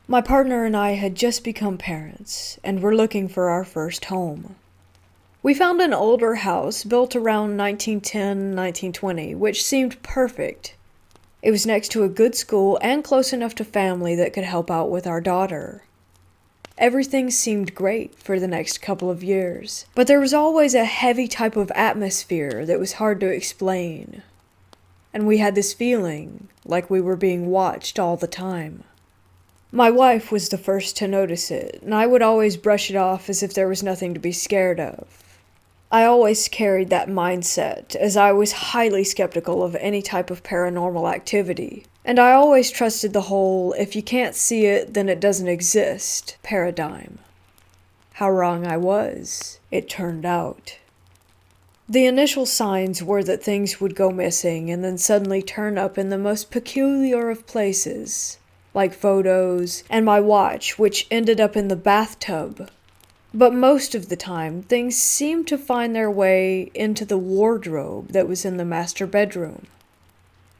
My partner and I had just become parents, and were looking for our first home. We found an older house built around 1910-1920, which seemed perfect. It was next to a good school and close enough to family that could help out with our daughter. Everything seemed great for the next couple of years, but there was always a heavy type of atmosphere that was hard to explain. And we had this feeling like we were being watched all the time. My wife was the first to notice it, and I would always brush it off as if there was nothing to be scared of. I always carried that mindset, as I was highly skeptical of any type of paranormal activity, and I always trusted the whole "if you can't see it, then it doesn't exist" paradigm. How wrong I was, it turned out. The initial signs were that things would go missing and then suddenly turn up in the most peculiar of places, like photos and my watch, which ended up in the bathtub. But most of the time, things seemed to find their way into the wardrobe that was in the master bedroom.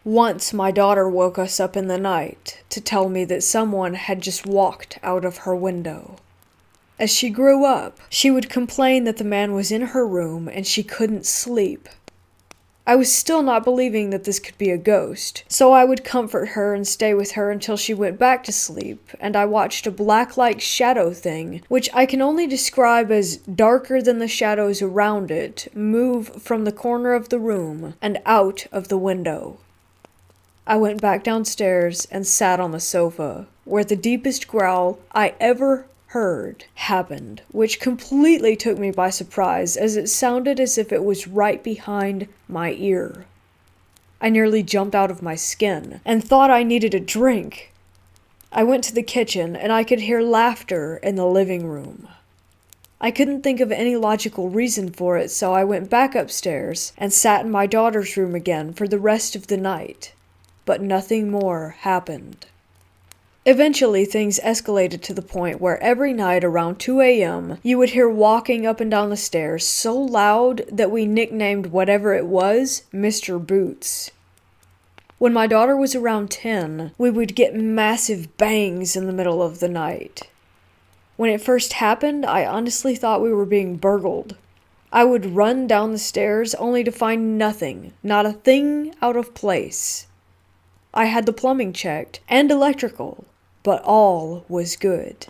Once my daughter woke us up in the night to tell me that someone had just walked out of her window. As she grew up, she would complain that the man was in her room and she couldn't sleep. I was still not believing that this could be a ghost, so I would comfort her and stay with her until she went back to sleep, and I watched a black-like shadow thing, which I can only describe as darker than the shadows around it, move from the corner of the room and out of the window. I went back downstairs and sat on the sofa, where the deepest growl I ever heard happened, which completely took me by surprise, as it sounded as if it was right behind my ear. I nearly jumped out of my skin and thought I needed a drink. I went to the kitchen and I could hear laughter in the living room. I couldn't think of any logical reason for it, so I went back upstairs and sat in my daughter's room again for the rest of the night. But nothing more happened. Eventually, things escalated to the point where every night around 2 a.m., you would hear walking up and down the stairs so loud that we nicknamed whatever it was Mr. Boots. When my daughter was around 10, we would get massive bangs in the middle of the night. When it first happened, I honestly thought we were being burgled. I would run down the stairs only to find nothing, not a thing out of place. I had the plumbing checked and electrical, but all was good.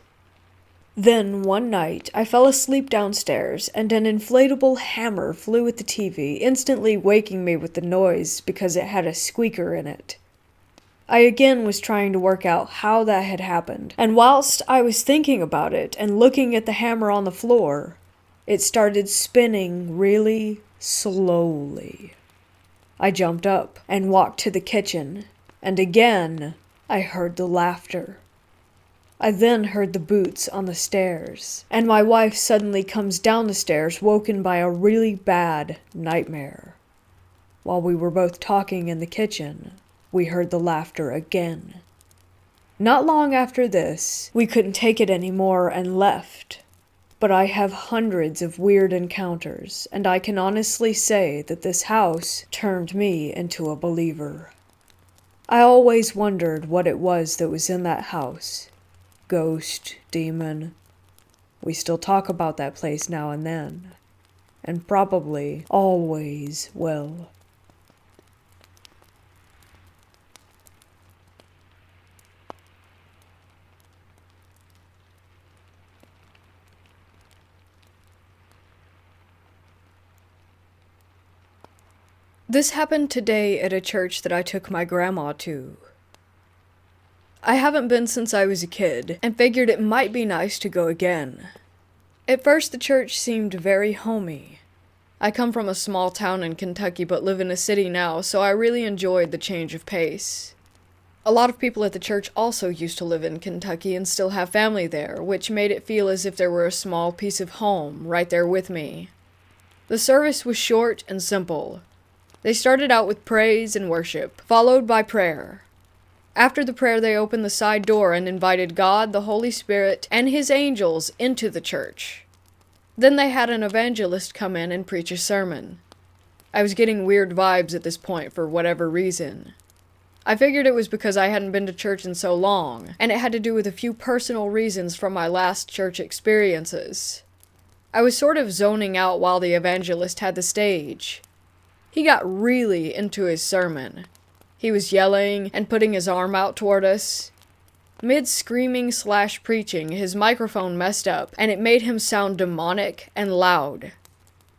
Then, one night, I fell asleep downstairs, and an inflatable hammer flew at the TV, instantly waking me with the noise because it had a squeaker in it. I again was trying to work out how that had happened, and whilst I was thinking about it and looking at the hammer on the floor, it started spinning really slowly. I jumped up and walked to the kitchen, and again I heard the laughter. I then heard the boots on the stairs, and my wife suddenly comes down the stairs, woken by a really bad nightmare. While we were both talking in the kitchen, we heard the laughter again. Not long after this, we couldn't take it anymore and left. But I have hundreds of weird encounters, and I can honestly say that this house turned me into a believer. I always wondered what it was that was in that house. Ghost, demon. We still talk about that place now and then, and probably always will. This happened today at a church that I took my grandma to. I haven't been since I was a kid, and figured it might be nice to go again. At first, the church seemed very homey. I come from a small town in Kentucky but live in a city now, so I really enjoyed the change of pace. A lot of people at the church also used to live in Kentucky and still have family there, which made it feel as if there were a small piece of home right there with me. The service was short and simple. They started out with praise and worship, followed by prayer. After the prayer, they opened the side door and invited God, the Holy Spirit, and His angels into the church. Then they had an evangelist come in and preach a sermon. I was getting weird vibes at this point for whatever reason. I figured it was because I hadn't been to church in so long, and it had to do with a few personal reasons from my last church experiences. I was sort of zoning out while the evangelist had the stage. He got really into his sermon. He was yelling and putting his arm out toward us. Mid-screaming/preaching, his microphone messed up, and it made him sound demonic and loud.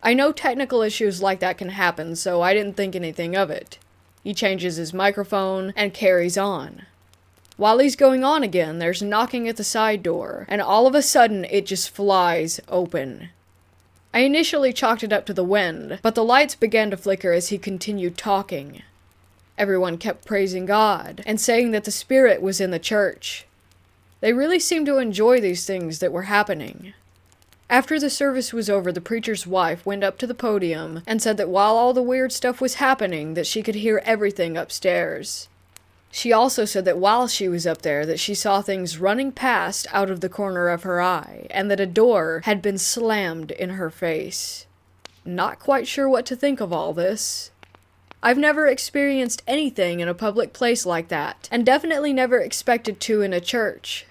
I know technical issues like that can happen, so I didn't think anything of it. He changes his microphone and carries on. While he's going on again, there's knocking at the side door, and all of a sudden it just flies open. I initially chalked it up to the wind, but the lights began to flicker as he continued talking. Everyone kept praising God and saying that the Spirit was in the church. They really seemed to enjoy these things that were happening. After the service was over, the preacher's wife went up to the podium and said that while all the weird stuff was happening, that she could hear everything upstairs. She also said that while she was up there, that she saw things running past out of the corner of her eye, and that a door had been slammed in her face. Not quite sure what to think of all this. I've never experienced anything in a public place like that, and definitely never expected to in a church.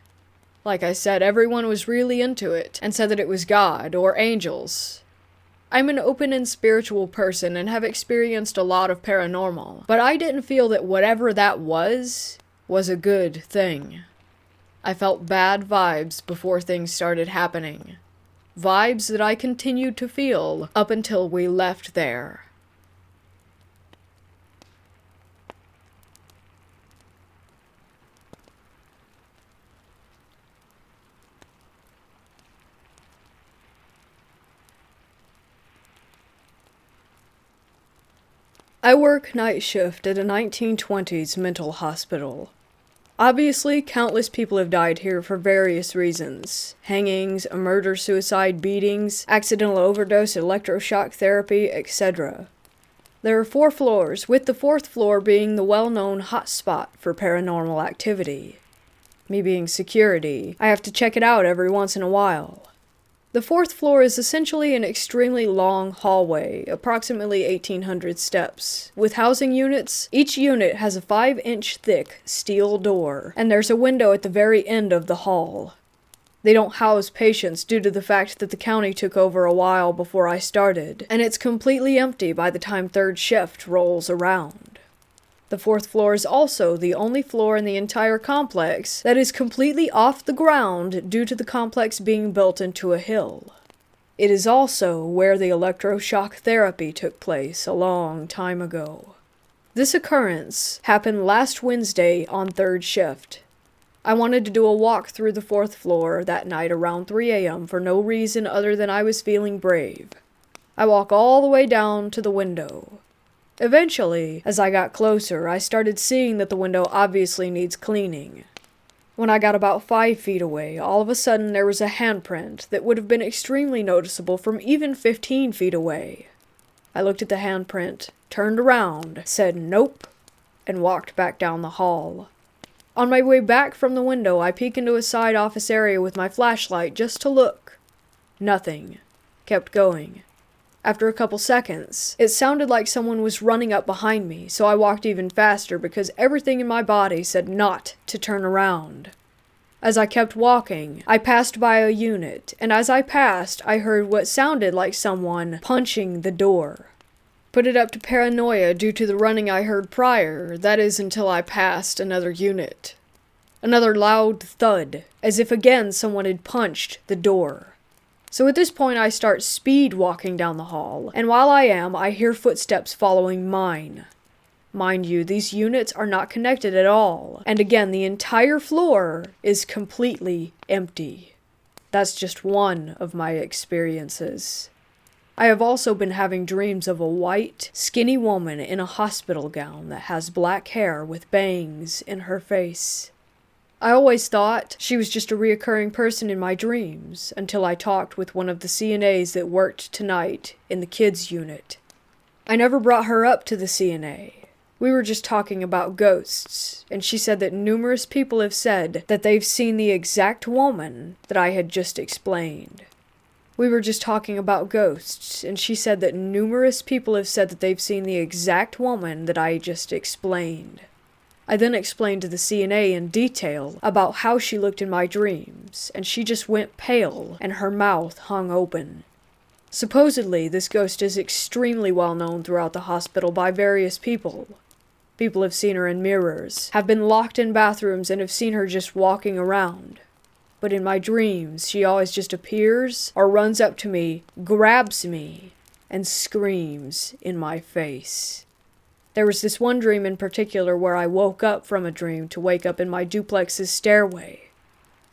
Like I said, everyone was really into it, and said that it was God, or angels. I'm an open and spiritual person, and have experienced a lot of paranormal, but I didn't feel that whatever that was a good thing. I felt bad vibes before things started happening. Vibes that I continued to feel up until we left there. I work night shift at a 1920s mental hospital. Obviously, countless people have died here for various reasons. Hangings, a murder-suicide beatings, accidental overdose, electroshock therapy, etc. There are 4 floors, with the 4th floor being the well-known hotspot for paranormal activity. Me being security, I have to check it out every once in a while. The 4th floor is essentially an extremely long hallway, approximately 1,800 steps. With housing units, each unit has a 5-inch thick steel door, and there's a window at the very end of the hall. They don't house patients due to the fact that the county took over a while before I started, and it's completely empty by the time 3rd shift rolls around. The 4th floor is also the only floor in the entire complex that is completely off the ground due to the complex being built into a hill. It is also where the electroshock therapy took place a long time ago. This occurrence happened last Wednesday on 3rd shift. I wanted to do a walk through the 4th floor that night around 3 a.m. for no reason other than I was feeling brave. I walk all the way down to the window. Eventually, as I got closer, I started seeing that the window obviously needs cleaning. When I got about 5 feet away, all of a sudden there was a handprint that would have been extremely noticeable from even 15 feet away. I looked at the handprint, turned around, said nope, and walked back down the hall. On my way back from the window, I peek into a side office area with my flashlight just to look. Nothing. Kept going. After a couple seconds, it sounded like someone was running up behind me, so I walked even faster because everything in my body said not to turn around. As I kept walking, I passed by a unit, and as I passed, I heard what sounded like someone punching the door. Put it up to paranoia due to the running I heard prior, that is until I passed another unit. Another loud thud, as if again someone had punched the door. So at this point I start speed walking down the hall, and while I am, I hear footsteps following mine. Mind you, these units are not connected at all, and again, the entire floor is completely empty. That's just one of my experiences. I have also been having dreams of a white, skinny woman in a hospital gown that has black hair with bangs in her face. I always thought she was just a reoccurring person in my dreams, until I talked with one of the CNAs that worked tonight in the kids unit. I never brought her up to the CNA. We were just talking about ghosts, and she said that numerous people have said that they've seen the exact woman that I had just explained. We were just talking about ghosts, and she said that numerous people have said that they've seen the exact woman that I just explained. I then explained to the CNA in detail about how she looked in my dreams, and she just went pale and her mouth hung open. Supposedly, this ghost is extremely well known throughout the hospital by various people. People have seen her in mirrors, have been locked in bathrooms, and have seen her just walking around. But in my dreams, she always just appears or runs up to me, grabs me, and screams in my face. There was this one dream in particular where I woke up from a dream to wake up in my duplex's stairway.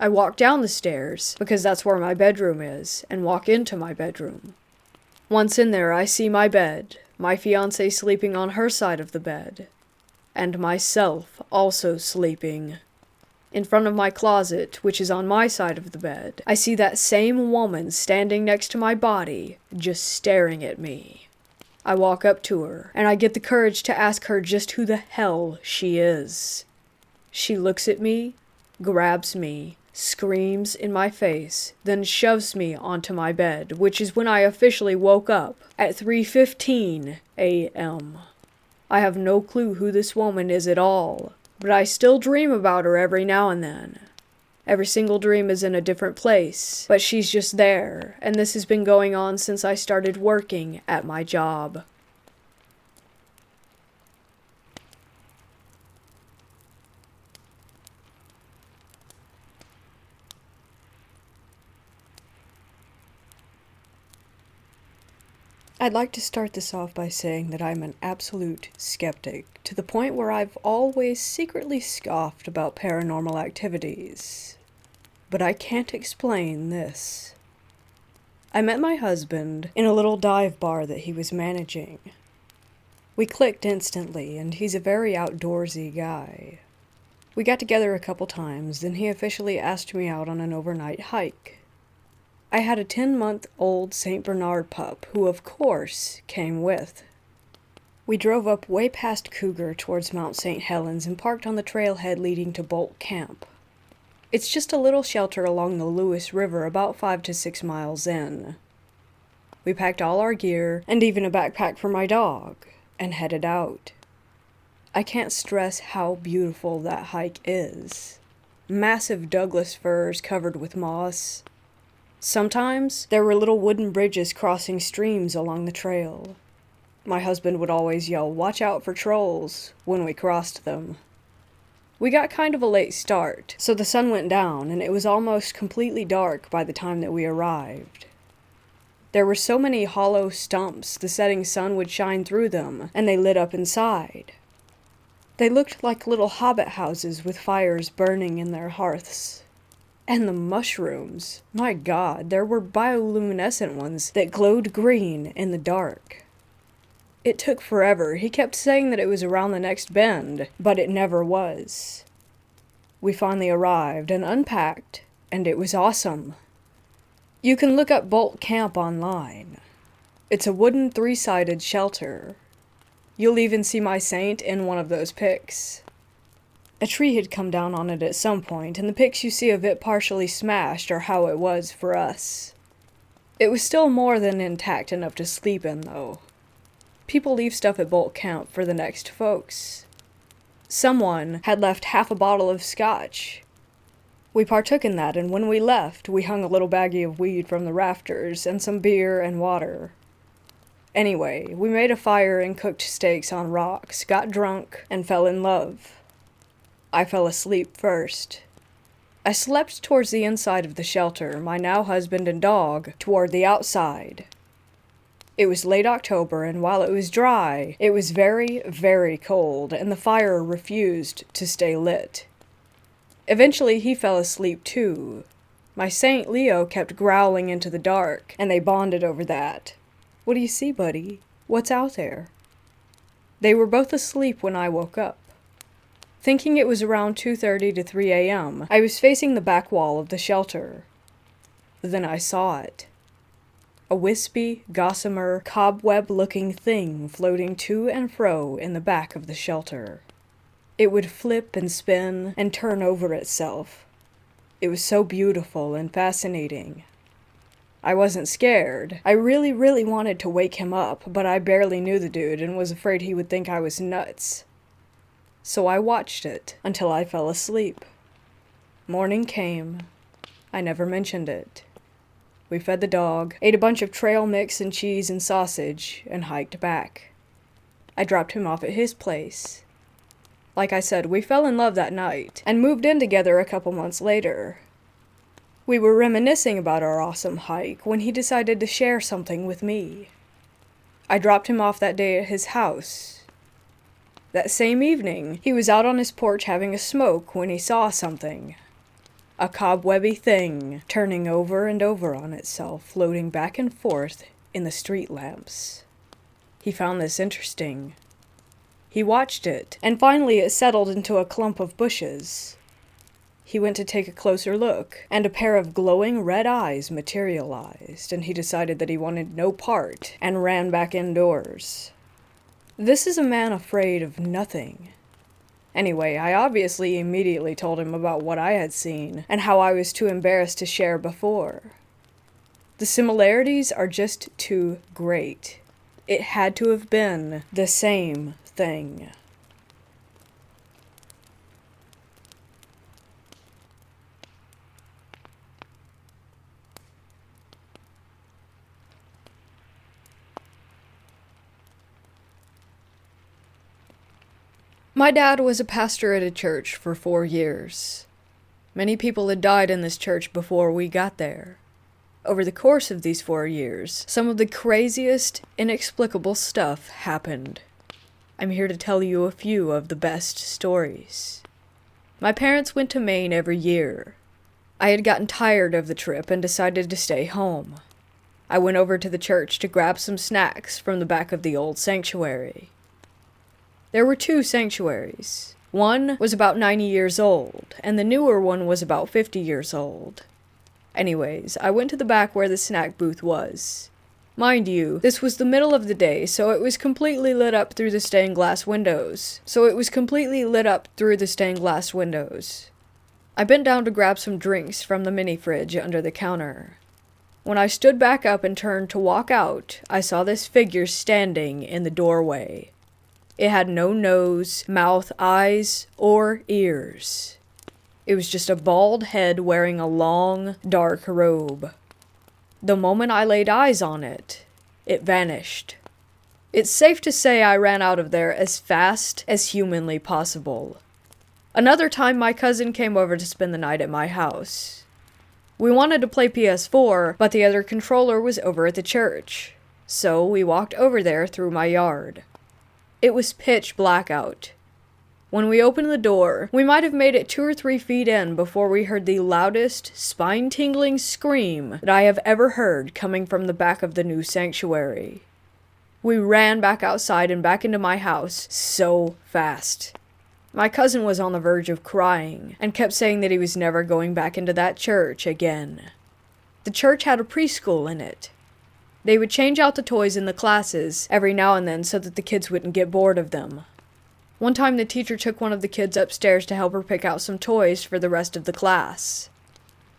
I walk down the stairs, because that's where my bedroom is, and walk into my bedroom. Once in there, I see my bed, my fiancé sleeping on her side of the bed, and myself also sleeping. In front of my closet, which is on my side of the bed, I see that same woman standing next to my body, just staring at me. I walk up to her, and I get the courage to ask her just who the hell she is. She looks at me, grabs me, screams in my face, then shoves me onto my bed, which is when I officially woke up at 3:15 a.m. I have no clue who this woman is at all, but I still dream about her every now and then. Every single dream is in a different place, but she's just there, and this has been going on since I started working at my job. I'd like to start this off by saying that I'm an absolute skeptic, to the point where I've always secretly scoffed about paranormal activities. But I can't explain this. I met my husband in a little dive bar that he was managing. We clicked instantly, and he's a very outdoorsy guy. We got together a couple times, then he officially asked me out on an overnight hike. I had a 10-month-old St. Bernard pup, who of course came with. We drove up way past Cougar towards Mount St. Helens and parked on the trailhead leading to Bolt Camp. It's just a little shelter along the Lewis River about 5 to 6 miles in. We packed all our gear, and even a backpack for my dog, and headed out. I can't stress how beautiful that hike is. Massive Douglas firs covered with moss. Sometimes there were little wooden bridges crossing streams along the trail. My husband would always yell, "Watch out for trolls," when we crossed them. We got kind of a late start, so the sun went down and it was almost completely dark by the time that we arrived. There were so many hollow stumps the setting sun would shine through them, and they lit up inside. They looked like little hobbit houses with fires burning in their hearths. And the mushrooms, my God, there were bioluminescent ones that glowed green in the dark. It took forever. He kept saying that it was around the next bend, but it never was. We finally arrived and unpacked, and it was awesome. You can look up Bolt Camp online. It's a wooden 3-sided shelter. You'll even see my saint in one of those pics. A tree had come down on it at some point, and the pics you see of it partially smashed are how it was for us. It was still more than intact enough to sleep in, though. People leave stuff at Bolt Camp for the next folks. Someone had left half a bottle of scotch. We partook in that, and when we left, we hung a little baggie of weed from the rafters, and some beer and water. Anyway, we made a fire and cooked steaks on rocks, got drunk, and fell in love. I fell asleep first. I slept towards the inside of the shelter, my now husband and dog toward the outside. It was late October, and while it was dry, it was very, very cold, and the fire refused to stay lit. Eventually, he fell asleep too. My Saint Leo kept growling into the dark, and they bonded over that. "What do you see, buddy? What's out there?" They were both asleep when I woke up. Thinking it was around 2:30 to 3 a.m., I was facing the back wall of the shelter. Then I saw it. A wispy, gossamer, cobweb-looking thing floating to and fro in the back of the shelter. It would flip and spin and turn over itself. It was so beautiful and fascinating. I wasn't scared. I really, really wanted to wake him up, but I barely knew the dude and was afraid he would think I was nuts. so I watched it until I fell asleep. Morning came. I never mentioned it. We fed the dog, ate a bunch of trail mix and cheese and sausage, and hiked back. I dropped him off at his place. Like I said, we fell in love that night, and moved in together a couple months later. We were reminiscing about our awesome hike when he decided to share something with me. I dropped him off that day at his house. That same evening, he was out on his porch having a smoke when he saw something. A cobwebby thing, turning over and over on itself, floating back and forth in the street lamps. He found this interesting. He watched it, and finally it settled into a clump of bushes. He went to take a closer look, and a pair of glowing red eyes materialized, and he decided that he wanted no part, and ran back indoors. This is a man afraid of nothing. Anyway, I obviously immediately told him about what I had seen, and how I was too embarrassed to share before. The similarities are just too great. It had to have been the same thing. My dad was a pastor at a church for 4 years. Many people had died in this church before we got there. Over the course of these 4 years, some of the craziest, inexplicable stuff happened. I'm here to tell you a few of the best stories. My parents went to Maine every year. I had gotten tired of the trip and decided to stay home. I went over to the church to grab some snacks from the back of the old sanctuary. There were 2 sanctuaries. One was about 90 years old, and the newer one was about 50 years old. Anyways, I went to the back where the snack booth was. Mind you, this was the middle of the day, so it was completely lit up through the stained glass windows. I bent down to grab some drinks from the mini fridge under the counter. When I stood back up and turned to walk out, I saw this figure standing in the doorway. It had no nose, mouth, eyes, or ears. It was just a bald head wearing a long, dark robe. The moment I laid eyes on it, it vanished. It's safe to say I ran out of there as fast as humanly possible. Another time, my cousin came over to spend the night at my house. We wanted to play PS4, but the other controller was over at the church. So we walked over there through my yard. It was pitch black out. When we opened the door, we might have made it 2 or 3 feet in before we heard the loudest, spine-tingling scream that I have ever heard coming from the back of the new sanctuary. We ran back outside and back into my house so fast. My cousin was on the verge of crying and kept saying that he was never going back into that church again. The church had a preschool in it. They would change out the toys in the classes every now and then so that the kids wouldn't get bored of them. One time the teacher took one of the kids upstairs to help her pick out some toys for the rest of the class.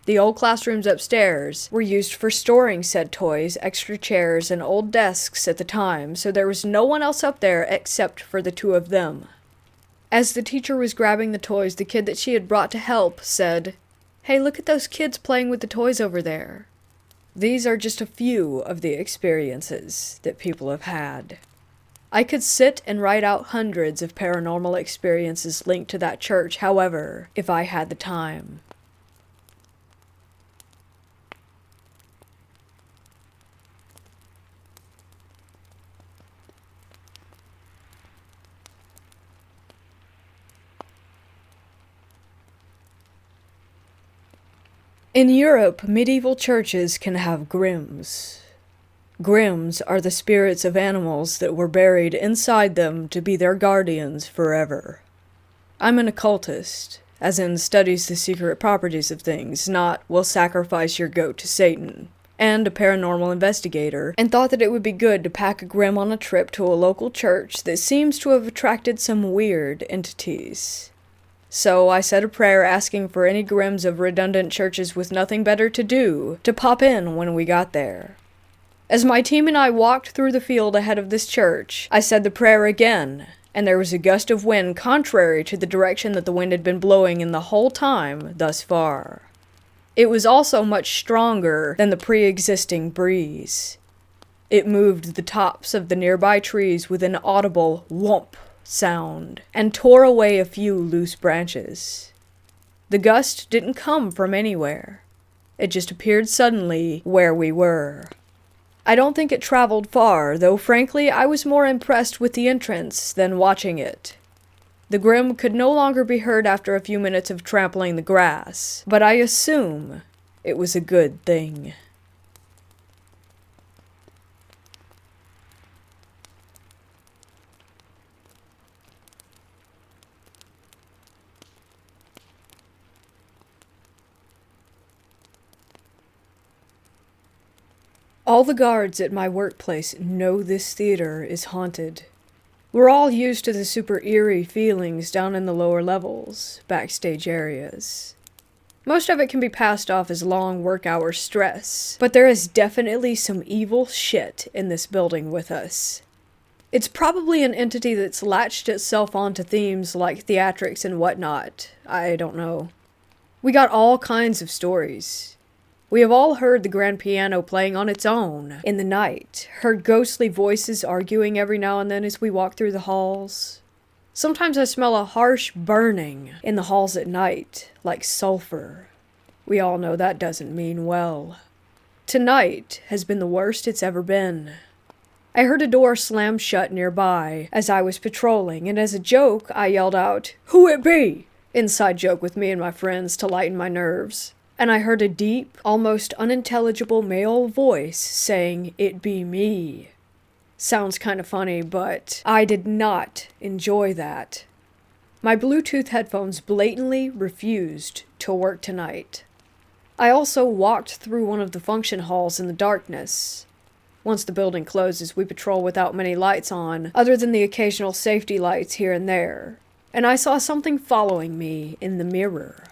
The old classrooms upstairs were used for storing said toys, extra chairs, and old desks at the time, so there was no one else up there except for the 2 of them. As the teacher was grabbing the toys, the kid that she had brought to help said, "Hey, look at those kids playing with the toys over there." These are just a few of the experiences that people have had. I could sit and write out hundreds of paranormal experiences linked to that church, however, if I had the time. In Europe, medieval churches can have grims. Grims are the spirits of animals that were buried inside them to be their guardians forever. I'm an occultist, as in studies the secret properties of things, not will sacrifice your goat to Satan, and a paranormal investigator, and thought that it would be good to pack a grim on a trip to a local church that seems to have attracted some weird entities. So I said a prayer asking for any grims of redundant churches with nothing better to do to pop in when we got there. As my team and I walked through the field ahead of this church, I said the prayer again, and there was a gust of wind contrary to the direction that the wind had been blowing in the whole time thus far. It was also much stronger than the pre-existing breeze. It moved the tops of the nearby trees with an audible whomp sound, and tore away a few loose branches. The gust didn't come from anywhere. It just appeared suddenly where we were. I don't think it traveled far, though frankly I was more impressed with the entrance than watching it. The grim could no longer be heard after a few minutes of trampling the grass, but I assume it was a good thing. All the guards at my workplace know this theater is haunted. We're all used to the super eerie feelings down in the lower levels, backstage areas. Most of it can be passed off as long work hour stress, but there is definitely some evil shit in this building with us. It's probably an entity that's latched itself onto themes like theatrics and whatnot. I don't know. We got all kinds of stories. We have all heard the grand piano playing on its own in the night, heard ghostly voices arguing every now and then as we walk through the halls. Sometimes I smell a harsh burning in the halls at night, like sulfur. We all know that doesn't mean well. Tonight has been the worst it's ever been. I heard a door slam shut nearby as I was patrolling, and as a joke, I yelled out, "Who it be?" Inside joke with me and my friends to lighten my nerves. And I heard a deep, almost unintelligible male voice saying, "It be me." Sounds kind of funny, but I did not enjoy that. My Bluetooth headphones blatantly refused to work tonight. I also walked through one of the function halls in the darkness. Once the building closes, we patrol without many lights on, other than the occasional safety lights here and there. And I saw something following me in the mirror.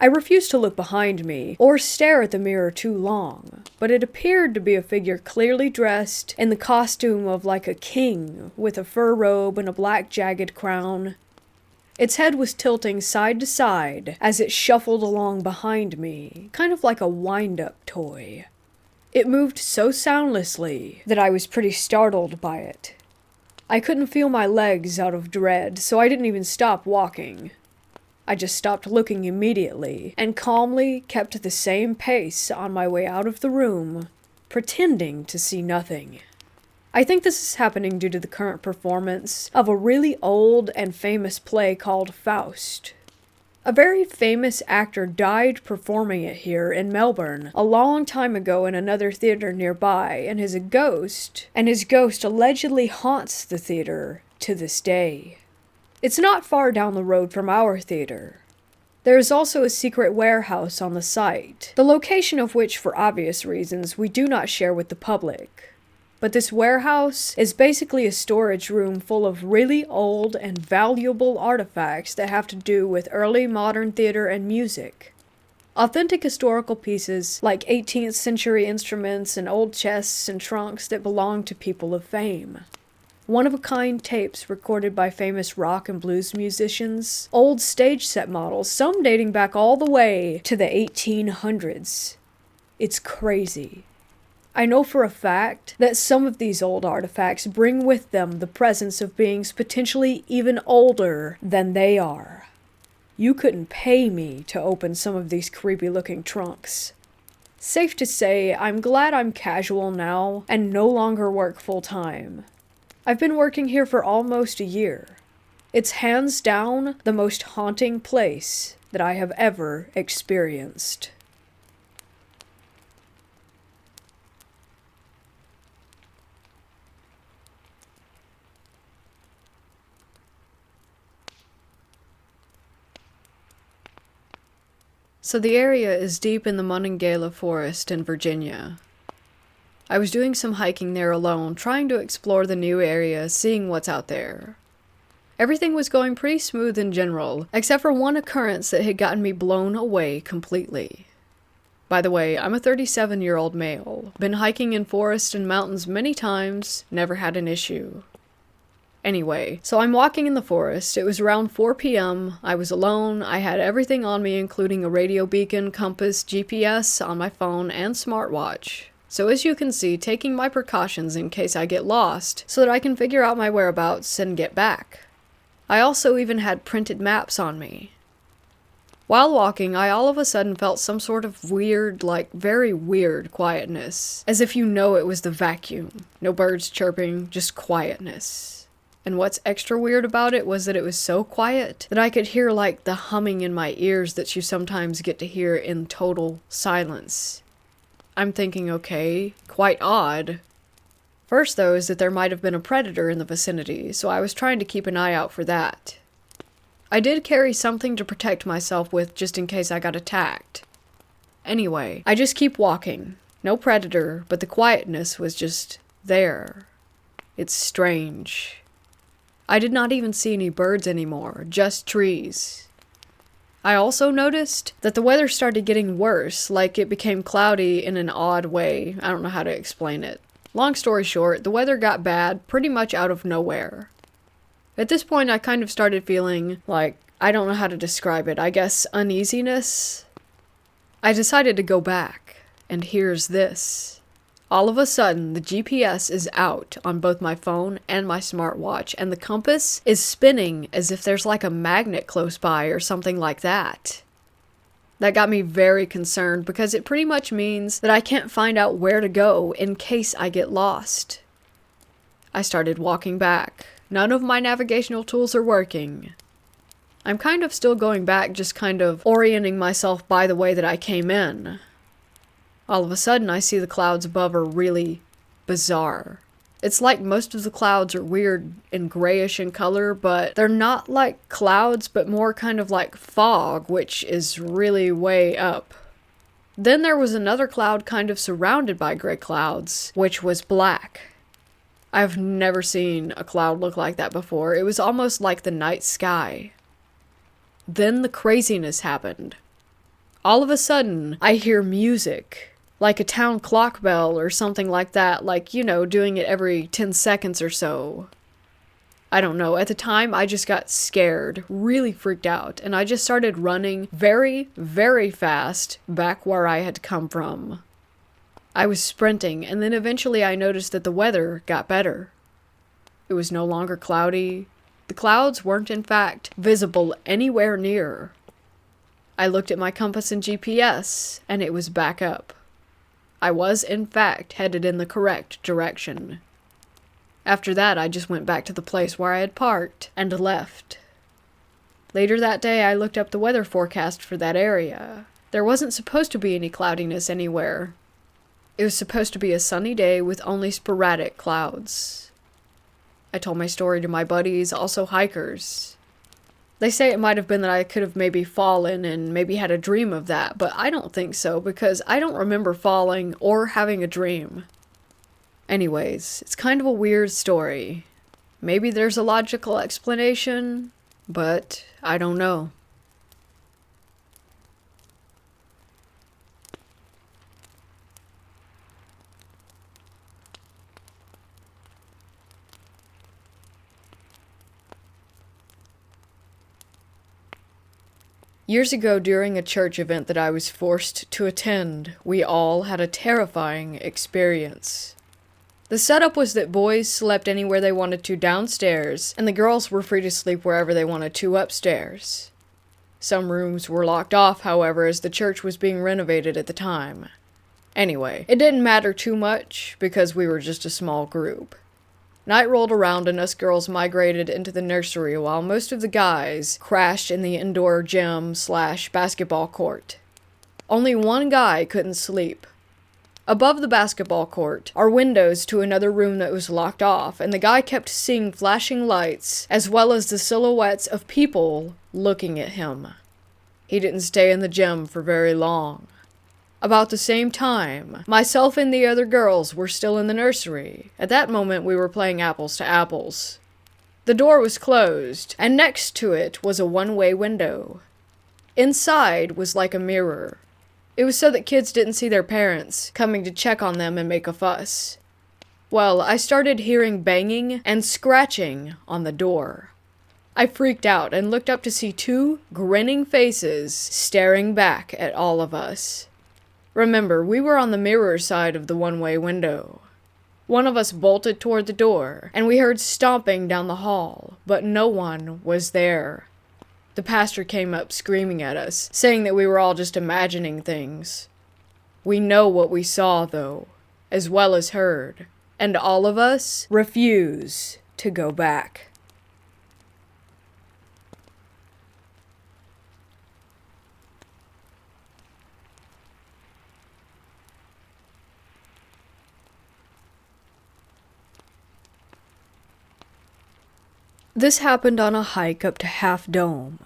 I refused to look behind me, or stare at the mirror too long, but it appeared to be a figure clearly dressed in the costume of like a king, with a fur robe and a black jagged crown. Its head was tilting side to side as it shuffled along behind me, kind of like a wind-up toy. It moved so soundlessly that I was pretty startled by it. I couldn't feel my legs out of dread, so I didn't even stop walking. I just stopped looking immediately, and calmly kept the same pace on my way out of the room, pretending to see nothing. I think this is happening due to the current performance of a really old and famous play called Faust. A very famous actor died performing it here in Melbourne a long time ago in another theater nearby, and his ghost allegedly haunts the theater to this day. It's not far down the road from our theater. There is also a secret warehouse on the site, the location of which, for obvious reasons, we do not share with the public. But this warehouse is basically a storage room full of really old and valuable artifacts that have to do with early modern theater and music. Authentic historical pieces like 18th century instruments and old chests and trunks that belong to people of fame. One-of-a-kind tapes recorded by famous rock and blues musicians, old stage set models, some dating back all the way to the 1800s. It's crazy. I know for a fact that some of these old artifacts bring with them the presence of beings potentially even older than they are. You couldn't pay me to open some of these creepy-looking trunks. Safe to say, I'm glad I'm casual now and no longer work full-time. I've been working here for almost a year. It's hands down the most haunting place that I have ever experienced. So the area is deep in the Monongahela Forest in Virginia. I was doing some hiking there alone, trying to explore the new area, seeing what's out there. Everything was going pretty smooth in general, except for one occurrence that had gotten me blown away completely. By the way, I'm a 37-year-old male, been hiking in forests and mountains many times, never had an issue. Anyway, so I'm walking in the forest. It was around 4 p.m. I was alone. I had everything on me, including a radio beacon, compass, GPS on my phone, and smartwatch. So as you can see, taking my precautions in case I get lost, so that I can figure out my whereabouts and get back. I also even had printed maps on me. While walking, I all of a sudden felt some sort of weird, very weird quietness. As if you know it was the vacuum. No birds chirping, just quietness. And what's extra weird about it was that it was so quiet that I could hear the humming in my ears that you sometimes get to hear in total silence. I'm thinking, okay, quite odd. First, though, is that there might have been a predator in the vicinity, so I was trying to keep an eye out for that. I did carry something to protect myself with just in case I got attacked. Anyway, I just keep walking. No predator, but the quietness was just there. It's strange. I did not even see any birds anymore, just trees. I also noticed that the weather started getting worse, it became cloudy in an odd way. I don't know how to explain it. Long story short, the weather got bad pretty much out of nowhere. At this point, I kind of started feeling I don't know how to describe it, I guess uneasiness. I decided to go back, and here's this. All of a sudden, the GPS is out on both my phone and my smartwatch, and the compass is spinning as if there's a magnet close by or something like that. That got me very concerned because it pretty much means that I can't find out where to go in case I get lost. I started walking back. None of my navigational tools are working. I'm kind of still going back, just kind of orienting myself by the way that I came in. All of a sudden, I see the clouds above are really bizarre. It's like most of the clouds are weird and grayish in color, but they're not like clouds, but more kind of like fog, which is really way up. Then there was another cloud kind of surrounded by gray clouds, which was black. I've never seen a cloud look like that before. It was almost like the night sky. Then the craziness happened. All of a sudden, I hear music. Like a town clock bell or something like that, doing it every 10 seconds or so. I don't know, at the time I just got scared, really freaked out, and I just started running very, very fast back where I had come from. I was sprinting, and then eventually I noticed that the weather got better. It was no longer cloudy. The clouds weren't in fact visible anywhere near. I looked at my compass and GPS, and it was back up. I was, in fact, headed in the correct direction. After that, I just went back to the place where I had parked and left. Later that day, I looked up the weather forecast for that area. There wasn't supposed to be any cloudiness anywhere. It was supposed to be a sunny day with only sporadic clouds. I told my story to my buddies, also hikers. They say it might have been that I could have maybe fallen and maybe had a dream of that, but I don't think so because I don't remember falling or having a dream. Anyways, it's kind of a weird story. Maybe there's a logical explanation, but I don't know. Years ago, during a church event that I was forced to attend, we all had a terrifying experience. The setup was that boys slept anywhere they wanted to downstairs, and the girls were free to sleep wherever they wanted to upstairs. Some rooms were locked off, however, as the church was being renovated at the time. Anyway, it didn't matter too much, because we were just a small group. Night rolled around and us girls migrated into the nursery while most of the guys crashed in the indoor gym/basketball court. Only one guy couldn't sleep. Above the basketball court are windows to another room that was locked off, and the guy kept seeing flashing lights as well as the silhouettes of people looking at him. He didn't stay in the gym for very long. About the same time, myself and the other girls were still in the nursery. At that moment, we were playing apples to apples. The door was closed, and next to it was a one-way window. Inside was like a mirror. It was so that kids didn't see their parents coming to check on them and make a fuss. Well, I started hearing banging and scratching on the door. I freaked out and looked up to see two grinning faces staring back at all of us. Remember, we were on the mirror side of the one-way window. One of us bolted toward the door, and we heard stomping down the hall, but no one was there. The pastor came up screaming at us, saying that we were all just imagining things. We know what we saw, though, as well as heard, and all of us refuse to go back. This happened on a hike up to Half Dome.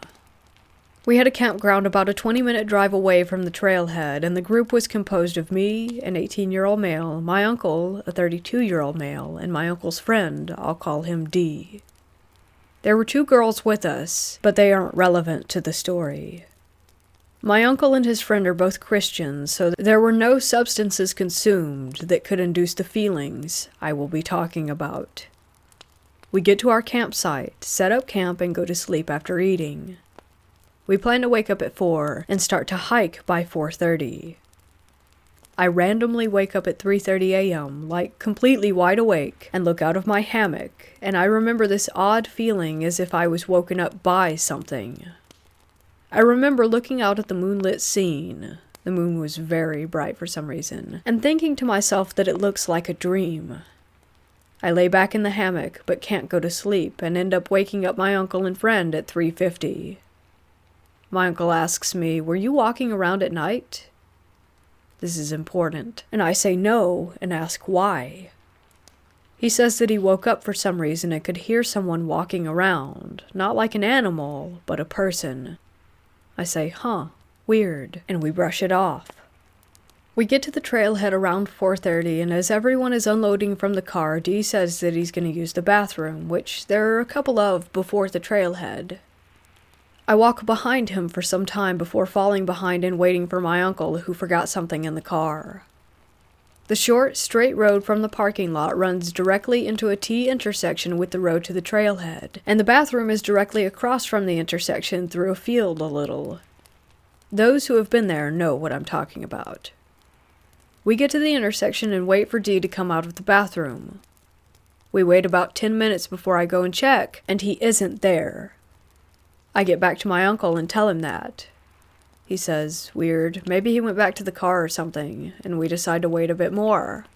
We had a campground about a 20-minute drive away from the trailhead, and the group was composed of me, an 18-year-old male, my uncle, a 32-year-old male, and my uncle's friend, I'll call him D. There were 2 girls with us, but they aren't relevant to the story. My uncle and his friend are both Christians, so there were no substances consumed that could induce the feelings I will be talking about. We get to our campsite, set up camp, and go to sleep after eating. We plan to wake up at 4 and start to hike by 4:30. I randomly wake up at 3:30 a.m., like completely wide awake, and look out of my hammock, and I remember this odd feeling as if I was woken up by something. I remember looking out at the moonlit scene. The moon was very bright for some reason, and thinking to myself that it looks like a dream. I lay back in the hammock, but can't go to sleep, and end up waking up my uncle and friend at 3:50. My uncle asks me, "Were you walking around at night?" This is important, and I say no, and ask why. He says that he woke up for some reason and could hear someone walking around, not like an animal, but a person. I say, weird, and we brush it off. We get to the trailhead around 4:30, and as everyone is unloading from the car, Dee says that he's going to use the bathroom, which there are a couple of before the trailhead. I walk behind him for some time before falling behind and waiting for my uncle, who forgot something in the car. The short, straight road from the parking lot runs directly into a T intersection with the road to the trailhead, and the bathroom is directly across from the intersection through a field a little. Those who have been there know what I'm talking about. We get to the intersection and wait for Dee to come out of the bathroom. We wait about 10 minutes before I go and check, and he isn't there. I get back to my uncle and tell him that. He says, "Weird, maybe he went back to the car or something," and we decide to wait a bit more.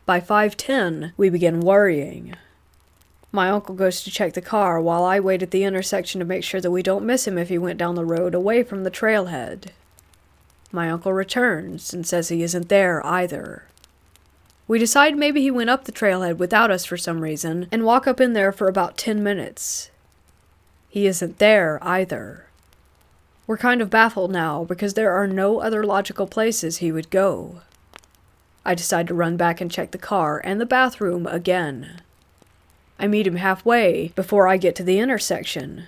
By 5:10, we begin worrying. My uncle goes to check the car while I wait at the intersection to make sure that we don't miss him if he went down the road away from the trailhead. My uncle returns and says he isn't there either. We decide maybe he went up the trailhead without us for some reason, and walk up in there for about 10 minutes. He isn't there either. We're kind of baffled now because there are no other logical places he would go. I decide to run back and check the car and the bathroom again. I meet him halfway before I get to the intersection.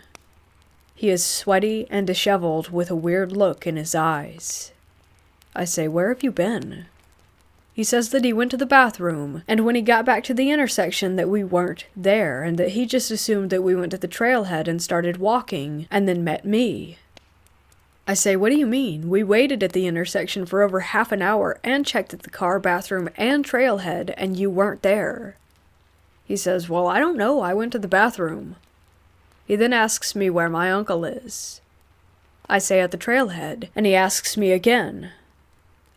He is sweaty and disheveled with a weird look in his eyes. I say, "Where have you been?" He says that he went to the bathroom, and when he got back to the intersection that we weren't there, and that he just assumed that we went to the trailhead and started walking, and then met me. I say, "What do you mean? We waited at the intersection for over half an hour and checked at the car, bathroom, and trailhead, and you weren't there." He says, "Well, I don't know. I went to the bathroom." He then asks me where my uncle is. I say at the trailhead, and he asks me again.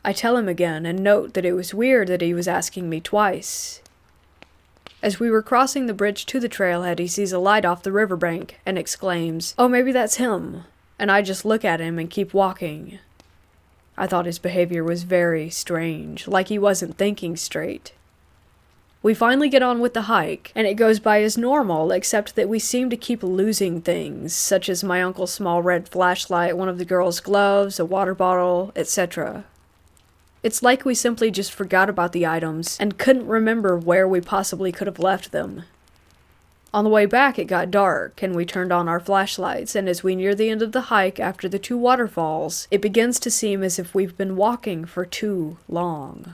I tell him again and note that it was weird that he was asking me twice. As we were crossing the bridge to the trailhead, he sees a light off the riverbank and exclaims, "Oh, maybe that's him," and I just look at him and keep walking. I thought his behavior was very strange, like he wasn't thinking straight. We finally get on with the hike, and it goes by as normal, except that we seem to keep losing things, such as my uncle's small red flashlight, one of the girls' gloves, a water bottle, etc. It's like we simply just forgot about the items and couldn't remember where we possibly could have left them. On the way back, it got dark, and we turned on our flashlights, and as we near the end of the hike after the 2 waterfalls, it begins to seem as if we've been walking for too long.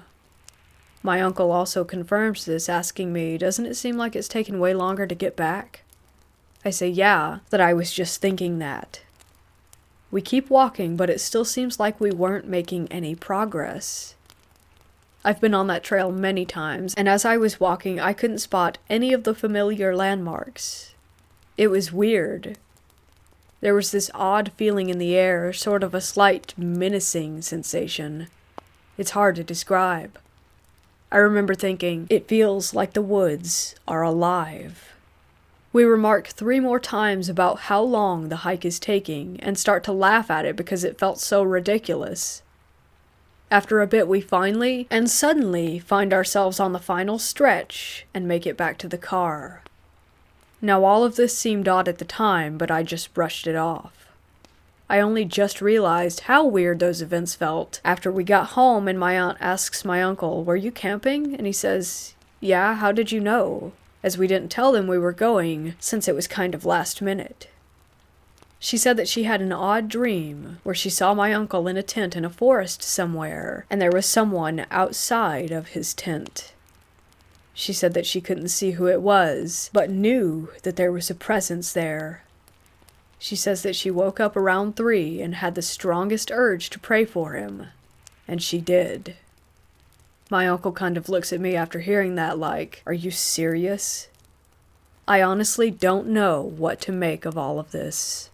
My uncle also confirms this, asking me, "Doesn't it seem like it's taken way longer to get back?" I say, "Yeah, that I was just thinking that." We keep walking, but it still seems like we weren't making any progress. I've been on that trail many times, and as I was walking, I couldn't spot any of the familiar landmarks. It was weird. There was this odd feeling in the air, sort of a slight menacing sensation. It's hard to describe. I remember thinking, it feels like the woods are alive. We remark 3 more times about how long the hike is taking and start to laugh at it because it felt so ridiculous. After a bit, we finally and suddenly find ourselves on the final stretch and make it back to the car. Now, all of this seemed odd at the time, but I just brushed it off. I only just realized how weird those events felt after we got home and my aunt asks my uncle, "Were you camping?" And he says, "Yeah, how did you know?" As we didn't tell them we were going, since it was kind of last minute. She said that she had an odd dream where she saw my uncle in a tent in a forest somewhere, and there was someone outside of his tent. She said that she couldn't see who it was, but knew that there was a presence there. She says that she woke up around 3 and had the strongest urge to pray for him, and she did. My uncle kind of looks at me after hearing that like, "Are you serious?" I honestly don't know what to make of all of this.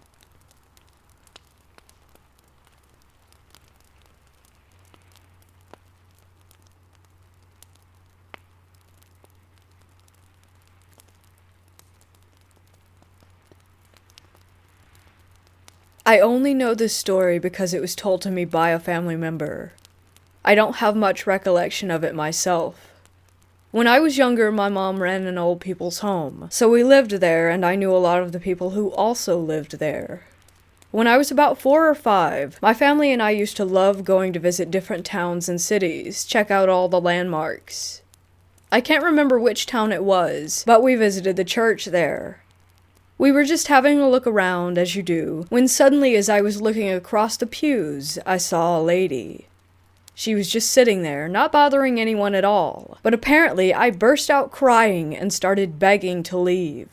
I only know this story because it was told to me by a family member. I don't have much recollection of it myself. When I was younger, my mom ran an old people's home, so we lived there and I knew a lot of the people who also lived there. When I was about 4 or 5, my family and I used to love going to visit different towns and cities, check out all the landmarks. I can't remember which town it was, but we visited the church there. We were just having a look around, as you do, when suddenly as I was looking across the pews, I saw a lady. She was just sitting there, not bothering anyone at all, but apparently I burst out crying and started begging to leave.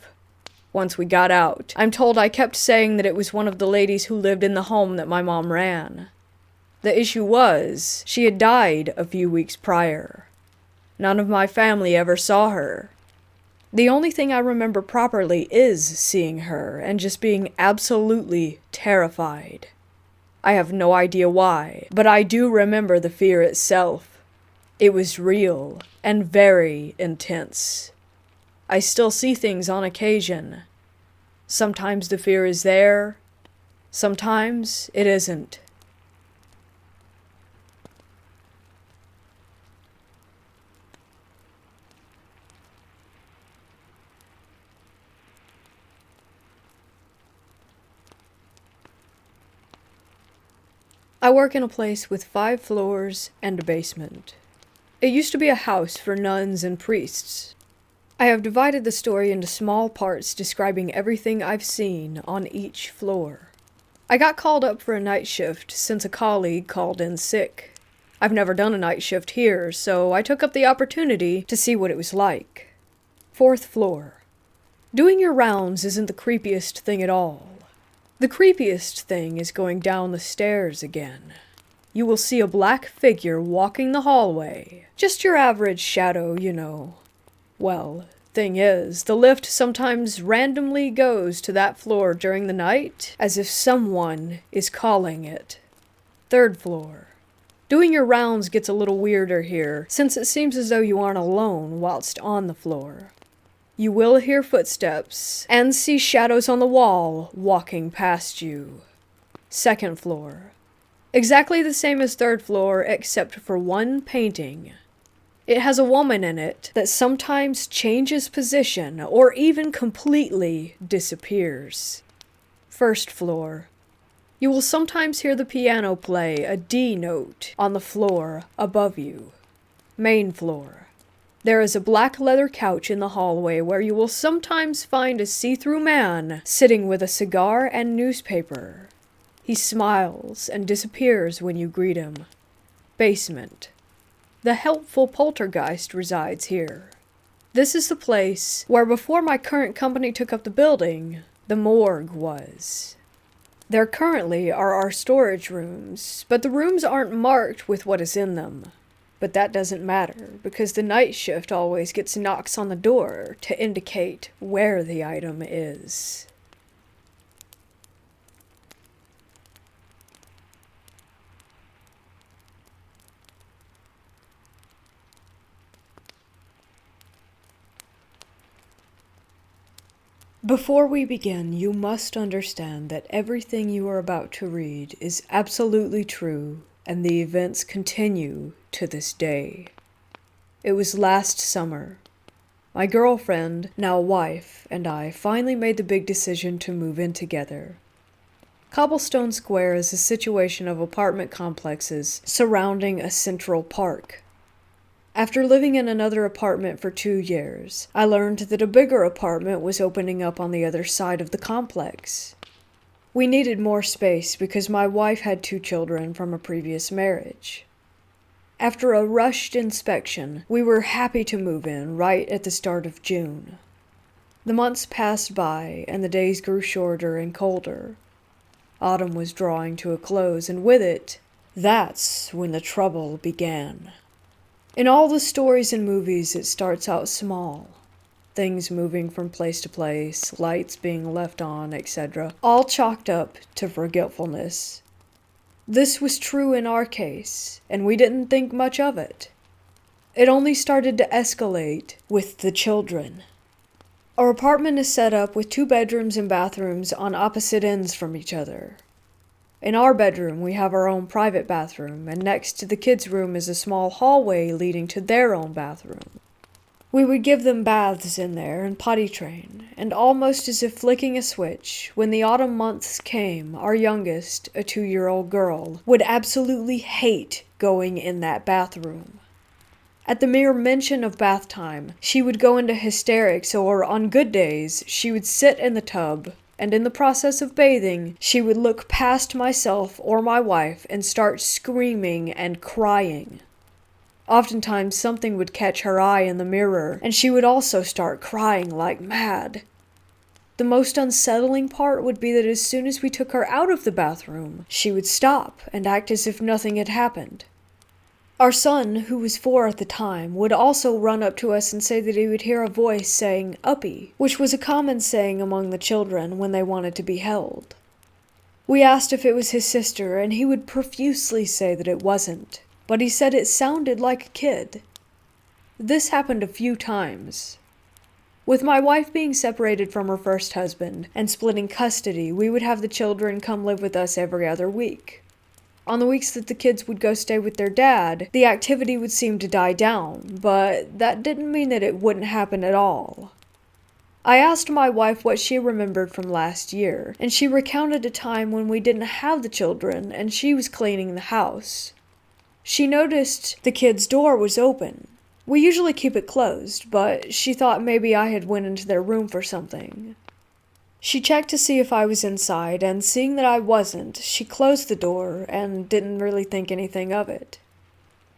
Once we got out, I'm told I kept saying that it was one of the ladies who lived in the home that my mom ran. The issue was, she had died a few weeks prior. None of my family ever saw her. The only thing I remember properly is seeing her and just being absolutely terrified. I have no idea why, but I do remember the fear itself. It was real and very intense. I still see things on occasion. Sometimes the fear is there, sometimes it isn't. I work in a place with 5 floors and a basement. It used to be a house for nuns and priests. I have divided the story into small parts describing everything I've seen on each floor. I got called up for a night shift since a colleague called in sick. I've never done a night shift here, so I took up the opportunity to see what it was like. 4th floor. Doing your rounds isn't the creepiest thing at all. The creepiest thing is going down the stairs again. You will see a black figure walking the hallway. Just your average shadow, you know. Well, thing is, the lift sometimes randomly goes to that floor during the night, as if someone is calling it. 3rd floor. Doing your rounds gets a little weirder here, since it seems as though you aren't alone whilst on the floor. You will hear footsteps and see shadows on the wall walking past you. 2nd floor. Exactly the same as 3rd floor except for one painting. It has a woman in it that sometimes changes position or even completely disappears. 1st floor. You will sometimes hear the piano play a D note on the floor above you. Main floor. There is a black leather couch in the hallway where you will sometimes find a see-through man sitting with a cigar and newspaper. He smiles and disappears when you greet him. Basement. The helpful poltergeist resides here. This is the place where, before my current company took up the building, the morgue was. There currently are our storage rooms, but the rooms aren't marked with what is in them. But that doesn't matter, because the night shift always gets knocks on the door to indicate where the item is. Before we begin, you must understand that everything you are about to read is absolutely true, and the events continue to this day. It was last summer. My girlfriend, now wife, and I finally made the big decision to move in together. Cobblestone Square is a situation of apartment complexes surrounding a central park. After living in another apartment for 2 years, I learned that a bigger apartment was opening up on the other side of the complex. We needed more space because my wife had 2 children from a previous marriage. After a rushed inspection, we were happy to move in right at the start of June. The months passed by and the days grew shorter and colder. Autumn was drawing to a close, and with it, that's when the trouble began. In all the stories and movies, it starts out small. Things moving from place to place, lights being left on, etc., all chalked up to forgetfulness. This was true in our case, and we didn't think much of it. It only started to escalate with the children. Our apartment is set up with 2 bedrooms and bathrooms on opposite ends from each other. In our bedroom, we have our own private bathroom, and next to the kids' room is a small hallway leading to their own bathroom. We would give them baths in there and potty train, and almost as if flicking a switch, when the autumn months came, our youngest, a 2-year-old girl, would absolutely hate going in that bathroom. At the mere mention of bath time, she would go into hysterics, or on good days, she would sit in the tub, and in the process of bathing, she would look past myself or my wife and start screaming and crying. Oftentimes something would catch her eye in the mirror, and she would also start crying like mad. The most unsettling part would be that as soon as we took her out of the bathroom, she would stop and act as if nothing had happened. Our son, who was 4 at the time, would also run up to us and say that he would hear a voice saying, "Uppy," which was a common saying among the children when they wanted to be held. We asked if it was his sister, and he would profusely say that it wasn't, but he said it sounded like a kid. This happened a few times. With my wife being separated from her first husband and splitting custody, we would have the children come live with us every other week. On the weeks that the kids would go stay with their dad, the activity would seem to die down, but that didn't mean that it wouldn't happen at all. I asked my wife what she remembered from last year, and she recounted a time when we didn't have the children and she was cleaning the house. She noticed the kids' door was open. We usually keep it closed, but she thought maybe I had went into their room for something. She checked to see if I was inside, and seeing that I wasn't, she closed the door and didn't really think anything of it.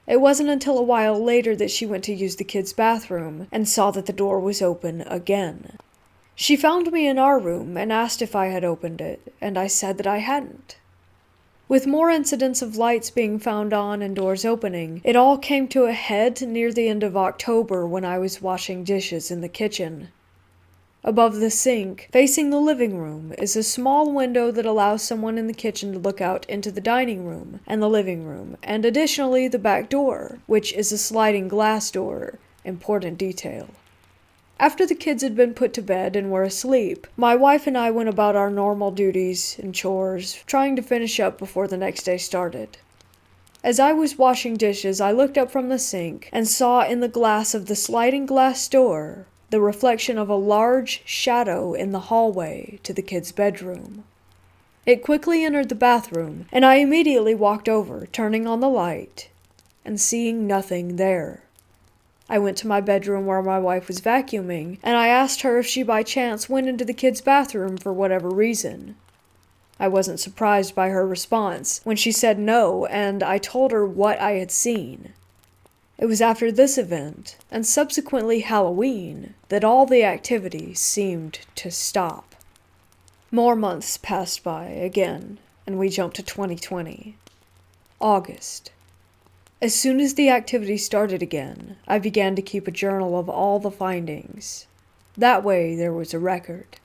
It wasn't until a while later that she went to use the kids' bathroom and saw that the door was open again. She found me in our room and asked if I had opened it, and I said that I hadn't. With more incidents of lights being found on and doors opening, it all came to a head near the end of October when I was washing dishes in the kitchen. Above the sink, facing the living room, is a small window that allows someone in the kitchen to look out into the dining room and the living room, and additionally the back door, which is a sliding glass door. Important detail. After the kids had been put to bed and were asleep, my wife and I went about our normal duties and chores, trying to finish up before the next day started. As I was washing dishes, I looked up from the sink and saw in the glass of the sliding glass door the reflection of a large shadow in the hallway to the kids' bedroom. It quickly entered the bathroom, and I immediately walked over, turning on the light, and seeing nothing there. I went to my bedroom where my wife was vacuuming, and I asked her if she by chance went into the kids' bathroom for whatever reason. I wasn't surprised by her response when she said no, and I told her what I had seen. It was after this event, and subsequently Halloween, that all the activity seemed to stop. More months passed by again, and we jumped to 2020. August. As soon as the activity started again, I began to keep a journal of all the findings. That way there was a record.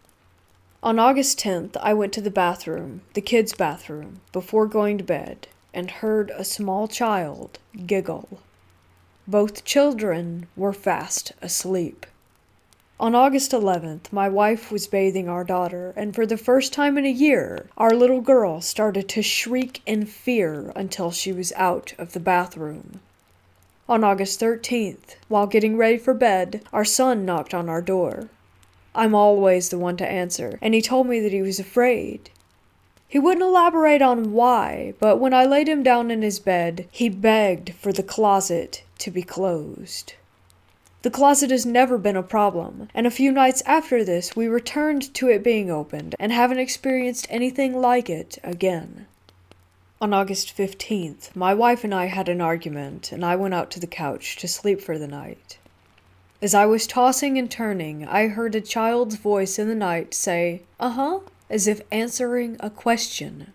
On August 10th, I went to the bathroom, the kids' bathroom, before going to bed, and heard a small child giggle. Both children were fast asleep. On August 11th, my wife was bathing our daughter, and for the first time in a year, our little girl started to shriek in fear until she was out of the bathroom. On August 13th, while getting ready for bed, our son knocked on our door. I'm always the one to answer, and he told me that he was afraid. He wouldn't elaborate on why, but when I laid him down in his bed, he begged for the closet to be closed. The closet has never been a problem, and a few nights after this we returned to it being opened and haven't experienced anything like it again. On August 15th, my wife and I had an argument, and I went out to the couch to sleep for the night. As I was tossing and turning, I heard a child's voice in the night say, "Uh-huh," as if answering a question.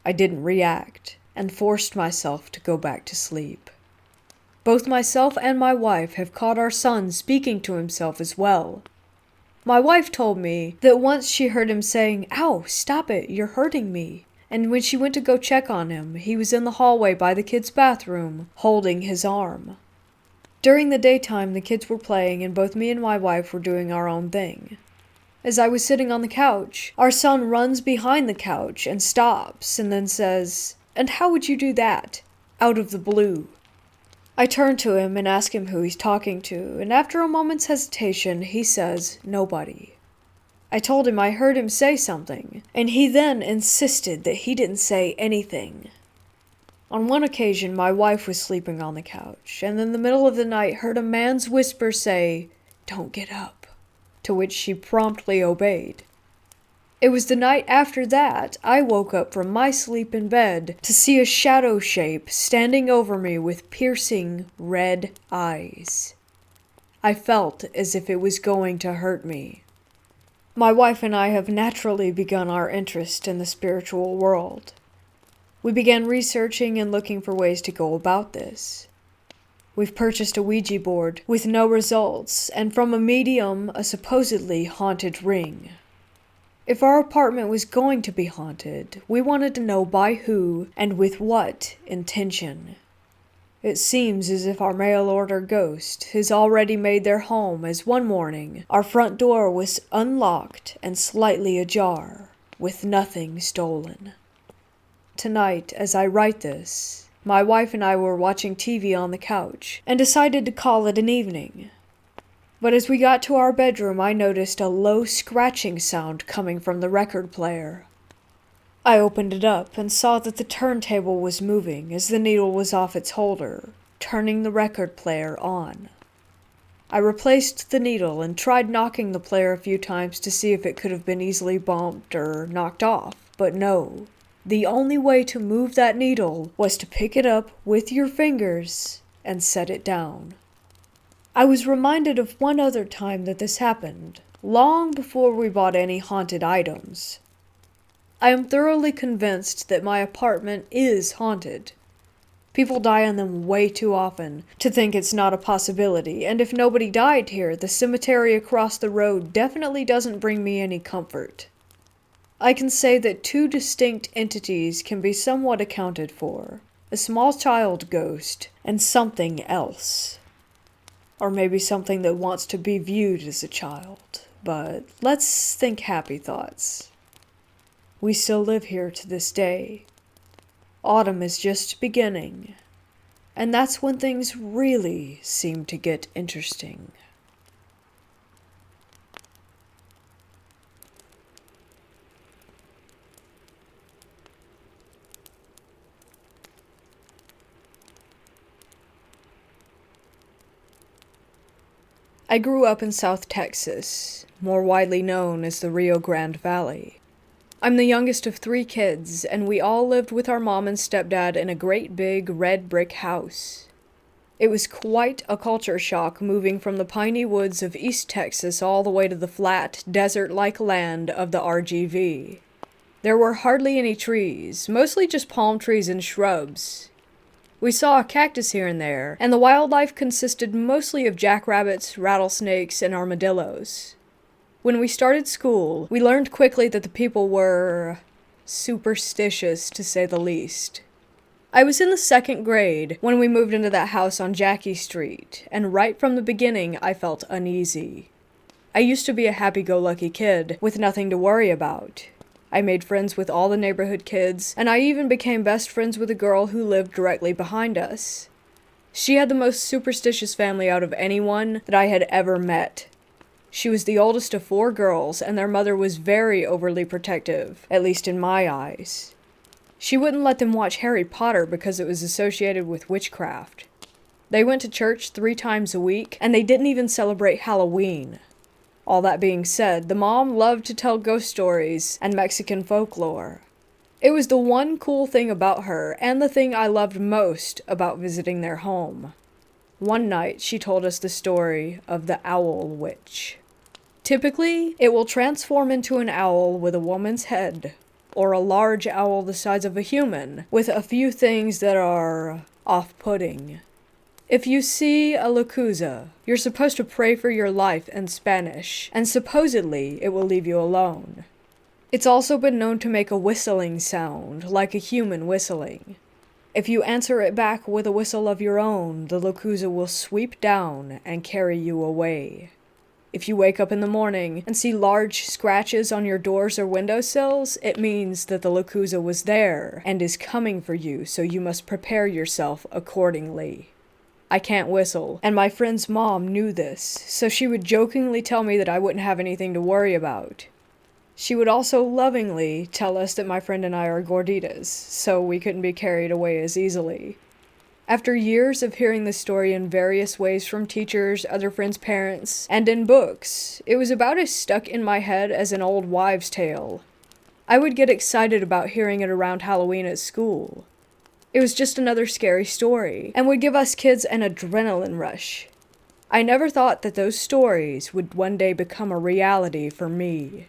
I didn't react, and forced myself to go back to sleep. Both myself and my wife have caught our son speaking to himself as well. My wife told me that once she heard him saying, "Ow, stop it, you're hurting me." And when she went to go check on him, he was in the hallway by the kids' bathroom, holding his arm. During the daytime, the kids were playing, and both me and my wife were doing our own thing. As I was sitting on the couch, our son runs behind the couch and stops, and then says, "And how would you do that?" out of the blue. I turn to him and ask him who he's talking to, and after a moment's hesitation, he says, "Nobody." I told him I heard him say something, and he then insisted that he didn't say anything. On one occasion, my wife was sleeping on the couch, and in the middle of the night heard a man's whisper say, "Don't get up," to which she promptly obeyed. It was the night after that I woke up from my sleep in bed to see a shadow shape standing over me with piercing red eyes. I felt as if it was going to hurt me. My wife and I have naturally begun our interest in the spiritual world. We began researching and looking for ways to go about this. We've purchased a Ouija board with no results, and from a medium, a supposedly haunted ring. If our apartment was going to be haunted, we wanted to know by who and with what intention. It seems as if our mail-order ghost has already made their home, as one morning our front door was unlocked and slightly ajar, with nothing stolen. Tonight, as I write this, my wife and I were watching TV on the couch and decided to call it an evening. But as we got to our bedroom, I noticed a low scratching sound coming from the record player. I opened it up and saw that the turntable was moving as the needle was off its holder, turning the record player on. I replaced the needle and tried knocking the player a few times to see if it could have been easily bumped or knocked off, but no. The only way to move that needle was to pick it up with your fingers and set it down. I was reminded of one other time that this happened, long before we bought any haunted items. I am thoroughly convinced that my apartment is haunted. People die in them way too often to think it's not a possibility, and if nobody died here, the cemetery across the road definitely doesn't bring me any comfort. I can say that two distinct entities can be somewhat accounted for, a small child ghost and something else. Or maybe something that wants to be viewed as a child, but let's think happy thoughts. We still live here to this day. Autumn is just beginning, and that's when things really seem to get interesting. I grew up in South Texas, more widely known as the Rio Grande Valley. I'm the youngest of 3 kids, and we all lived with our mom and stepdad in a great big red brick house. It was quite a culture shock moving from the piney woods of East Texas all the way to the flat, desert-like land of the RGV. There were hardly any trees, mostly just palm trees and shrubs. We saw a cactus here and there, and the wildlife consisted mostly of jackrabbits, rattlesnakes, and armadillos. When we started school, we learned quickly that the people were superstitious, to say the least. I was in the 2nd grade when we moved into that house on Jackie Street, and right from the beginning I felt uneasy. I used to be a happy-go-lucky kid with nothing to worry about. I made friends with all the neighborhood kids, and I even became best friends with a girl who lived directly behind us. She had the most superstitious family out of anyone that I had ever met. She was the oldest of 4 girls, and their mother was very overly protective, at least in my eyes. She wouldn't let them watch Harry Potter because it was associated with witchcraft. They went to church 3 times a week, and they didn't even celebrate Halloween. All that being said, the mom loved to tell ghost stories and Mexican folklore. It was the one cool thing about her, and the thing I loved most about visiting their home. One night, she told us the story of the Owl Witch. Typically, it will transform into an owl with a woman's head, or a large owl the size of a human, with a few things that are off-putting. If you see a lechuza, you're supposed to pray for your life in Spanish, and supposedly it will leave you alone. It's also been known to make a whistling sound, like a human whistling. If you answer it back with a whistle of your own, the lechuza will sweep down and carry you away. If you wake up in the morning and see large scratches on your doors or windowsills, it means that the lechuza was there and is coming for you, so you must prepare yourself accordingly. I can't whistle, and my friend's mom knew this, so she would jokingly tell me that I wouldn't have anything to worry about. She would also lovingly tell us that my friend and I are gorditas, so we couldn't be carried away as easily. After years of hearing this story in various ways from teachers, other friends' parents, and in books, it was about as stuck in my head as an old wives' tale. I would get excited about hearing it around Halloween at school. It was just another scary story, and would give us kids an adrenaline rush. I never thought that those stories would one day become a reality for me.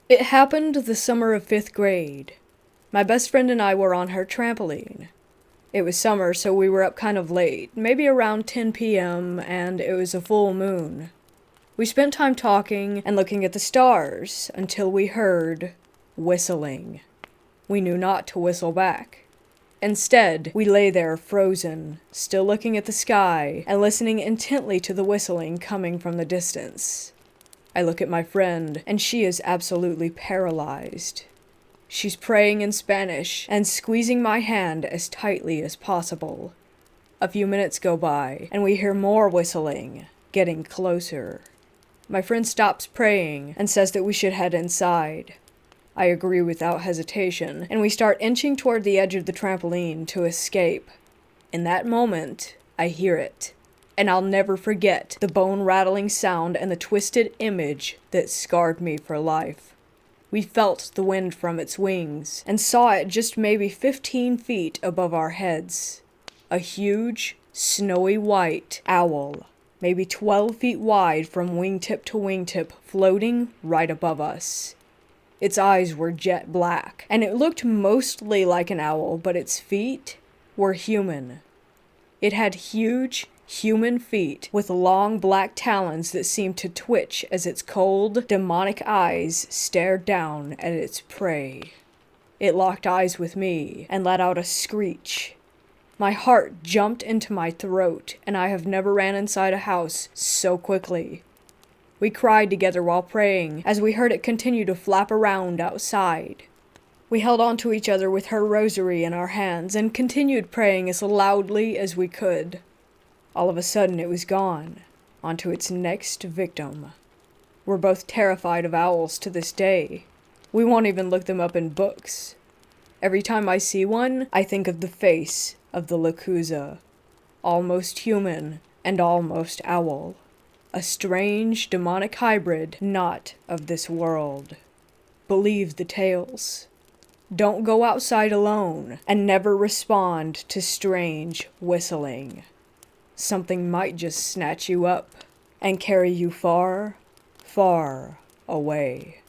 It happened the summer of 5th grade. My best friend and I were on her trampoline. It was summer, so we were up kind of late, maybe around 10 p.m., and it was a full moon. We spent time talking and looking at the stars until we heard whistling. We knew not to whistle back. Instead, we lay there frozen, still looking at the sky and listening intently to the whistling coming from the distance. I look at my friend, and she is absolutely paralyzed. She's praying in Spanish and squeezing my hand as tightly as possible. A few minutes go by, and we hear more whistling, getting closer. My friend stops praying and says that we should head inside. I agree without hesitation, and we start inching toward the edge of the trampoline to escape. In that moment, I hear it, and I'll never forget the bone-rattling sound and the twisted image that scarred me for life. We felt the wind from its wings, and saw it just maybe 15 feet above our heads. A huge, snowy white owl, maybe 12 feet wide from wingtip to wingtip, floating right above us. Its eyes were jet black, and it looked mostly like an owl, but its feet were human. It had huge, human feet with long black talons that seemed to twitch as its cold, demonic eyes stared down at its prey. It locked eyes with me and let out a screech. My heart jumped into my throat, and I have never ran inside a house so quickly. We cried together while praying, as we heard it continue to flap around outside. We held on to each other with her rosary in our hands, and continued praying as loudly as we could. All of a sudden it was gone, onto its next victim. We're both terrified of owls to this day. We won't even look them up in books. Every time I see one, I think of the face of the lechuza. Almost human and almost owl. A strange, demonic hybrid not of this world. Believe the tales. Don't go outside alone, and never respond to strange whistling. something might just snatch you up and carry you far, far away.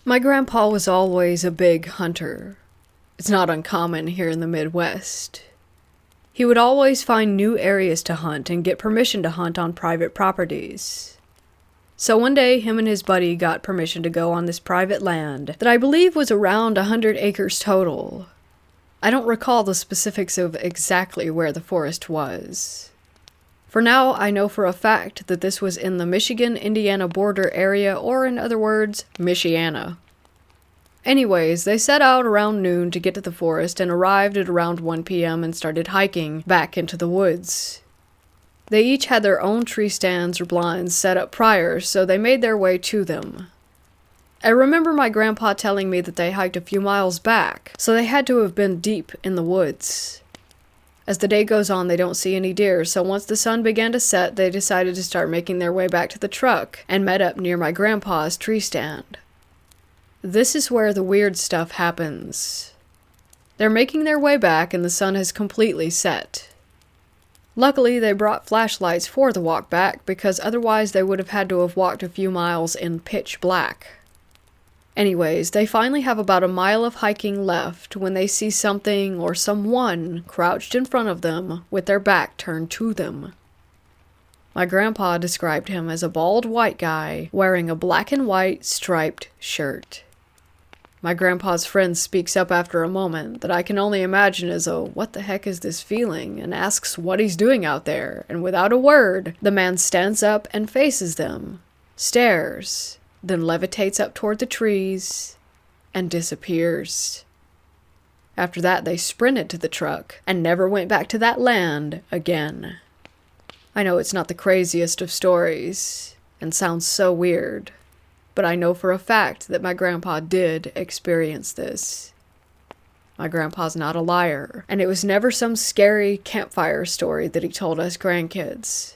My grandpa was always a big hunter. It's not uncommon here in the Midwest. He would always find new areas to hunt and get permission to hunt on private properties. So one day, him and his buddy got permission to go on this private land that I believe was around 100 acres total. I don't recall the specifics of exactly where the forest was. For now, I know for a fact that this was in the Michigan-Indiana border area, or in other words, Michiana. Anyways, they set out around noon to get to the forest and arrived at around 1 p.m. and started hiking back into the woods. They each had their own tree stands or blinds set up prior, so they made their way to them. I remember my grandpa telling me that they hiked a few miles back, so they had to have been deep in the woods. As the day goes on, they don't see any deer, so once the sun began to set, they decided to start making their way back to the truck and met up near my grandpa's tree stand. This is where the weird stuff happens. They're making their way back and the sun has completely set. Luckily, they brought flashlights for the walk back because otherwise they would have had to have walked a few miles in pitch black. Anyways, they finally have about a mile of hiking left when they see something or someone crouched in front of them with their back turned to them. My grandpa described him as a bald white guy wearing a black and white striped shirt. My grandpa's friend speaks up after a moment that I can only imagine as a "what the heck is this feeling?" and asks what he's doing out there, and without a word, the man stands up and faces them, stares, then levitates up toward the trees, and disappears. After that, they sprinted to the truck, and never went back to that land again. I know it's not the craziest of stories, and sounds so weird, but I know for a fact that my grandpa did experience this. My grandpa's not a liar, and it was never some scary campfire story that he told us grandkids.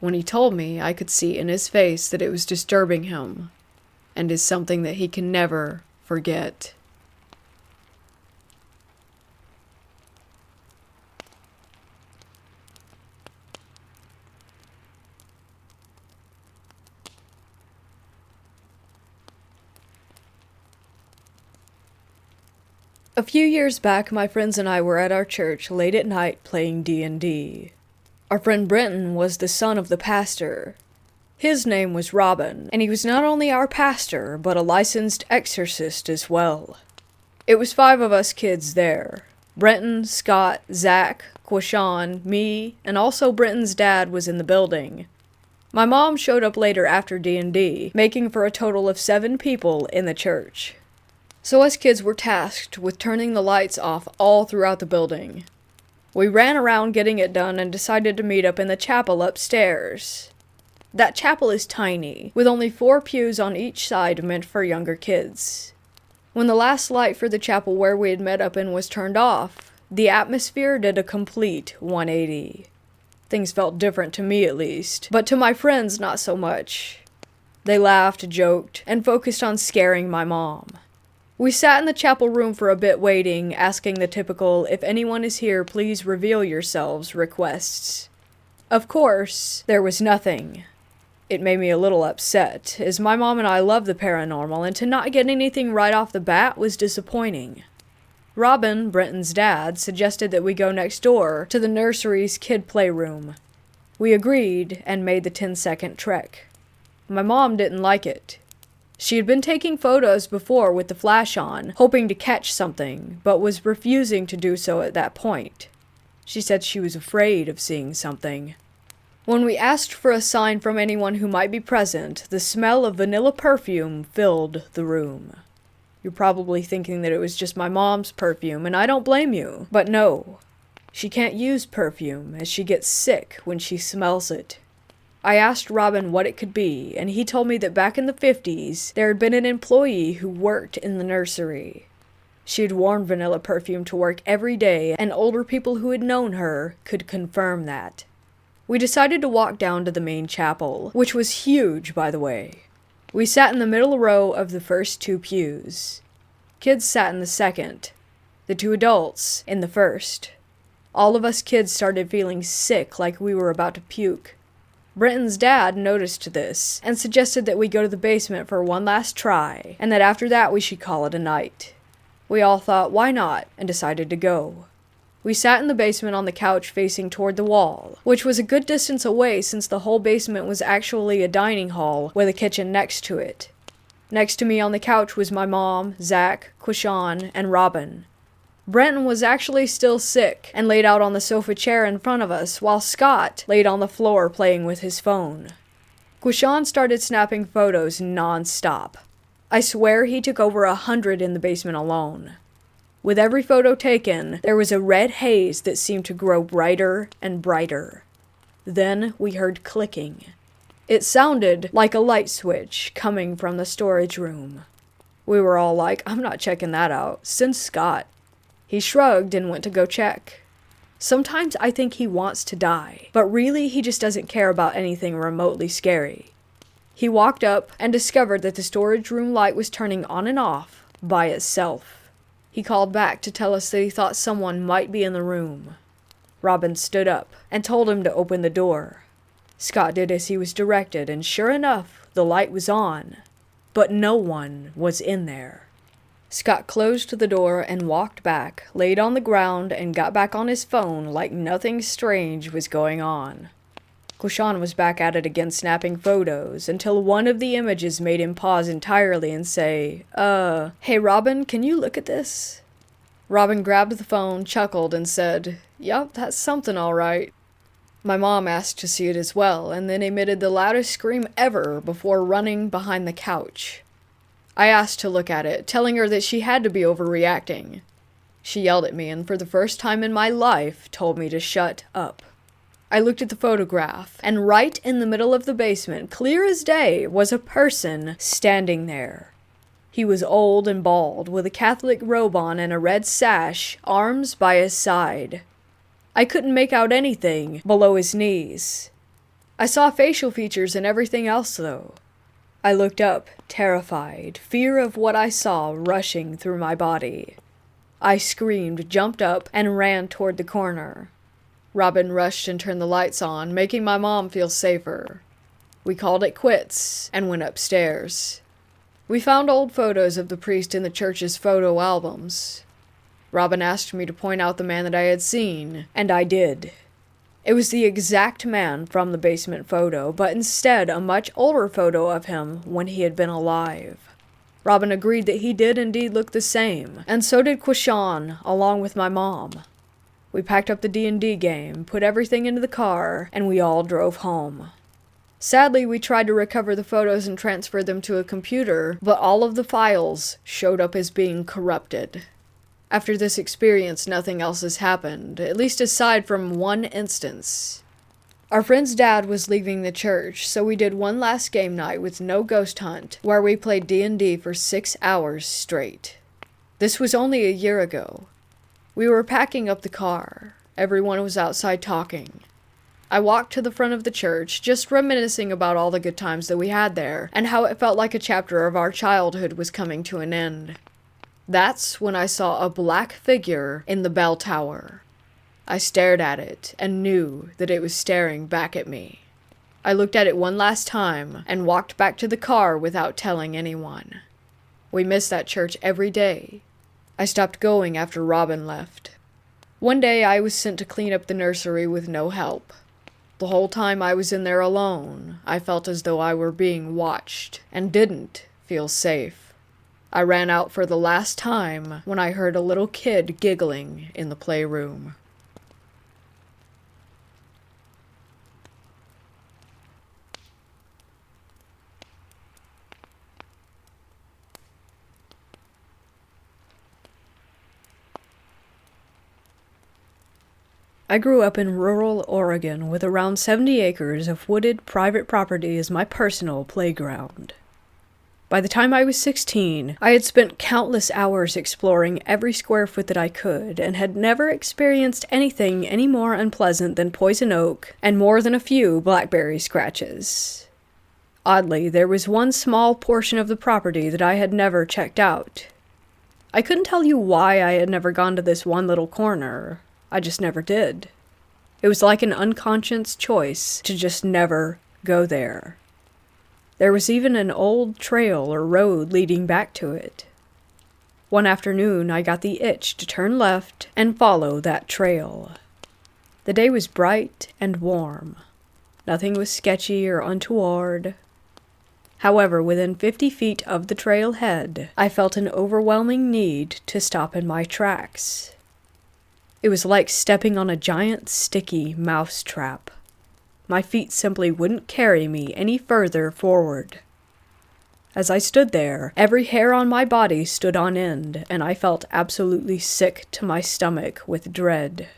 When he told me, I could see in his face that it was disturbing him, and is something that he can never forget. A few years back, my friends and I were at our church late at night playing D&D. Our friend Brenton was the son of the pastor. His name was Robin, and he was not only our pastor, but a licensed exorcist as well. It was 5 of us kids there. Brenton, Scott, Zach, Quashawn, me, and also Brenton's dad was in the building. My mom showed up later after D&D, making for a total of 7 people in the church. So us kids were tasked with turning the lights off all throughout the building. We ran around getting it done and decided to meet up in the chapel upstairs. That chapel is tiny, with only 4 pews on each side meant for younger kids. When the last light for the chapel where we had met up in was turned off, the atmosphere did a complete 180. Things felt different to me at least, but to my friends not so much. They laughed, joked, and focused on scaring my mom. We sat in the chapel room for a bit waiting, asking the typical, "If anyone is here, please reveal yourselves," requests. Of course, there was nothing. It made me a little upset, as my mom and I love the paranormal, and to not get anything right off the bat was disappointing. Robin, Brenton's dad, suggested that we go next door to the nursery's kid playroom. We agreed and made the 10-second trek. My mom didn't like it. She had been taking photos before with the flash on, hoping to catch something, but was refusing to do so at that point. She said she was afraid of seeing something. When we asked for a sign from anyone who might be present, the smell of vanilla perfume filled the room. You're probably thinking that it was just my mom's perfume, and I don't blame you, but no. She can't use perfume, as she gets sick when she smells it. I asked Robin what it could be, and he told me that back in the 50s, there had been an employee who worked in the nursery. She had worn vanilla perfume to work every day, and older people who had known her could confirm that. We decided to walk down to the main chapel, which was huge, by the way. We sat in the middle row of the first 2 pews. Kids sat in the second. The 2 adults in the first. All of us kids started feeling sick, like we were about to puke. Brenton's dad noticed this and suggested that we go to the basement for one last try, and that after that we should call it a night. We all thought, why not, and decided to go. We sat in the basement on the couch facing toward the wall, which was a good distance away since the whole basement was actually a dining hall with a kitchen next to it. Next to me on the couch was my mom, Zach, Quashawn, and Robin. Brenton was actually still sick and laid out on the sofa chair in front of us, while Scott laid on the floor playing with his phone. Quashawn started snapping photos non-stop. I swear he took over 100 in the basement alone. With every photo taken, there was a red haze that seemed to grow brighter and brighter. Then we heard clicking. It sounded like a light switch coming from the storage room. We were all like, I'm not checking that out. Send Scott. He shrugged and went to go check. Sometimes I think he wants to die, but really he just doesn't care about anything remotely scary. He walked up and discovered that the storage room light was turning on and off by itself. He called back to tell us that he thought someone might be in the room. Robin stood up and told him to open the door. Scott did as he was directed, and sure enough, the light was on. But no one was in there. Scott closed the door and walked back, laid on the ground, and got back on his phone like nothing strange was going on. Quashawn was back at it again snapping photos, until one of the images made him pause entirely and say, hey Robin, can you look at this? Robin grabbed the phone, chuckled, and said, yup, that's something all right. My mom asked to see it as well, and then emitted the loudest scream ever before running behind the couch. I asked to look at it, telling her that she had to be overreacting. She yelled at me and for the first time in my life told me to shut up. I looked at the photograph, and right in the middle of the basement, clear as day, was a person standing there. He was old and bald, with a Catholic robe on and a red sash, arms by his side. I couldn't make out anything below his knees. I saw facial features and everything else, though. I looked up, terrified, fear of what I saw rushing through my body. I screamed, jumped up, and ran toward the corner. Robin rushed and turned the lights on, making my mom feel safer. We called it quits and went upstairs. We found old photos of the priest in the church's photo albums. Robin asked me to point out the man that I had seen, and I did. It was the exact man from the basement photo, but instead a much older photo of him when he had been alive. Robin agreed that he did indeed look the same, and so did Quashawn, along with my mom. We packed up the D&D game, put everything into the car, and we all drove home. Sadly, we tried to recover the photos and transfer them to a computer, but all of the files showed up as being corrupted. After this experience, nothing else has happened, at least aside from one instance. Our friend's dad was leaving the church, so we did one last game night with no ghost hunt, where we played D&D for 6 hours straight. This was only a year ago. We were packing up the car. Everyone was outside talking. I walked to the front of the church, just reminiscing about all the good times that we had there, and how it felt like a chapter of our childhood was coming to an end. That's when I saw a black figure in the bell tower. I stared at it, and knew that it was staring back at me. I looked at it one last time, and walked back to the car without telling anyone. We missed that church every day. I stopped going after Robin left. One day I was sent to clean up the nursery with no help. The whole time I was in there alone, I felt as though I were being watched, and didn't feel safe. I ran out for the last time when I heard a little kid giggling in the playroom. I grew up in rural Oregon with around 70 acres of wooded private property as my personal playground. By the time I was 16, I had spent countless hours exploring every square foot that I could, and had never experienced anything any more unpleasant than poison oak and more than a few blackberry scratches. Oddly, there was one small portion of the property that I had never checked out. I couldn't tell you why I had never gone to this one little corner. I just never did. It was like an unconscious choice to just never go there. There was even an old trail or road leading back to it. One afternoon, I got the itch to turn left and follow that trail. The day was bright and warm. Nothing was sketchy or untoward. However, within 50 feet of the trailhead, I felt an overwhelming need to stop in my tracks. It was like stepping on a giant, sticky mouse trap. My feet simply wouldn't carry me any further forward. As I stood there, every hair on my body stood on end, and I felt absolutely sick to my stomach with dread.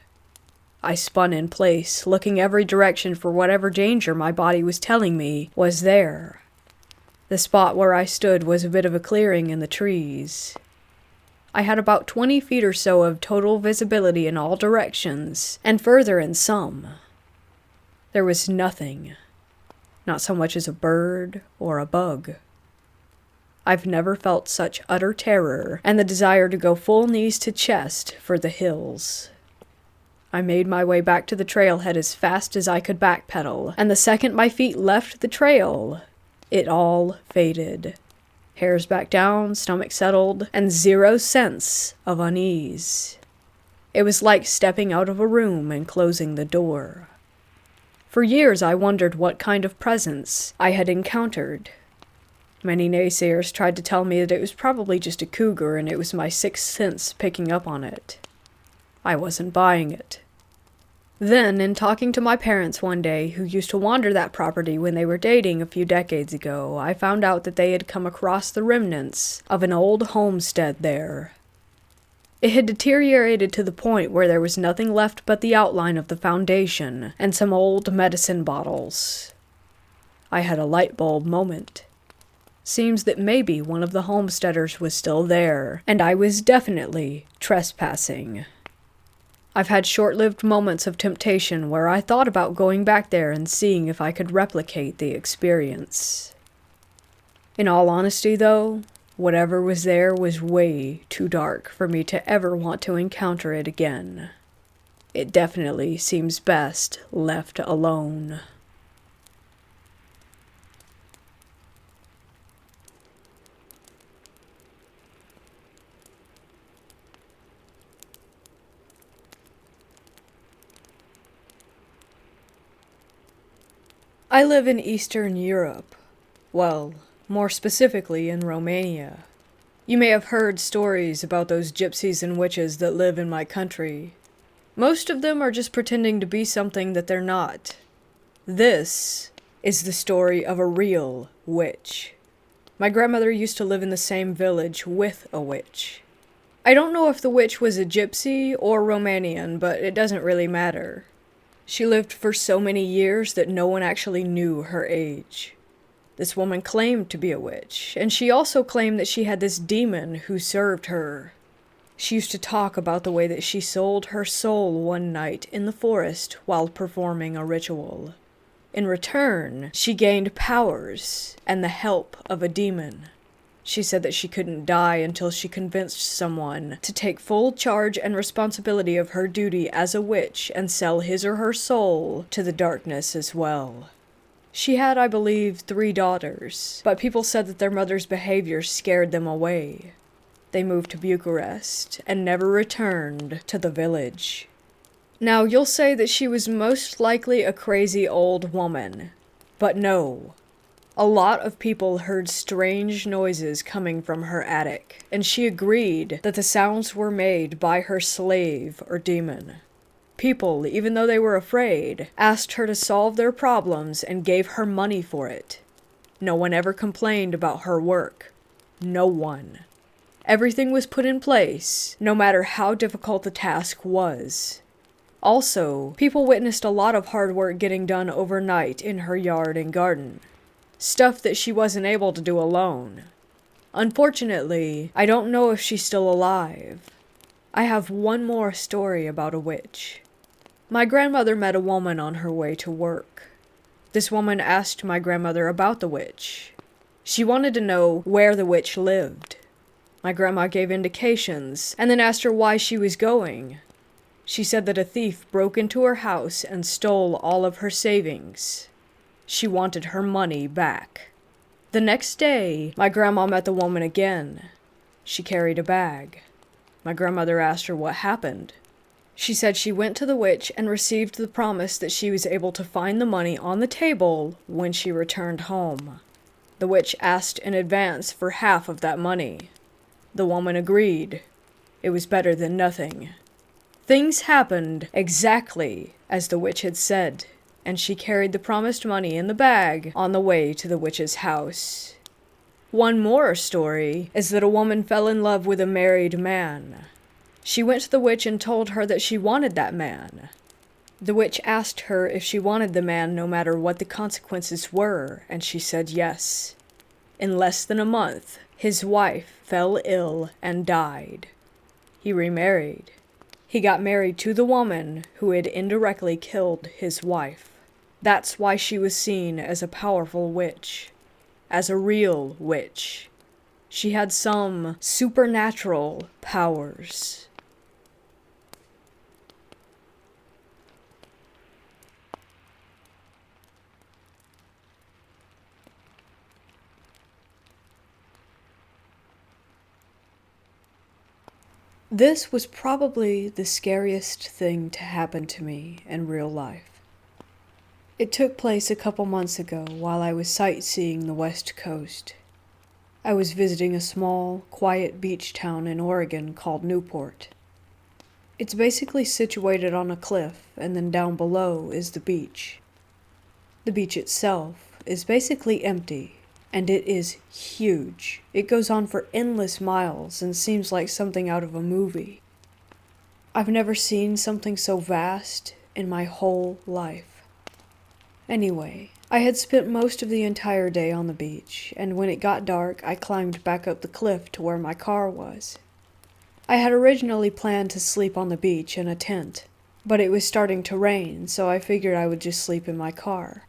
I spun in place, looking every direction for whatever danger my body was telling me was there. The spot where I stood was a bit of a clearing in the trees. I had about 20 feet or so of total visibility in all directions, and further in some. There was nothing, not so much as a bird or a bug. I've never felt such utter terror and the desire to go full knees to chest for the hills. I made my way back to the trailhead as fast as I could backpedal, and the second my feet left the trail, it all faded. Hairs back down, stomach settled, and zero sense of unease. It was like stepping out of a room and closing the door. For years I wondered what kind of presence I had encountered. Many naysayers tried to tell me that it was probably just a cougar and it was my sixth sense picking up on it. I wasn't buying it. Then, in talking to my parents one day, who used to wander that property when they were dating a few decades ago, I found out that they had come across the remnants of an old homestead there. It had deteriorated to the point where there was nothing left but the outline of the foundation and some old medicine bottles. I had a light bulb moment. Seems that maybe one of the homesteaders was still there, and I was definitely trespassing. I've had short-lived moments of temptation where I thought about going back there and seeing if I could replicate the experience. In all honesty, though, whatever was there was way too dark for me to ever want to encounter it again. It definitely seems best left alone. I live in Eastern Europe. Well, more specifically in Romania. You may have heard stories about those gypsies and witches that live in my country. Most of them are just pretending to be something that they're not. This is the story of a real witch. My grandmother used to live in the same village with a witch. I don't know if the witch was a gypsy or Romanian, but it doesn't really matter. She lived for so many years that no one actually knew her age. This woman claimed to be a witch, and she also claimed that she had this demon who served her. She used to talk about the way that she sold her soul one night in the forest while performing a ritual. In return, she gained powers and the help of a demon. She said that she couldn't die until she convinced someone to take full charge and responsibility of her duty as a witch and sell his or her soul to the darkness as well. She had, I believe, 3 daughters, but people said that their mother's behavior scared them away. They moved to Bucharest and never returned to the village. Now, you'll say that she was most likely a crazy old woman, but no. A lot of people heard strange noises coming from her attic, and she agreed that the sounds were made by her slave or demon. People, even though they were afraid, asked her to solve their problems and gave her money for it. No one ever complained about her work. No one. Everything was put in place, no matter how difficult the task was. Also, people witnessed a lot of hard work getting done overnight in her yard and garden. Stuff that she wasn't able to do alone. Unfortunately, I don't know if she's still alive. I have one more story about a witch. My grandmother met a woman on her way to work. This woman asked my grandmother about the witch. She wanted to know where the witch lived. My grandma gave indications, and then asked her why she was going. She said that a thief broke into her house and stole all of her savings. She wanted her money back. The next day, my grandma met the woman again. She carried a bag. My grandmother asked her what happened. She said she went to the witch and received the promise that she was able to find the money on the table when she returned home. The witch asked in advance for half of that money. The woman agreed. It was better than nothing. Things happened exactly as the witch had said, and she carried the promised money in the bag on the way to the witch's house. One more story is that a woman fell in love with a married man. She went to the witch and told her that she wanted that man. The witch asked her if she wanted the man no matter what the consequences were, and she said yes. In less than a month, his wife fell ill and died. He remarried. He got married to the woman who had indirectly killed his wife. That's why she was seen as a powerful witch. As a real witch. She had some supernatural powers. This was probably the scariest thing to happen to me in real life. It took place a couple months ago while I was sightseeing the West Coast. I was visiting a small, quiet beach town in Oregon called Newport. It's basically situated on a cliff, and then down below is the beach. The beach itself is basically empty, and it is huge. It goes on for endless miles and seems like something out of a movie. I've never seen something so vast in my whole life. Anyway, I had spent most of the entire day on the beach, and when it got dark, I climbed back up the cliff to where my car was. I had originally planned to sleep on the beach in a tent, but it was starting to rain, so I figured I would just sleep in my car.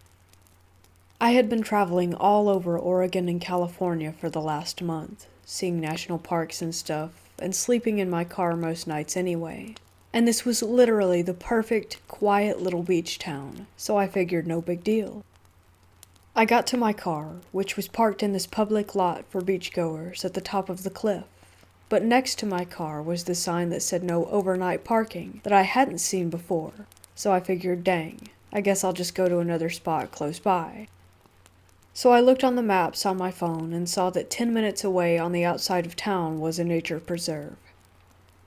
I had been traveling all over Oregon and California for the last month, seeing national parks and stuff, and sleeping in my car most nights anyway. And this was literally the perfect, quiet little beach town, so I figured no big deal. I got to my car, which was parked in this public lot for beachgoers at the top of the cliff. But next to my car was the sign that said no overnight parking that I hadn't seen before, so I figured, dang, I guess I'll just go to another spot close by. So I looked on the maps on my phone and saw that 10 minutes away on the outside of town was a nature preserve.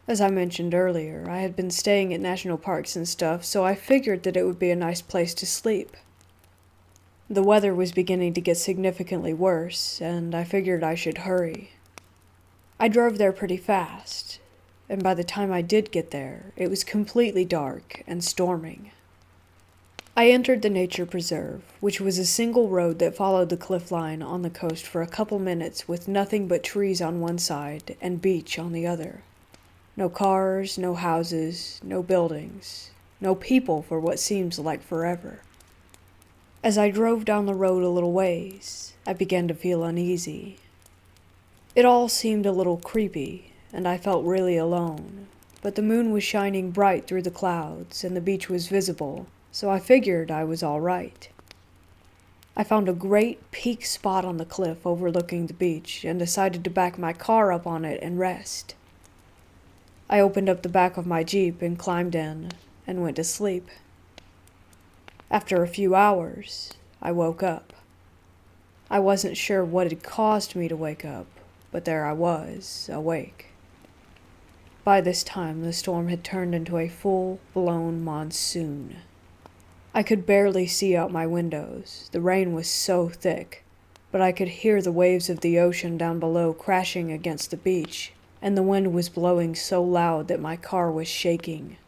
As I mentioned earlier, I had been staying at national parks and stuff, so I figured that it would be a nice place to sleep. The weather was beginning to get significantly worse, and I figured I should hurry. I drove there pretty fast, and by the time I did get there, it was completely dark and storming. I entered the nature preserve, which was a single road that followed the cliff line on the coast for a couple minutes with nothing but trees on one side and beach on the other. No cars, no houses, no buildings, no people for what seems like forever. As I drove down the road a little ways, I began to feel uneasy. It all seemed a little creepy, and I felt really alone, but the moon was shining bright through the clouds and the beach was visible, so I figured I was all right. I found a great peak spot on the cliff overlooking the beach and decided to back my car up on it and rest. I opened up the back of my Jeep and climbed in and went to sleep. After a few hours, I woke up. I wasn't sure what had caused me to wake up, but there I was, awake. By this time, the storm had turned into a full-blown monsoon. I could barely see out my windows. The rain was so thick, but I could hear the waves of the ocean down below crashing against the beach, and the wind was blowing so loud that my car was shaking.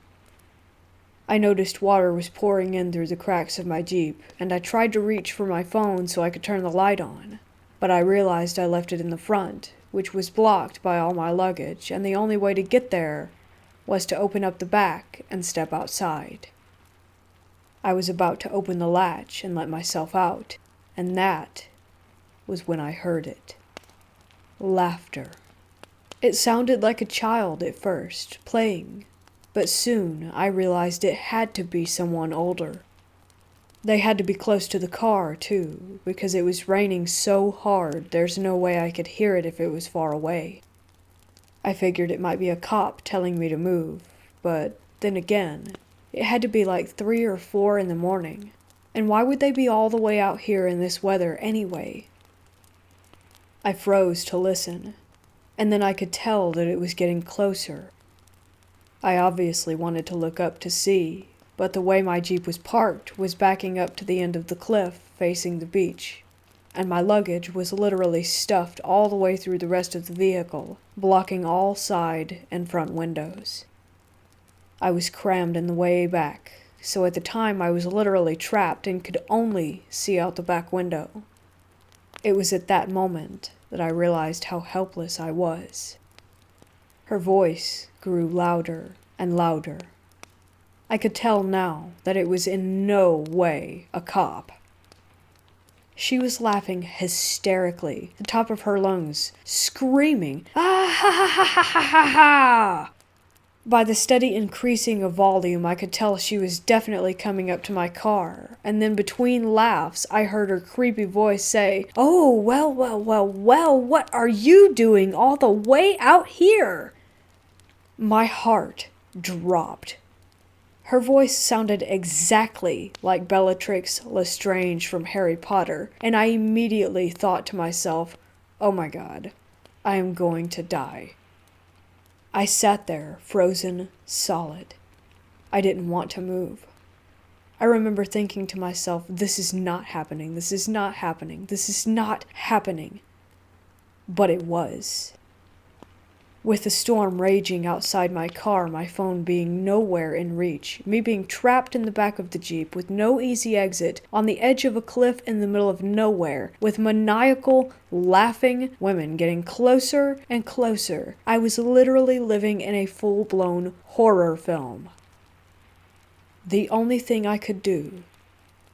I noticed water was pouring in through the cracks of my Jeep, and I tried to reach for my phone so I could turn the light on, but I realized I left it in the front, which was blocked by all my luggage, and the only way to get there was to open up the back and step outside. I was about to open the latch and let myself out, and that was when I heard it. Laughter. It sounded like a child at first, playing, but soon I realized it had to be someone older. They had to be close to the car, too, because it was raining so hard there's no way I could hear it if it was far away. I figured it might be a cop telling me to move, but then again, it had to be like 3 or 4 in the morning, and why would they be all the way out here in this weather anyway? I froze to listen, and then I could tell that it was getting closer. I obviously wanted to look up to see, but the way my Jeep was parked was backing up to the end of the cliff facing the beach, and my luggage was literally stuffed all the way through the rest of the vehicle, blocking all side and front windows. I was crammed in the way back, so at the time I was literally trapped and could only see out the back window. It was at that moment that I realized how helpless I was. Her voice grew louder and louder. I could tell now that it was in no way a cop. She was laughing hysterically, the top of her lungs, screaming, "Ah ha ha ha ha ha ha ha!" By the steady increasing of volume, I could tell she was definitely coming up to my car, and then between laughs, I heard her creepy voice say, "Oh, well, what are you doing all the way out here?" My heart dropped. Her voice sounded exactly like Bellatrix Lestrange from Harry Potter, and I immediately thought to myself, "Oh my God, I am going to die." I sat there, frozen solid. I didn't want to move. I remember thinking to myself, this is not happening, this is not happening, this is not happening. But it was. With the storm raging outside my car, my phone being nowhere in reach, me being trapped in the back of the Jeep with no easy exit, on the edge of a cliff in the middle of nowhere, with maniacal, laughing women getting closer and closer, I was literally living in a full-blown horror film. The only thing I could do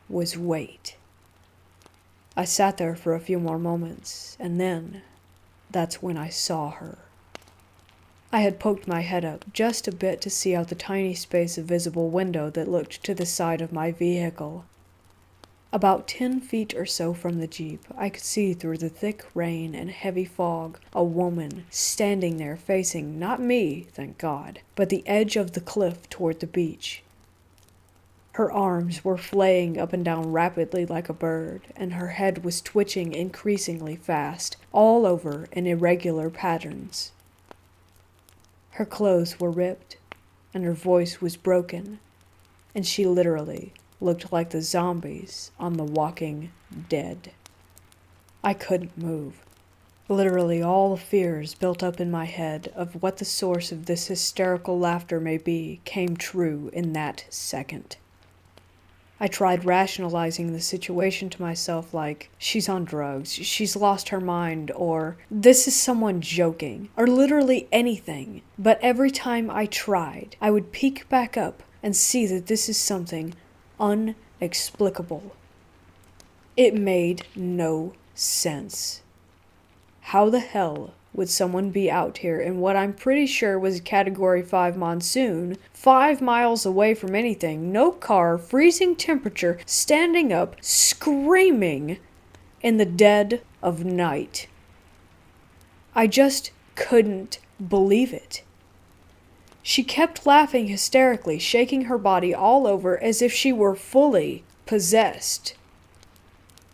was wait. I sat there for a few more moments, and then that's when I saw her. I had poked my head up just a bit to see out the tiny space of visible window that looked to the side of my vehicle. About 10 feet or so from the Jeep, I could see through the thick rain and heavy fog a woman standing there facing not me, thank God, but the edge of the cliff toward the beach. Her arms were flaying up and down rapidly like a bird, and her head was twitching increasingly fast, all over in irregular patterns. Her clothes were ripped, and her voice was broken, and she literally looked like the zombies on The Walking Dead. I couldn't move. Literally all the fears built up in my head of what the source of this hysterical laughter may be came true in that second. I tried rationalizing the situation to myself like, she's on drugs, she's lost her mind, or this is someone joking, or literally anything. But every time I tried, I would peek back up and see that this is something unexplicable. It made no sense. How the hell would someone be out here in what I'm pretty sure was a Category 5 monsoon, 5 miles away from anything, no car, freezing temperature, standing up, screaming in the dead of night? I just couldn't believe it. She kept laughing hysterically, shaking her body all over as if she were fully possessed.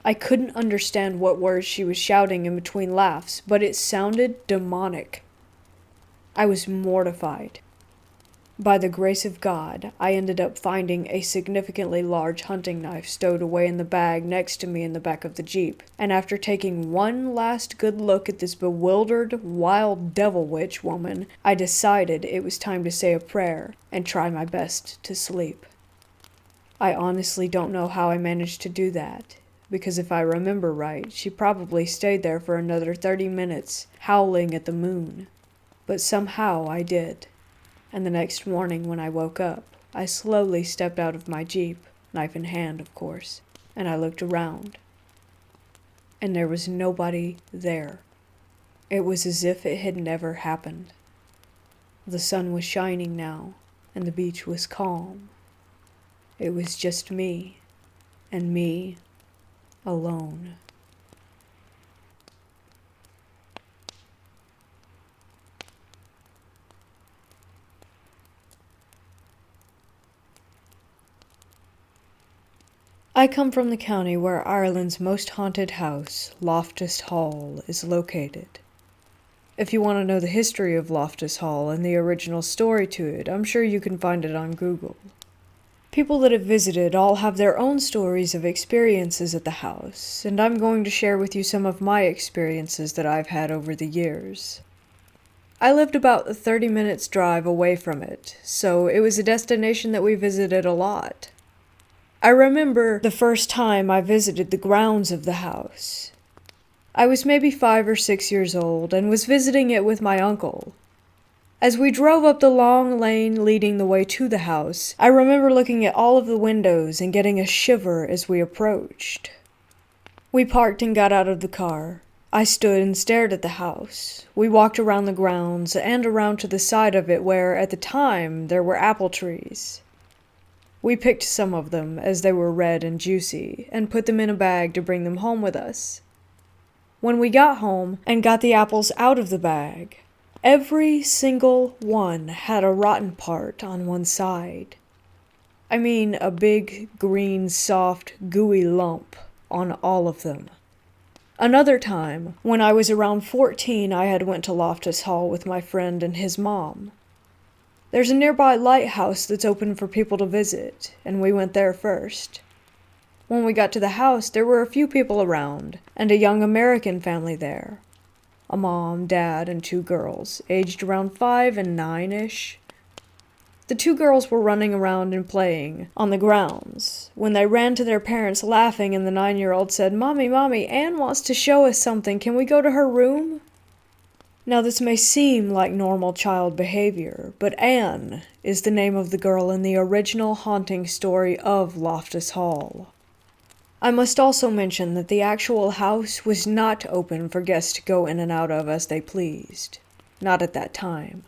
I couldn't understand what words she was shouting in between laughs, but it sounded demonic. I was mortified. By the grace of God, I ended up finding a significantly large hunting knife stowed away in the bag next to me in the back of the Jeep, and after taking one last good look at this bewildered, wild devil witch woman, I decided it was time to say a prayer and try my best to sleep. I honestly don't know how I managed to do that, because if I remember right, she probably stayed there for another 30 minutes, howling at the moon. But somehow I did. And the next morning when I woke up, I slowly stepped out of my Jeep, knife in hand, of course, and I looked around. And there was nobody there. It was as if it had never happened. The sun was shining now, and the beach was calm. It was just me, and me alone. I come from the county where Ireland's most haunted house, Loftus Hall, is located. If you want to know the history of Loftus Hall and the original story to it, I'm sure you can find it on Google. People that have visited all have their own stories of experiences at the house, and I'm going to share with you some of my experiences that I've had over the years. I lived about a 30 minutes drive away from it, so it was a destination that we visited a lot. I remember the first time I visited the grounds of the house. I was maybe 5 or 6 years old and was visiting it with my uncle. As we drove up the long lane leading the way to the house, I remember looking at all of the windows and getting a shiver as we approached. We parked and got out of the car. I stood and stared at the house. We walked around the grounds and around to the side of it where, at the time, there were apple trees. We picked some of them, as they were red and juicy, and put them in a bag to bring them home with us. When we got home and got the apples out of the bag, every single one had a rotten part on one side. I mean, a big, green, soft, gooey lump on all of them. Another time, when I was around 14, I had went to Loftus Hall with my friend and his mom. There's a nearby lighthouse that's open for people to visit, and we went there first. When we got to the house, there were a few people around, and a young American family there. A mom, dad, and 2 girls, aged around 5 and 9-ish. The 2 girls were running around and playing on the grounds when they ran to their parents laughing, and the 9-year-old said, Mommy, Ann wants to show us something. Can we go to her room?" Now this may seem like normal child behavior, but Ann is the name of the girl in the original haunting story of Loftus Hall. I must also mention that the actual house was not open for guests to go in and out of as they pleased. Not at that time.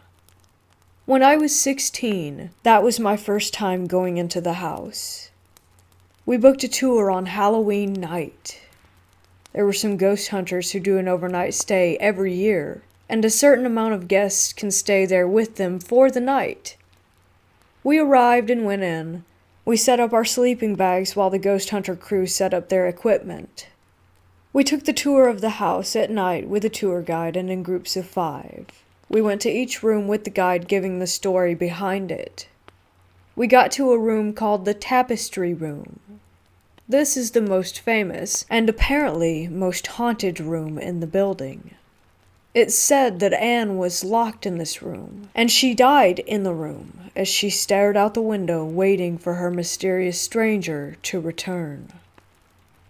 When I was 16, that was my first time going into the house. We booked a tour on Halloween night. There were some ghost hunters who do an overnight stay every year, and a certain amount of guests can stay there with them for the night. We arrived and went in. We set up our sleeping bags while the ghost hunter crew set up their equipment. We took the tour of the house at night with a tour guide and in groups of 5. We went to each room with the guide giving the story behind it. We got to a room called the Tapestry Room. This is the most famous and apparently most haunted room in the building. It's said that Anne was locked in this room, and she died in the room as she stared out the window waiting for her mysterious stranger to return.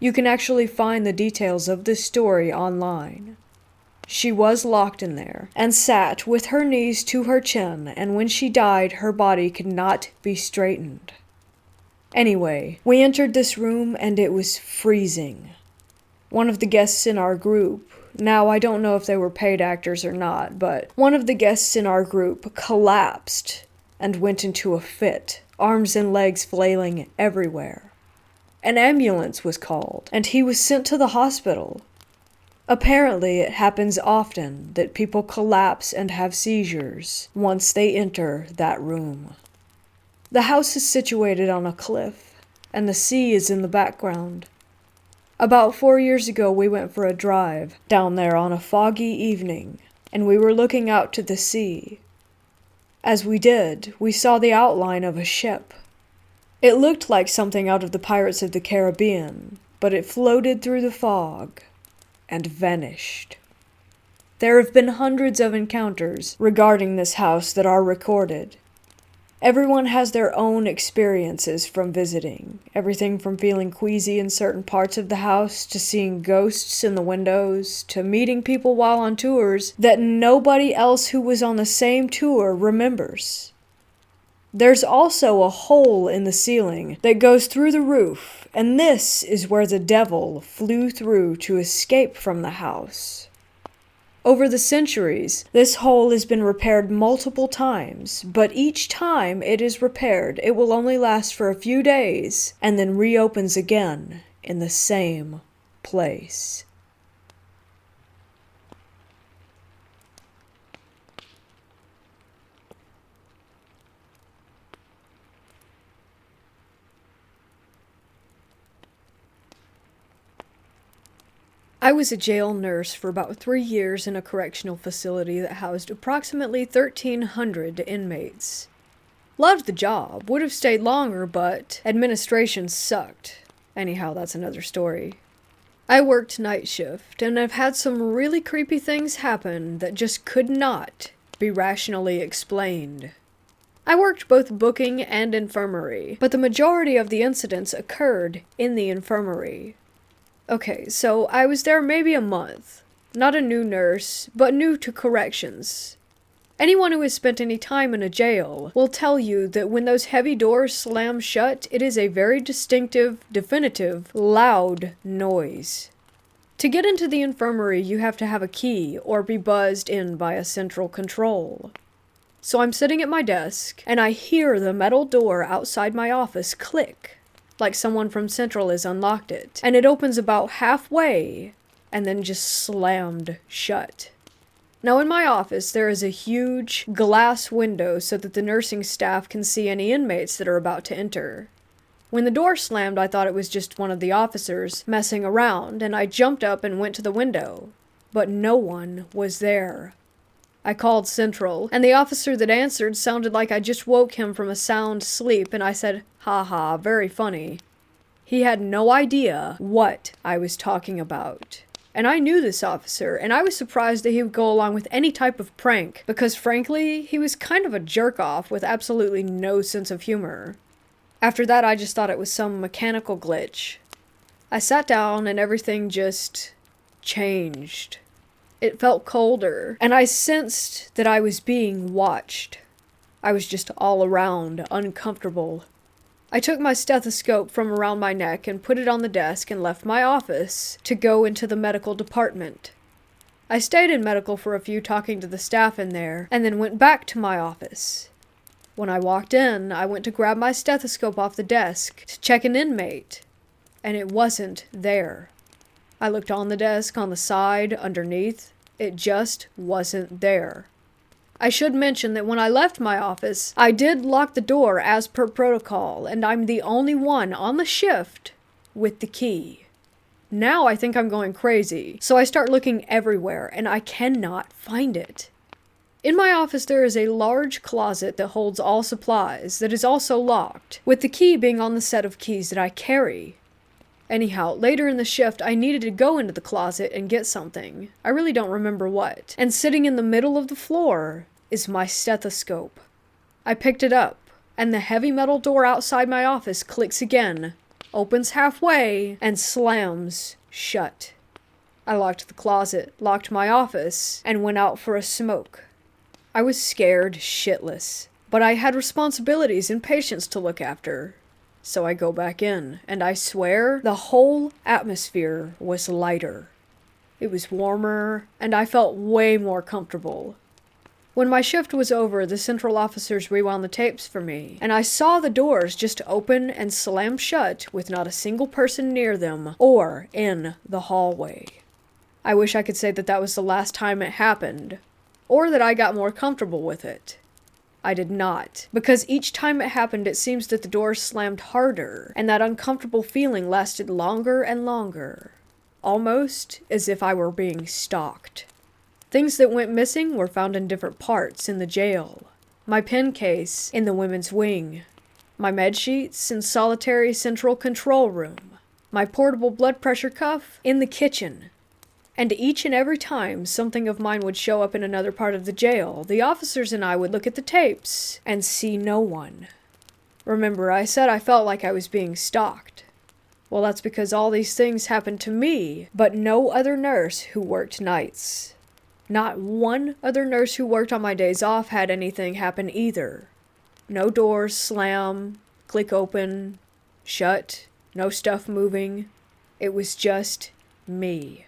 You can actually find the details of this story online. She was locked in there and sat with her knees to her chin, and when she died, her body could not be straightened. Anyway, we entered this room and it was freezing. One of the guests in our group, now I don't know if they were paid actors or not, but one of the guests in our group collapsed and went into a fit, arms and legs flailing everywhere. An ambulance was called, and he was sent to the hospital. Apparently, it happens often that people collapse and have seizures once they enter that room. The house is situated on a cliff, and the sea is in the background. About 4 years ago, we went for a drive down there on a foggy evening, and we were looking out to the sea. As we did, we saw the outline of a ship. It looked like something out of the Pirates of the Caribbean, but it floated through the fog and vanished. There have been hundreds of encounters regarding this house that are recorded. Everyone has their own experiences from visiting. Everything from feeling queasy in certain parts of the house, to seeing ghosts in the windows, to meeting people while on tours that nobody else who was on the same tour remembers. There's also a hole in the ceiling that goes through the roof, and this is where the devil flew through to escape from the house. Over the centuries, this hole has been repaired multiple times, but each time it is repaired, it will only last for a few days and then reopens again in the same place. I was a jail nurse for about 3 years in a correctional facility that housed approximately 1,300 inmates. Loved the job, would have stayed longer, but administration sucked. Anyhow, that's another story. I worked night shift, and I've had some really creepy things happen that just could not be rationally explained. I worked both booking and infirmary, but the majority of the incidents occurred in the infirmary. Okay, so I was there maybe a month. Not a new nurse, but new to corrections. Anyone who has spent any time in a jail will tell you that when those heavy doors slam shut, it is a very distinctive, definitive, loud noise. To get into the infirmary, you have to have a key or be buzzed in by a central control. So I'm sitting at my desk, and I hear the metal door outside my office click, like someone from Central has unlocked it, and it opens about halfway, and then just slammed shut. Now in my office, there is a huge glass window so that the nursing staff can see any inmates that are about to enter. When the door slammed, I thought it was just one of the officers messing around, and I jumped up and went to the window, but no one was there. I called Central, and the officer that answered sounded like I just woke him from a sound sleep, and I said, "Ha ha, very funny." He had no idea what I was talking about. And I knew this officer, and I was surprised that he would go along with any type of prank, because frankly, he was kind of a jerk-off with absolutely no sense of humor. After that, I just thought it was some mechanical glitch. I sat down, and everything just changed. It felt colder, and I sensed that I was being watched. I was just all around uncomfortable. I took my stethoscope from around my neck and put it on the desk and left my office to go into the medical department. I stayed in medical for a few, talking to the staff in there, and then went back to my office. When I walked in, I went to grab my stethoscope off the desk to check an inmate, and it wasn't there. I looked on the desk, on the side, underneath. It just wasn't there. I should mention that when I left my office, I did lock the door as per protocol, and I'm the only one on the shift with the key. Now I think I'm going crazy, so I start looking everywhere, and I cannot find it. In my office, there is a large closet that holds all supplies that is also locked, with the key being on the set of keys that I carry. Anyhow, later in the shift, I needed to go into the closet and get something. I really don't remember what. And sitting in the middle of the floor is my stethoscope. I picked it up, and the heavy metal door outside my office clicks again, opens halfway, and slams shut. I locked the closet, locked my office, and went out for a smoke. I was scared shitless, but I had responsibilities and patients to look after. So I go back in, and I swear the whole atmosphere was lighter. It was warmer, and I felt way more comfortable. When my shift was over, the central officers rewound the tapes for me, and I saw the doors just open and slam shut with not a single person near them or in the hallway. I wish I could say that that was the last time it happened, or that I got more comfortable with it. I did not, because each time it happened, it seems that the doors slammed harder, and that uncomfortable feeling lasted longer and longer, almost as if I were being stalked. Things that went missing were found in different parts in the jail. My pen case in the women's wing, my med sheets in solitary central control room, my portable blood pressure cuff in the kitchen. And each and every time something of mine would show up in another part of the jail, the officers and I would look at the tapes and see no one. Remember, I said I felt like I was being stalked. Well, that's because all these things happened to me, but no other nurse who worked nights. Not one other nurse who worked on my days off had anything happen either. No doors slam, click open, shut, no stuff moving. It was just me.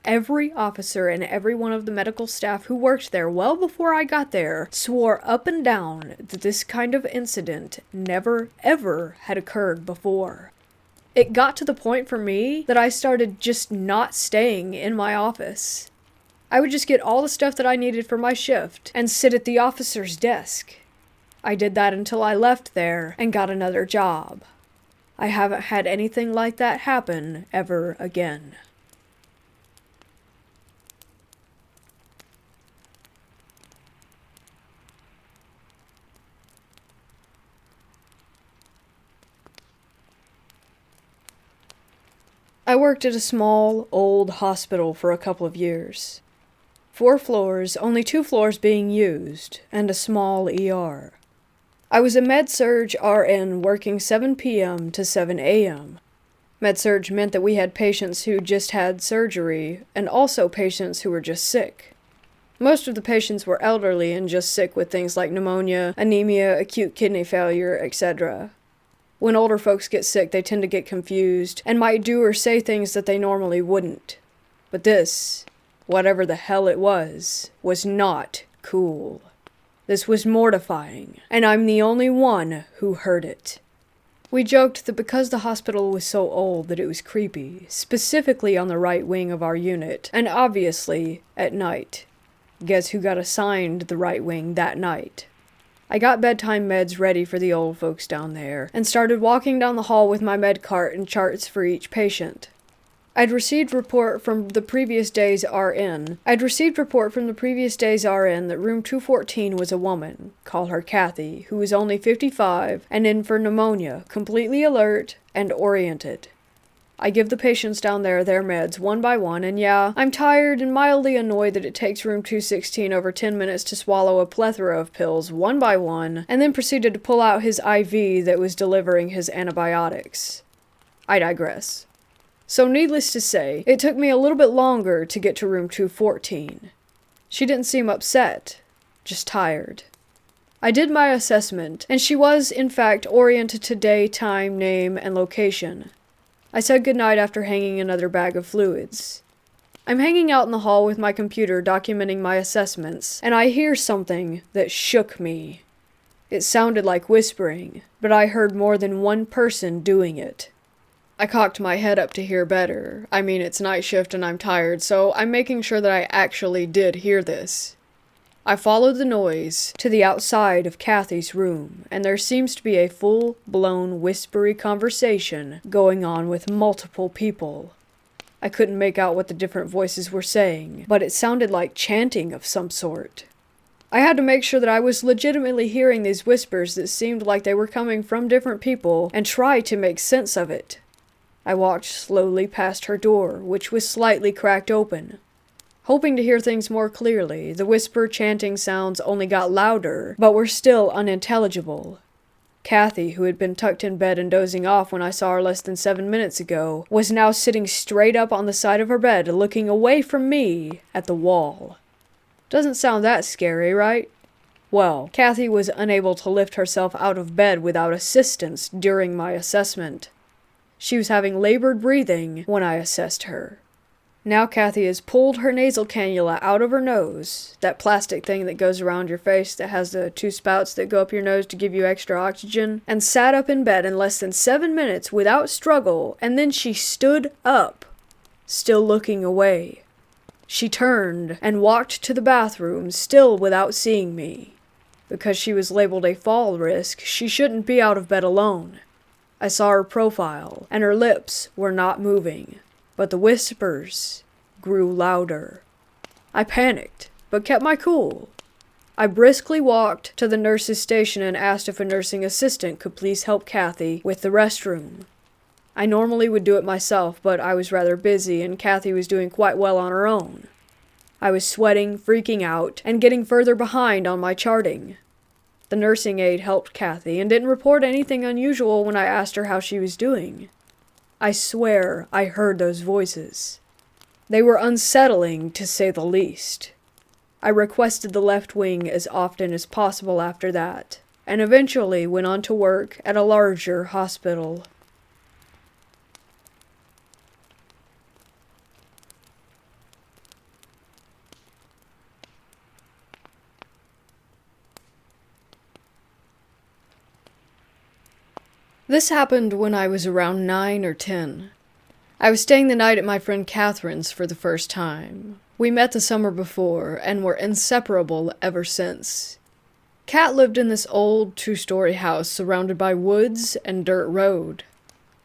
Every officer and every one of the medical staff who worked there well before I got there swore up and down that this kind of incident never, ever had occurred before. It got to the point for me that I started just not staying in my office. I would just get all the stuff that I needed for my shift and sit at the officer's desk. I did that until I left there and got another job. I haven't had anything like that happen ever again. I worked at a small, old hospital for a couple of years. 4 floors, only 2 floors being used, and a small ER. I was a med-surg RN working 7 p.m. to 7 a.m. Med-surg meant that we had patients who just had surgery, and also patients who were just sick. Most of the patients were elderly and just sick with things like pneumonia, anemia, acute kidney failure, etc. When older folks get sick, they tend to get confused and might do or say things that they normally wouldn't. But this, whatever the hell it was not cool. This was mortifying, and I'm the only one who heard it. We joked that because the hospital was so old that it was creepy, specifically on the right wing of our unit, and obviously at night. Guess who got assigned the right wing that night? I got bedtime meds ready for the old folks down there, and started walking down the hall with my med cart and charts for each patient. I'd received report from the previous day's RN that room 214 was a woman, call her Kathy, who was only 55 and in for pneumonia, completely alert and oriented. I give the patients down there their meds one by one, and yeah, I'm tired and mildly annoyed that it takes room 216 over 10 minutes to swallow a plethora of pills one by one, and then proceeded to pull out his IV that was delivering his antibiotics. I digress. So needless to say, it took me a little bit longer to get to room 214. She didn't seem upset, just tired. I did my assessment, and she was, in fact, oriented to day, time, name, and location. I said goodnight after hanging another bag of fluids. I'm hanging out in the hall with my computer documenting my assessments, and I hear something that shook me. It sounded like whispering, but I heard more than one person doing it. I cocked my head up to hear better. I mean, it's night shift and I'm tired, so I'm making sure that I actually did hear this. I followed the noise to the outside of Kathy's room, and there seems to be a full-blown whispery conversation going on with multiple people. I couldn't make out what the different voices were saying, but it sounded like chanting of some sort. I had to make sure that I was legitimately hearing these whispers that seemed like they were coming from different people, and try to make sense of it. I walked slowly past her door, which was slightly cracked open. Hoping to hear things more clearly, the whisper chanting sounds only got louder, but were still unintelligible. Kathy, who had been tucked in bed and dozing off when I saw her less than 7 minutes ago, was now sitting straight up on the side of her bed, looking away from me at the wall. Doesn't sound that scary, right? Well, Kathy was unable to lift herself out of bed without assistance during my assessment. She was having labored breathing when I assessed her. Now Kathy has pulled her nasal cannula out of her nose, that plastic thing that goes around your face that has the 2 spouts that go up your nose to give you extra oxygen, and sat up in bed in less than 7 minutes without struggle, and then she stood up, still looking away. She turned and walked to the bathroom, still without seeing me. Because she was labeled a fall risk, she shouldn't be out of bed alone. I saw her profile, and her lips were not moving. But the whispers grew louder. I panicked, but kept my cool. I briskly walked to the nurse's station and asked if a nursing assistant could please help Kathy with the restroom. I normally would do it myself, but I was rather busy and Kathy was doing quite well on her own. I was sweating, freaking out, and getting further behind on my charting. The nursing aide helped Kathy and didn't report anything unusual when I asked her how she was doing. I swear I heard those voices. They were unsettling, to say the least. I requested the left wing as often as possible after that, and eventually went on to work at a larger hospital. This happened when I was around 9 or 10. I was staying the night at my friend Catherine's for the first time. We met the summer before and were inseparable ever since. Kat lived in this old 2-story house surrounded by woods and dirt road.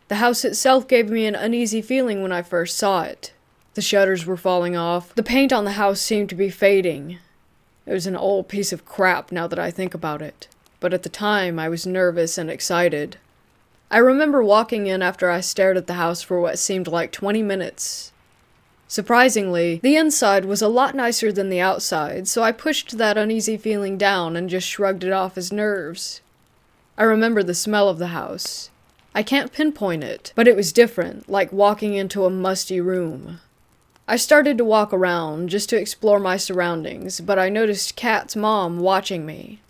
The house itself gave me an uneasy feeling when I first saw it. The shutters were falling off. The paint on the house seemed to be fading. It was an old piece of crap now that I think about it. But at the time, I was nervous and excited. I remember walking in after I stared at the house for what seemed like 20 minutes. Surprisingly, the inside was a lot nicer than the outside, so I pushed that uneasy feeling down and just shrugged it off as nerves. I remember the smell of the house. I can't pinpoint it, but it was different, like walking into a musty room. I started to walk around, just to explore my surroundings, but I noticed Kat's mom watching me.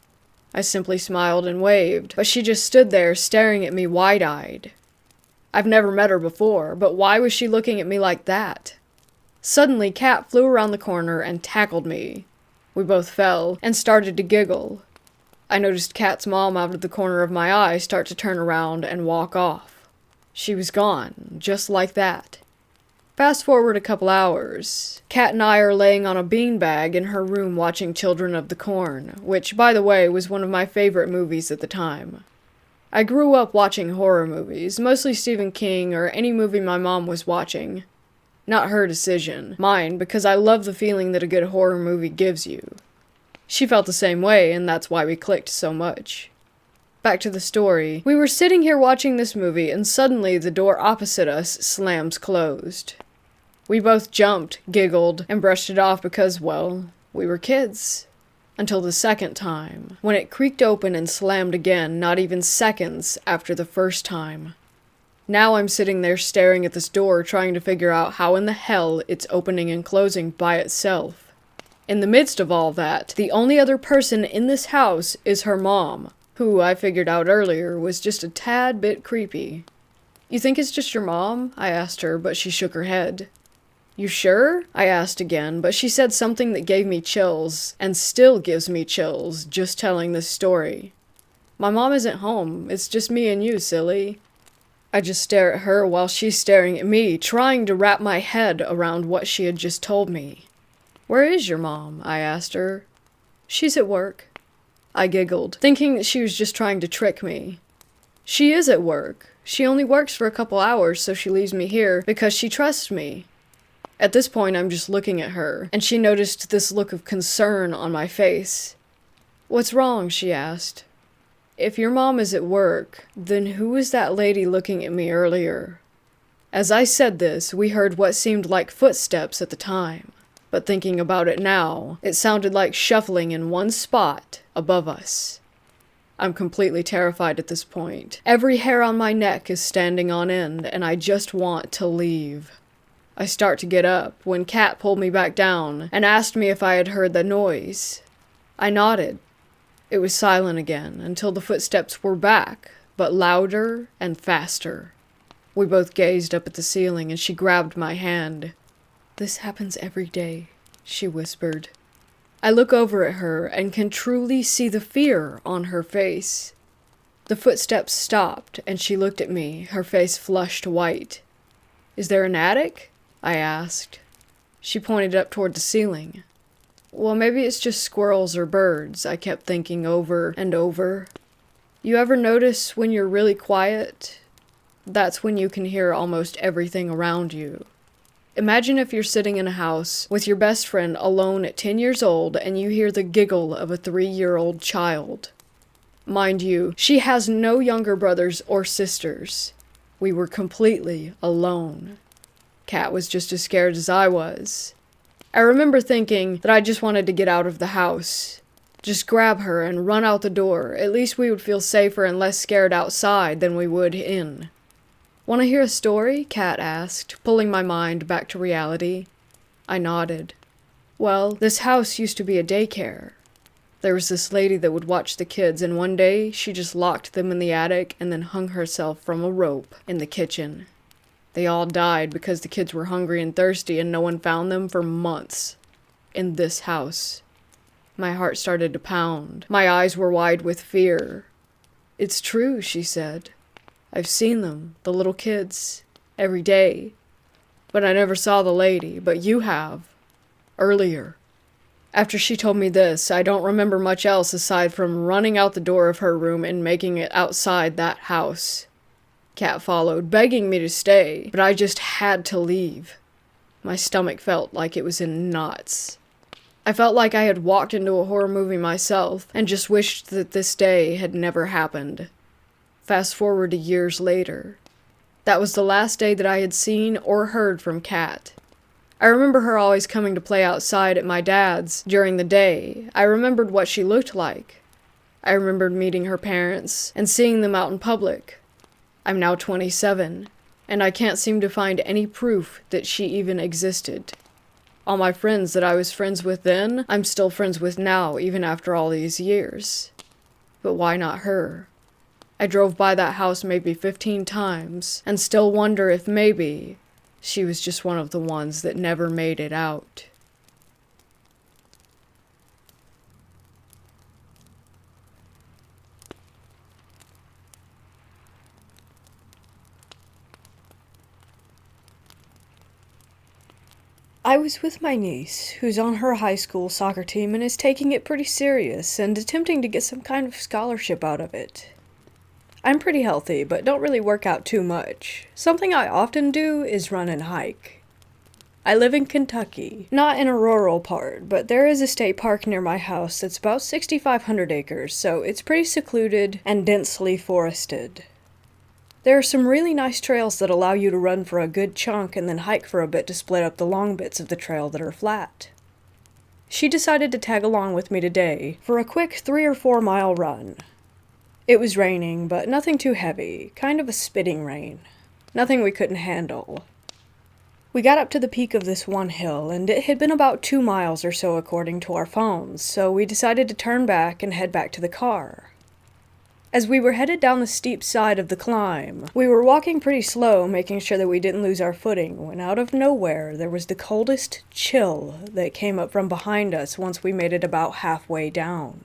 I simply smiled and waved, but she just stood there staring at me wide-eyed. I've never met her before, but why was she looking at me like that? Suddenly, Kat flew around the corner and tackled me. We both fell and started to giggle. I noticed Kat's mom out of the corner of my eye start to turn around and walk off. She was gone, just like that. Fast forward a couple hours. Kat and I are laying on a beanbag in her room watching Children of the Corn, which, by the way, was one of my favorite movies at the time. I grew up watching horror movies, mostly Stephen King or any movie my mom was watching. Not her decision, mine, because I love the feeling that a good horror movie gives you. She felt the same way, and that's why we clicked so much. Back to the story. We were sitting here watching this movie, and suddenly the door opposite us slams closed. We both jumped, giggled, and brushed it off because, well, we were kids. Until the second time, when it creaked open and slammed again, not even seconds after the first time. Now I'm sitting there staring at this door trying to figure out how in the hell it's opening and closing by itself. In the midst of all that, the only other person in this house is her mom, who I figured out earlier was just a tad bit creepy. "You think it's just your mom?" I asked her, but she shook her head. "You sure?" I asked again, but she said something that gave me chills, and still gives me chills, just telling this story. "My mom isn't home, it's just me and you, silly." I just stare at her while she's staring at me, trying to wrap my head around what she had just told me. "Where is your mom?" I asked her. "She's at work." I giggled, thinking that she was just trying to trick me. "She is at work. She only works for a couple hours, so she leaves me here because she trusts me." At this point, I'm just looking at her, and she noticed this look of concern on my face. "What's wrong?" she asked. "If your mom is at work, then who was that lady looking at me earlier?" As I said this, we heard what seemed like footsteps at the time, but thinking about it now, it sounded like shuffling in one spot above us. I'm completely terrified at this point. Every hair on my neck is standing on end, and I just want to leave. I start to get up when Kat pulled me back down and asked me if I had heard the noise. I nodded. It was silent again until the footsteps were back, but louder and faster. We both gazed up at the ceiling and she grabbed my hand. "This happens every day," she whispered. I look over at her and can truly see the fear on her face. The footsteps stopped and she looked at me, her face flushed white. "Is there an attic?" I asked. She pointed up toward the ceiling. "Well, maybe it's just squirrels or birds," I kept thinking over and over. "You ever notice when you're really quiet? That's when you can hear almost everything around you. Imagine if you're sitting in a house with your best friend alone at 10 years old and you hear the giggle of a 3-year-old child. Mind you, she has no younger brothers or sisters. We were completely alone. Kat was just as scared as I was. I remember thinking that I just wanted to get out of the house. Just grab her and run out the door. At least we would feel safer and less scared outside than we would in. "Want to hear a story?" Kat asked, pulling my mind back to reality. I nodded. "Well, this house used to be a daycare. There was this lady that would watch the kids, and one day she just locked them in the attic and then hung herself from a rope in the kitchen. They all died because the kids were hungry and thirsty and no one found them for months. In this house." My heart started to pound. My eyes were wide with fear. "It's true," she said. "I've seen them, the little kids, every day. But I never saw the lady, but you have. Earlier." After she told me this, I don't remember much else aside from running out the door of her room and making it outside that house. Kat followed, begging me to stay, but I just had to leave. My stomach felt like it was in knots. I felt like I had walked into a horror movie myself, and just wished that this day had never happened. Fast forward to years later. That was the last day that I had seen or heard from Kat. I remember her always coming to play outside at my dad's during the day. I remembered what she looked like. I remembered meeting her parents and seeing them out in public. I'm now 27, and I can't seem to find any proof that she even existed. All my friends that I was friends with then, I'm still friends with now, even after all these years. But why not her? I drove by that house maybe 15 times, and still wonder if maybe she was just one of the ones that never made it out. I was with my niece, who's on her high school soccer team and is taking it pretty serious and attempting to get some kind of scholarship out of it. I'm pretty healthy, but don't really work out too much. Something I often do is run and hike. I live in Kentucky, not in a rural part, but there is a state park near my house that's about 6,500 acres, so it's pretty secluded and densely forested. There are some really nice trails that allow you to run for a good chunk and then hike for a bit to split up the long bits of the trail that are flat. She decided to tag along with me today for a quick 3 or 4 mile run. It was raining, but nothing too heavy, kind of a spitting rain. Nothing we couldn't handle. We got up to the peak of this one hill, and it had been about 2 miles or so according to our phones, so we decided to turn back and head back to the car. As we were headed down the steep side of the climb, we were walking pretty slow, making sure that we didn't lose our footing, when out of nowhere there was the coldest chill that came up from behind us once we made it about halfway down.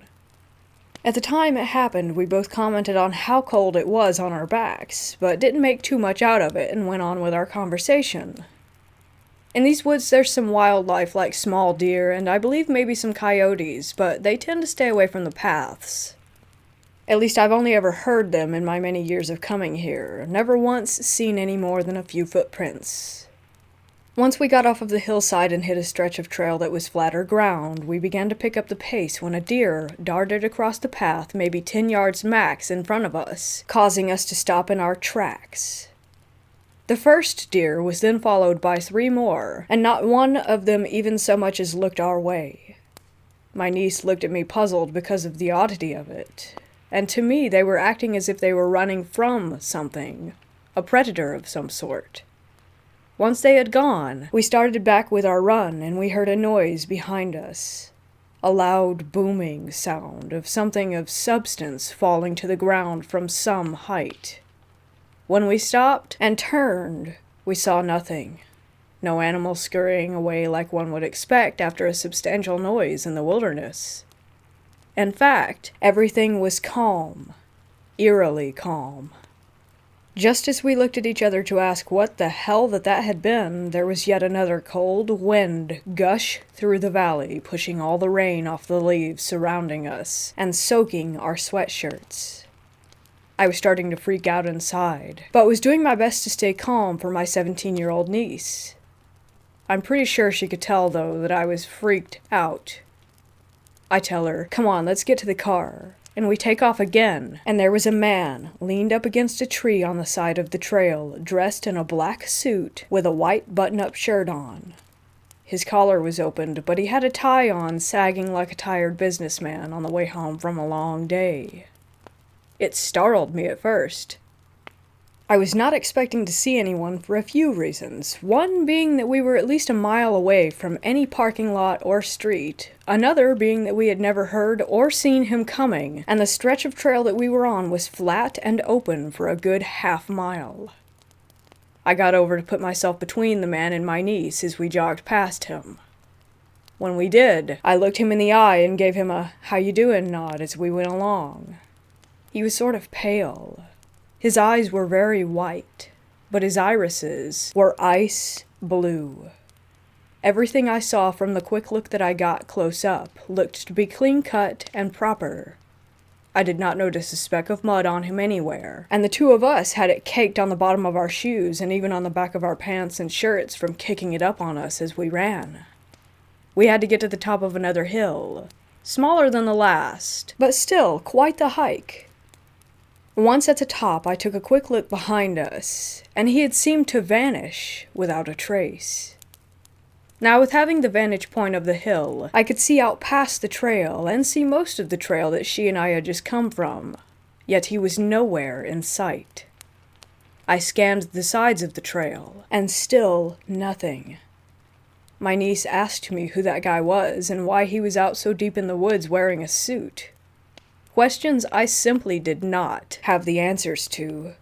At the time it happened, we both commented on how cold it was on our backs, but didn't make too much out of it and went on with our conversation. In these woods there's some wildlife like small deer and I believe maybe some coyotes, but they tend to stay away from the paths. At least I've only ever heard them in my many years of coming here, never once seen any more than a few footprints. Once we got off of the hillside and hit a stretch of trail that was flatter ground, we began to pick up the pace when a deer darted across the path maybe 10 yards max in front of us, causing us to stop in our tracks. The first deer was then followed by 3 more, and not one of them even so much as looked our way. My niece looked at me puzzled because of the oddity of it. And to me, they were acting as if they were running from something, a predator of some sort. Once they had gone, we started back with our run, and we heard a noise behind us. A loud booming sound of something of substance falling to the ground from some height. When we stopped and turned, we saw nothing. No animal scurrying away like one would expect after a substantial noise in the wilderness. In fact, everything was calm, eerily calm. Just as we looked at each other to ask what the hell that had been, there was yet another cold wind gush through the valley, pushing all the rain off the leaves surrounding us and soaking our sweatshirts. I was starting to freak out inside, but was doing my best to stay calm for my 17-year-old niece. I'm pretty sure she could tell, though, that I was freaked out. I tell her, "Come on, let's get to the car," and we take off again, and there was a man leaned up against a tree on the side of the trail, dressed in a black suit with a white button-up shirt on. His collar was opened, but he had a tie on, sagging like a tired businessman on the way home from a long day. It startled me at first. I was not expecting to see anyone for a few reasons, one being that we were at least a mile away from any parking lot or street, another being that we had never heard or seen him coming, and the stretch of trail that we were on was flat and open for a good half-mile. I got over to put myself between the man and my niece as we jogged past him. When we did, I looked him in the eye and gave him a "how you doing" nod as we went along. He was sort of pale. His eyes were very white, but his irises were ice blue. Everything I saw from the quick look that I got close up looked to be clean-cut and proper. I did not notice a speck of mud on him anywhere, and the two of us had it caked on the bottom of our shoes and even on the back of our pants and shirts from kicking it up on us as we ran. We had to get to the top of another hill, smaller than the last, but still quite the hike. Once at the top, I took a quick look behind us, and he had seemed to vanish without a trace. Now, with having the vantage point of the hill, I could see out past the trail and see most of the trail that she and I had just come from, yet he was nowhere in sight. I scanned the sides of the trail, and still nothing. My niece asked me who that guy was and why he was out so deep in the woods wearing a suit. Questions I simply did not have the answers to.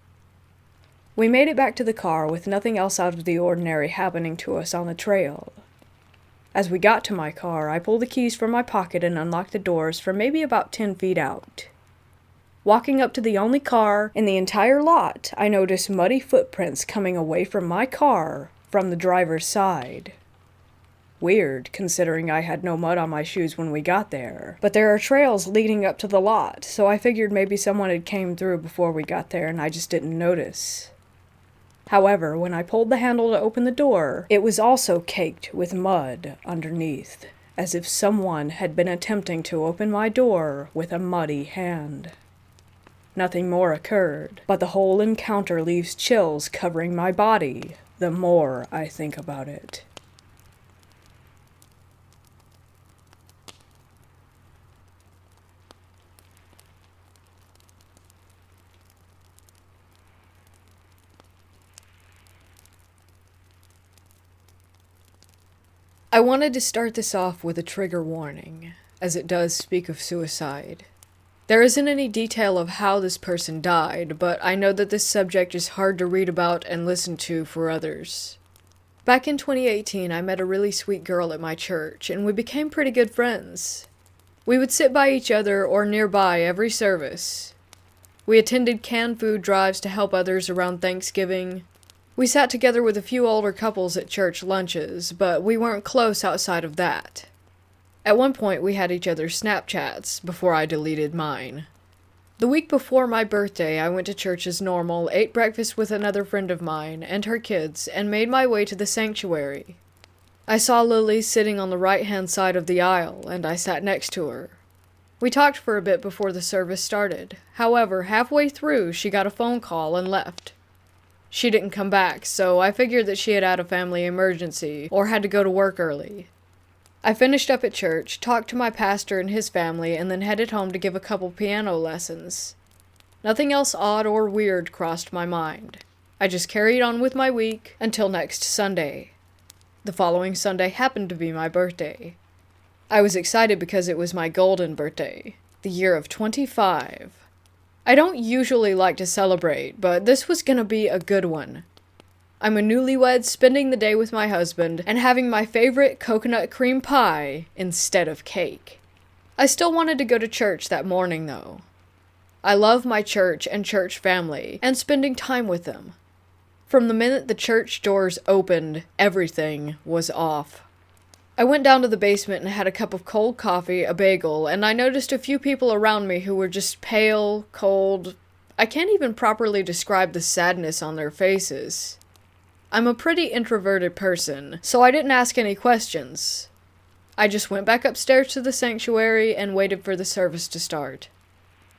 We made it back to the car with nothing else out of the ordinary happening to us on the trail. As we got to my car, I pulled the keys from my pocket and unlocked the doors from maybe about 10 feet out. Walking up to the only car in the entire lot, I noticed muddy footprints coming away from my car from the driver's side. Weird, considering I had no mud on my shoes when we got there. But there are trails leading up to the lot, so I figured maybe someone had came through before we got there and I just didn't notice. However, when I pulled the handle to open the door, it was also caked with mud underneath, as if someone had been attempting to open my door with a muddy hand. Nothing more occurred, but the whole encounter leaves chills covering my body the more I think about it. I wanted to start this off with a trigger warning, as it does speak of suicide. There isn't any detail of how this person died, but I know that this subject is hard to read about and listen to for others. Back in 2018, I met a really sweet girl at my church, and we became pretty good friends. We would sit by each other or nearby every service. We attended canned food drives to help others around Thanksgiving. We sat together with a few older couples at church lunches, but we weren't close outside of that. At one point, we had each other's Snapchats before I deleted mine. The week before my birthday, I went to church as normal, ate breakfast with another friend of mine and her kids, and made my way to the sanctuary. I saw Lily sitting on the right-hand side of the aisle, and I sat next to her. We talked for a bit before the service started. However, halfway through, she got a phone call and left. She didn't come back, so I figured that she had had a family emergency or had to go to work early. I finished up at church, talked to my pastor and his family, and then headed home to give a couple piano lessons. Nothing else odd or weird crossed my mind. I just carried on with my week until next Sunday. The following Sunday happened to be my birthday. I was excited because it was my golden birthday, the year of 25. I don't usually like to celebrate, but this was gonna be a good one. I'm a newlywed spending the day with my husband and having my favorite coconut cream pie instead of cake. I still wanted to go to church that morning, though. I love my church and church family and spending time with them. From the minute the church doors opened, everything was off. I went down to the basement and had a cup of cold coffee, a bagel, and I noticed a few people around me who were just pale, cold. I can't even properly describe the sadness on their faces. I'm a pretty introverted person, so I didn't ask any questions. I just went back upstairs to the sanctuary and waited for the service to start.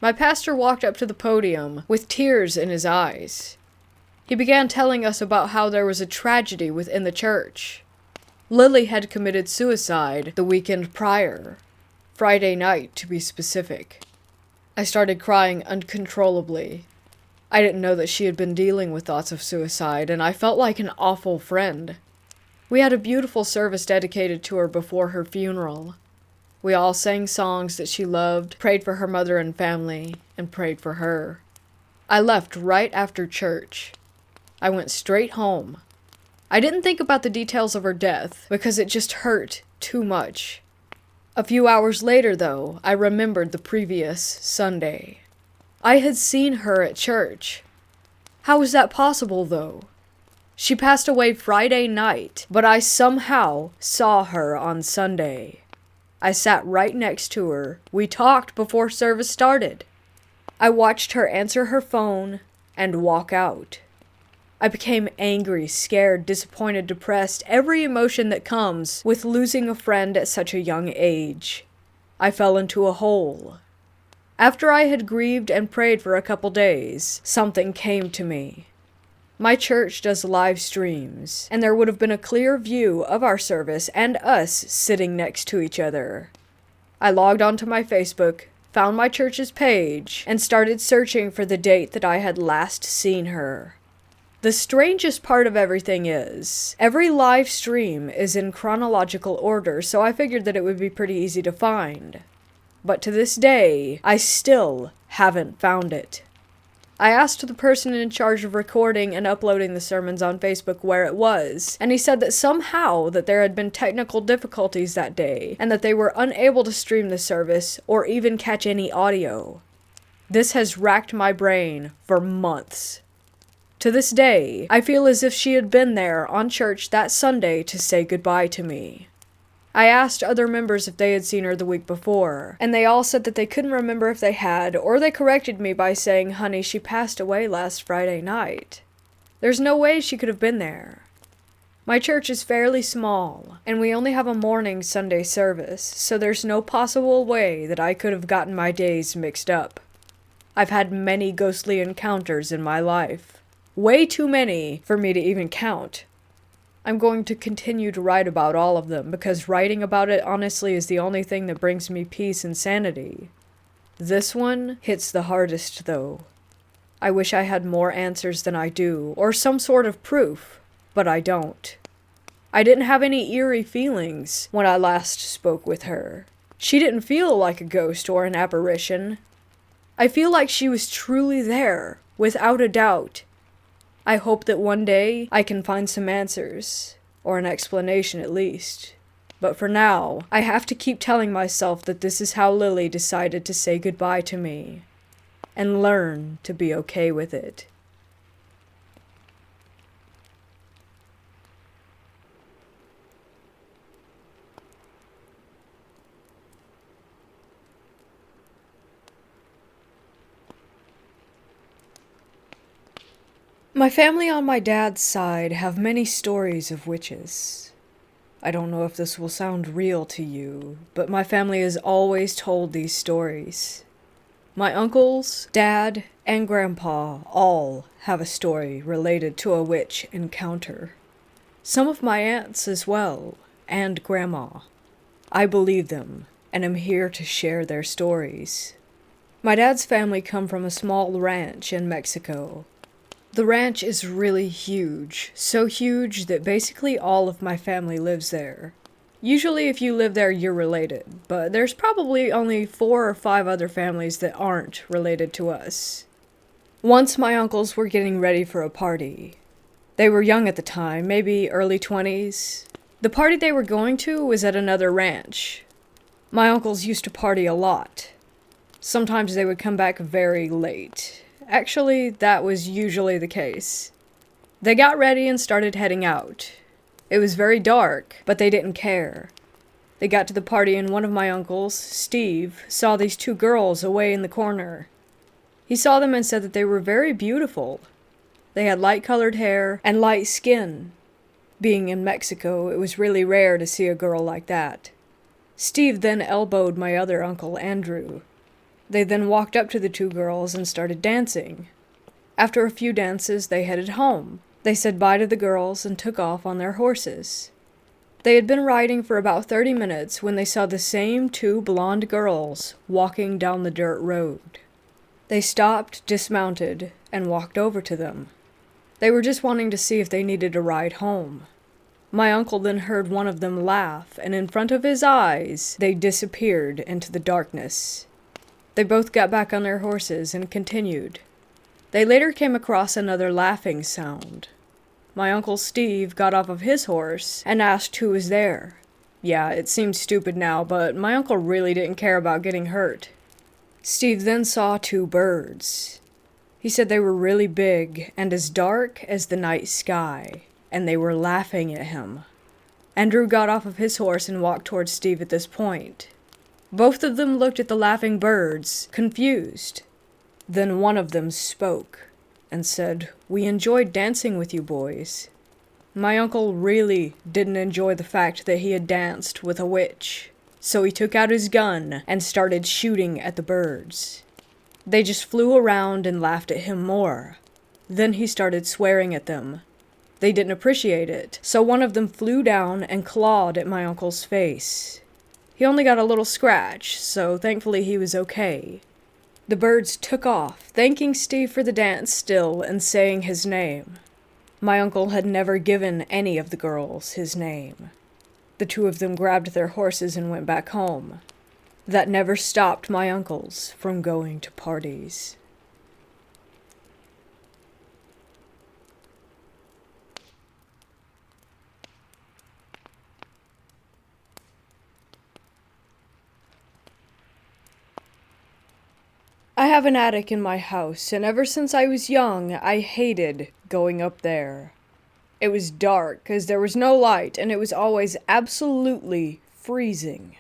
My pastor walked up to the podium with tears in his eyes. He began telling us about how there was a tragedy within the church. Lily had committed suicide the weekend prior, Friday night to be specific. I started crying uncontrollably. I didn't know that she had been dealing with thoughts of suicide, and I felt like an awful friend. We had a beautiful service dedicated to her before her funeral. We all sang songs that she loved, prayed for her mother and family, and prayed for her. I left right after church. I went straight home. I didn't think about the details of her death because it just hurt too much. A few hours later, though, I remembered the previous Sunday. I had seen her at church. How was that possible, though? She passed away Friday night, but I somehow saw her on Sunday. I sat right next to her. We talked before service started. I watched her answer her phone and walk out. I became angry, scared, disappointed, depressed, every emotion that comes with losing a friend at such a young age. I fell into a hole. After I had grieved and prayed for a couple days, something came to me. My church does live streams, and there would have been a clear view of our service and us sitting next to each other. I logged onto my Facebook, found my church's page, and started searching for the date that I had last seen her. The strangest part of everything is, every live stream is in chronological order, so I figured that it would be pretty easy to find. But to this day, I still haven't found it. I asked the person in charge of recording and uploading the sermons on Facebook where it was, and he said that somehow that there had been technical difficulties that day, and that they were unable to stream the service or even catch any audio. This has racked my brain for months. To this day, I feel as if she had been there on church that Sunday to say goodbye to me. I asked other members if they had seen her the week before, and they all said that they couldn't remember if they had, or they corrected me by saying, "Honey, she passed away last Friday night." There's no way she could have been there. My church is fairly small, and we only have a morning Sunday service, so there's no possible way that I could have gotten my days mixed up. I've had many ghostly encounters in my life. Way too many for me to even count. I'm going to continue to write about all of them, because writing about it honestly is the only thing that brings me peace and sanity. This one hits the hardest, though. I wish I had more answers than I do, or some sort of proof, but I don't. I didn't have any eerie feelings when I last spoke with her. She didn't feel like a ghost or an apparition. I feel like she was truly there, without a doubt. I hope that one day I can find some answers, or an explanation at least. But for now, I have to keep telling myself that this is how Lily decided to say goodbye to me, and learn to be okay with it. My family on my dad's side have many stories of witches. I don't know if this will sound real to you, but my family has always told these stories. My uncles, dad, and grandpa all have a story related to a witch encounter. Some of my aunts as well, and grandma. I believe them, and am here to share their stories. My dad's family come from a small ranch in Mexico. The ranch is really huge, so huge that basically all of my family lives there. Usually if you live there, you're related, but there's probably only 4 or 5 other families that aren't related to us. Once my uncles were getting ready for a party. They were young at the time, maybe early 20s. The party they were going to was at another ranch. My uncles used to party a lot. Sometimes they would come back very late. Actually, that was usually the case. They got ready and started heading out. It was very dark, but they didn't care. They got to the party and one of my uncles, Steve, saw these 2 girls away in the corner. He saw them and said that they were very beautiful. They had light-colored hair and light skin. Being in Mexico, it was really rare to see a girl like that. Steve then elbowed my other uncle, Andrew. They then walked up to the two girls and started dancing. After a few dances, they headed home. They said bye to the girls and took off on their horses. They had been riding for about 30 minutes when they saw the same two blonde girls walking down the dirt road. They stopped, dismounted, and walked over to them. They were just wanting to see if they needed a ride home. My uncle then heard one of them laugh, and in front of his eyes, they disappeared into the darkness. They both got back on their horses and continued. They later came across another laughing sound. My Uncle Steve got off of his horse and asked who was there. Yeah, it seems stupid now, but my uncle really didn't care about getting hurt. Steve then saw two birds. He said they were really big and as dark as the night sky, and they were laughing at him. Andrew got off of his horse and walked towards Steve at this point. Both of them looked at the laughing birds, confused. Then one of them spoke and said, "We enjoyed dancing with you boys." My uncle really didn't enjoy the fact that he had danced with a witch, so he took out his gun and started shooting at the birds. They just flew around and laughed at him more. Then he started swearing at them. They didn't appreciate it, so one of them flew down and clawed at my uncle's face. He only got a little scratch, so thankfully he was okay. The birds took off, thanking Steve for the dance still and saying his name. My uncle had never given any of the girls his name. The two of them grabbed their horses and went back home. That never stopped my uncles from going to parties. I have an attic in my house, and ever since I was young, I hated going up there. It was dark, 'cause there was no light, and it was always absolutely freezing.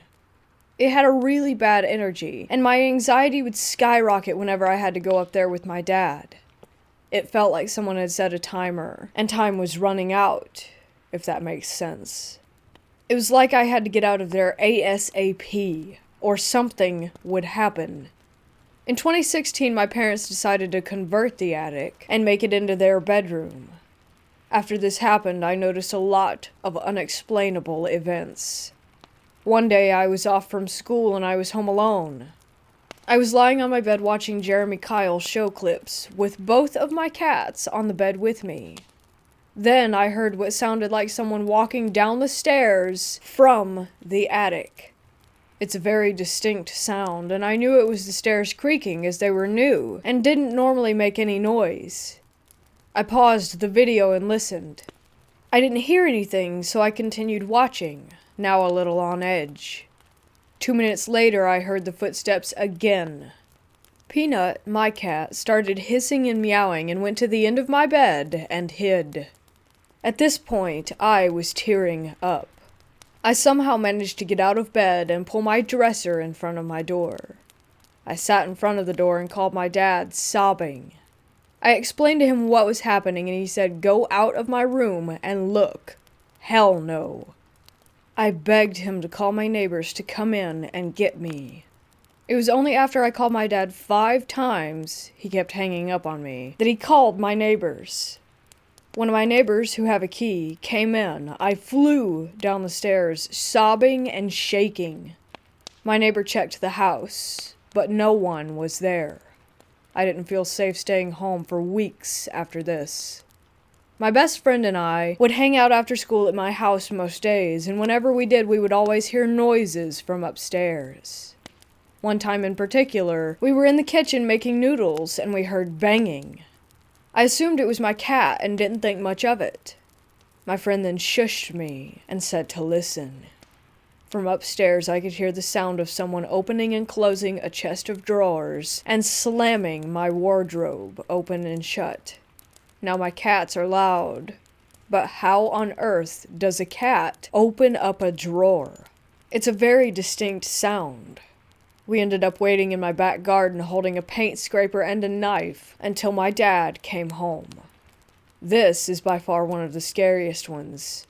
It had a really bad energy, and my anxiety would skyrocket whenever I had to go up there with my dad. It felt like someone had set a timer, and time was running out, if that makes sense. It was like I had to get out of there ASAP, or something would happen. In 2016, my parents decided to convert the attic and make it into their bedroom. After this happened, I noticed a lot of unexplainable events. One day, I was off from school and I was home alone. I was lying on my bed watching Jeremy Kyle show clips with both of my cats on the bed with me. Then I heard what sounded like someone walking down the stairs from the attic. It's a very distinct sound, and I knew it was the stairs creaking as they were new and didn't normally make any noise. I paused the video and listened. I didn't hear anything, so I continued watching, now a little on edge. 2 minutes later, I heard the footsteps again. Peanut, my cat, started hissing and meowing and went to the end of my bed and hid. At this point, I was tearing up. I somehow managed to get out of bed and pull my dresser in front of my door. I sat in front of the door and called my dad, sobbing. I explained to him what was happening, and he said, "Go out of my room and look." Hell no. I begged him to call my neighbors to come in and get me. It was only after I called my dad 5 times, he kept hanging up on me, that he called my neighbors. One of my neighbors, who have a key, came in. I flew down the stairs, sobbing and shaking. My neighbor checked the house, but no one was there. I didn't feel safe staying home for weeks after this. My best friend and I would hang out after school at my house most days, and whenever we did, we would always hear noises from upstairs. One time in particular, we were in the kitchen making noodles, and we heard banging. I assumed it was my cat and didn't think much of it. My friend then shushed me and said to listen. From upstairs, I could hear the sound of someone opening and closing a chest of drawers and slamming my wardrobe open and shut. Now my cats are loud, but how on earth does a cat open up a drawer? It's a very distinct sound. We ended up waiting in my back garden holding a paint scraper and a knife until my dad came home. This is by far one of the scariest ones.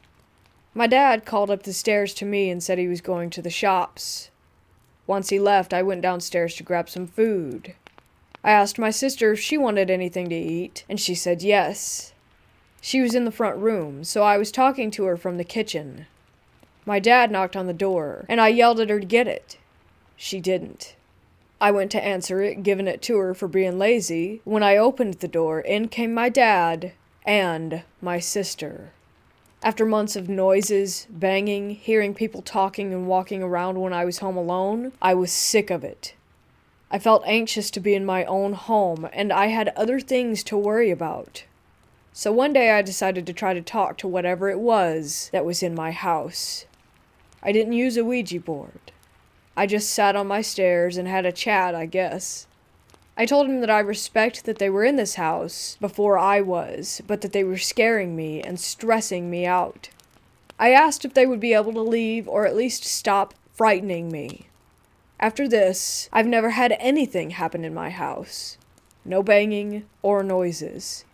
My dad called up the stairs to me and said he was going to the shops. Once he left, I went downstairs to grab some food. I asked my sister if she wanted anything to eat, and she said yes. She was in the front room, so I was talking to her from the kitchen. My dad knocked on the door, and I yelled at her to get it. She didn't. I went to answer it, giving it to her for being lazy. When I opened the door, in came my dad and my sister. After months of noises, banging, hearing people talking and walking around when I was home alone, I was sick of it. I felt anxious to be in my own home, and I had other things to worry about. So one day I decided to try to talk to whatever it was that was in my house. I didn't use a Ouija board. I just sat on my stairs and had a chat, I guess. I told him that I respect that they were in this house before I was, but that they were scaring me and stressing me out. I asked if they would be able to leave or at least stop frightening me. After this, I've never had anything happen in my house. No banging or noises.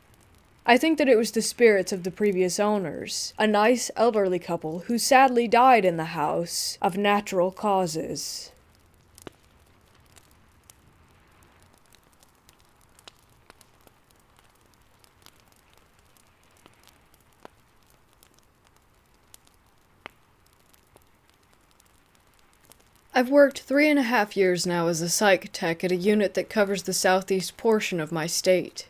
I think that it was the spirits of the previous owners, a nice elderly couple who sadly died in the house of natural causes. I've worked 3.5 years now as a psych tech at a unit that covers the southeast portion of my state.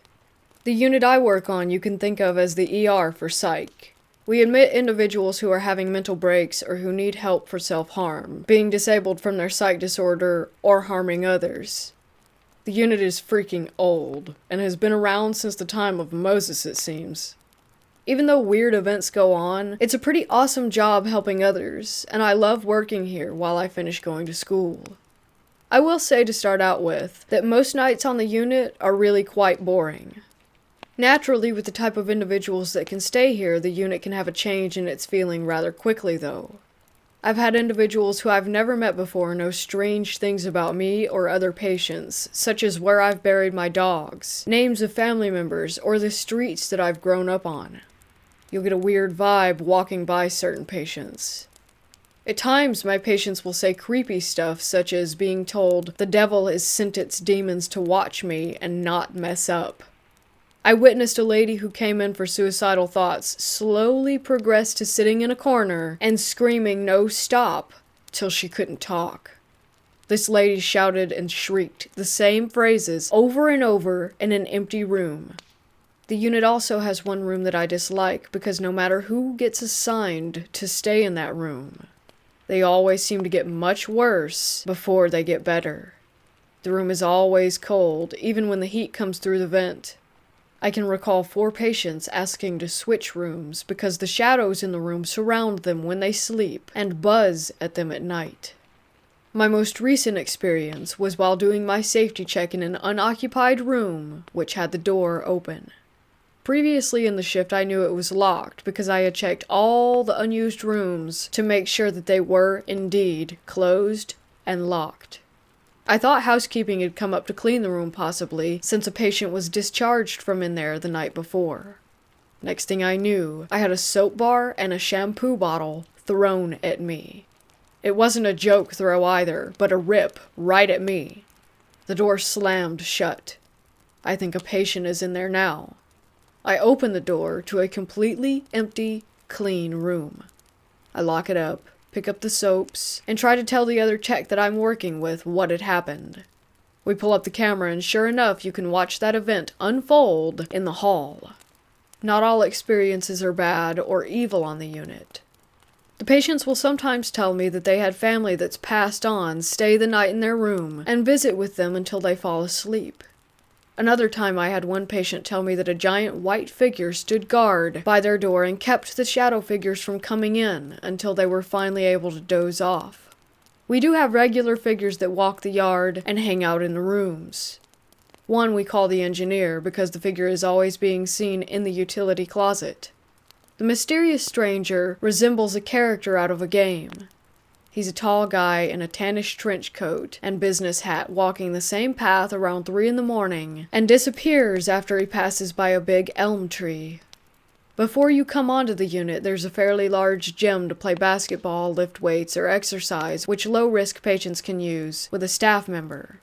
The unit I work on you can think of as the ER for psych. We admit individuals who are having mental breaks or who need help for self-harm, being disabled from their psych disorder or harming others. The unit is freaking old, and has been around since the time of Moses, it seems. Even though weird events go on, it's a pretty awesome job helping others, and I love working here while I finish going to school. I will say to start out with, that most nights on the unit are really quite boring. Naturally, with the type of individuals that can stay here, the unit can have a change in its feeling rather quickly, though. I've had individuals who I've never met before know strange things about me or other patients, such as where I've buried my dogs, names of family members, or the streets that I've grown up on. You'll get a weird vibe walking by certain patients. At times, my patients will say creepy stuff, such as being told the devil has sent its demons to watch me and not mess up. I witnessed a lady who came in for suicidal thoughts slowly progress to sitting in a corner and screaming "no, stop" till she couldn't talk. This lady shouted and shrieked the same phrases over and over in an empty room. The unit also has one room that I dislike because no matter who gets assigned to stay in that room, they always seem to get much worse before they get better. The room is always cold, even when the heat comes through the vent. I can recall 4 patients asking to switch rooms because the shadows in the room surround them when they sleep and buzz at them at night. My most recent experience was while doing my safety check in an unoccupied room which had the door open. Previously in the shift I knew it was locked because I had checked all the unused rooms to make sure that they were indeed closed and locked. I thought housekeeping had come up to clean the room possibly, since a patient was discharged from in there the night before. Next thing I knew, I had a soap bar and a shampoo bottle thrown at me. It wasn't a joke throw either, but a rip right at me. The door slammed shut. I think a patient is in there now. I open the door to a completely empty, clean room. I lock it up, pick up the soaps, and try to tell the other tech that I'm working with what had happened. We pull up the camera and sure enough you can watch that event unfold in the hall. Not all experiences are bad or evil on the unit. The patients will sometimes tell me that they had family that's passed on stay the night in their room and visit with them until they fall asleep. Another time I had one patient tell me that a giant white figure stood guard by their door and kept the shadow figures from coming in until they were finally able to doze off. We do have regular figures that walk the yard and hang out in the rooms. One we call the engineer because the figure is always being seen in the utility closet. The mysterious stranger resembles a character out of a game. He's a tall guy in a tannish trench coat and business hat walking the same path around 3 in the morning and disappears after he passes by a big elm tree. Before you come onto the unit, there's a fairly large gym to play basketball, lift weights, or exercise, which low-risk patients can use with a staff member.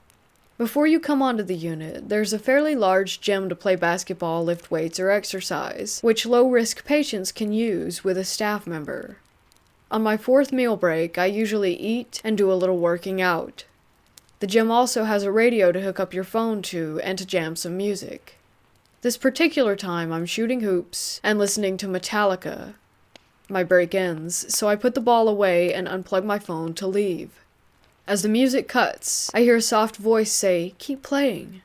Before you come onto the unit, there's a fairly large gym to play basketball, lift weights, or exercise, which low-risk patients can use with a staff member. On my 4th meal break, I usually eat and do a little working out. The gym also has a radio to hook up your phone to and to jam some music. This particular time, I'm shooting hoops and listening to Metallica. My break ends, so I put the ball away and unplug my phone to leave. As the music cuts, I hear a soft voice say, "Keep playing."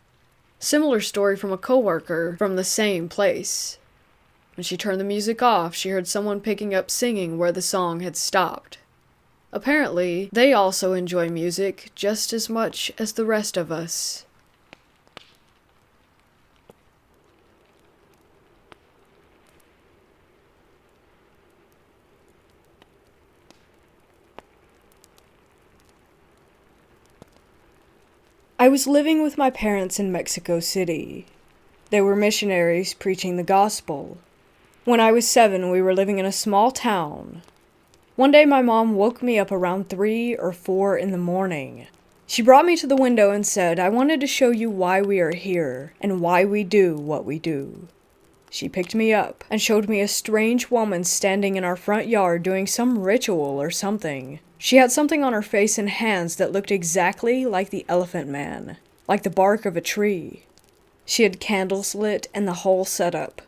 Similar story from a coworker from the same place. When she turned the music off, she heard someone picking up singing where the song had stopped. Apparently, they also enjoy music just as much as the rest of us. I was living with my parents in Mexico City. They were missionaries preaching the gospel. When I was 7, we were living in a small town. One day my mom woke me up around 3 or 4 in the morning. She brought me to the window and said, "I wanted to show you why we are here and why we do what we do." She picked me up and showed me a strange woman standing in our front yard doing some ritual or something. She had something on her face and hands that looked exactly like the Elephant Man, like the bark of a tree. She had candles lit and the whole setup.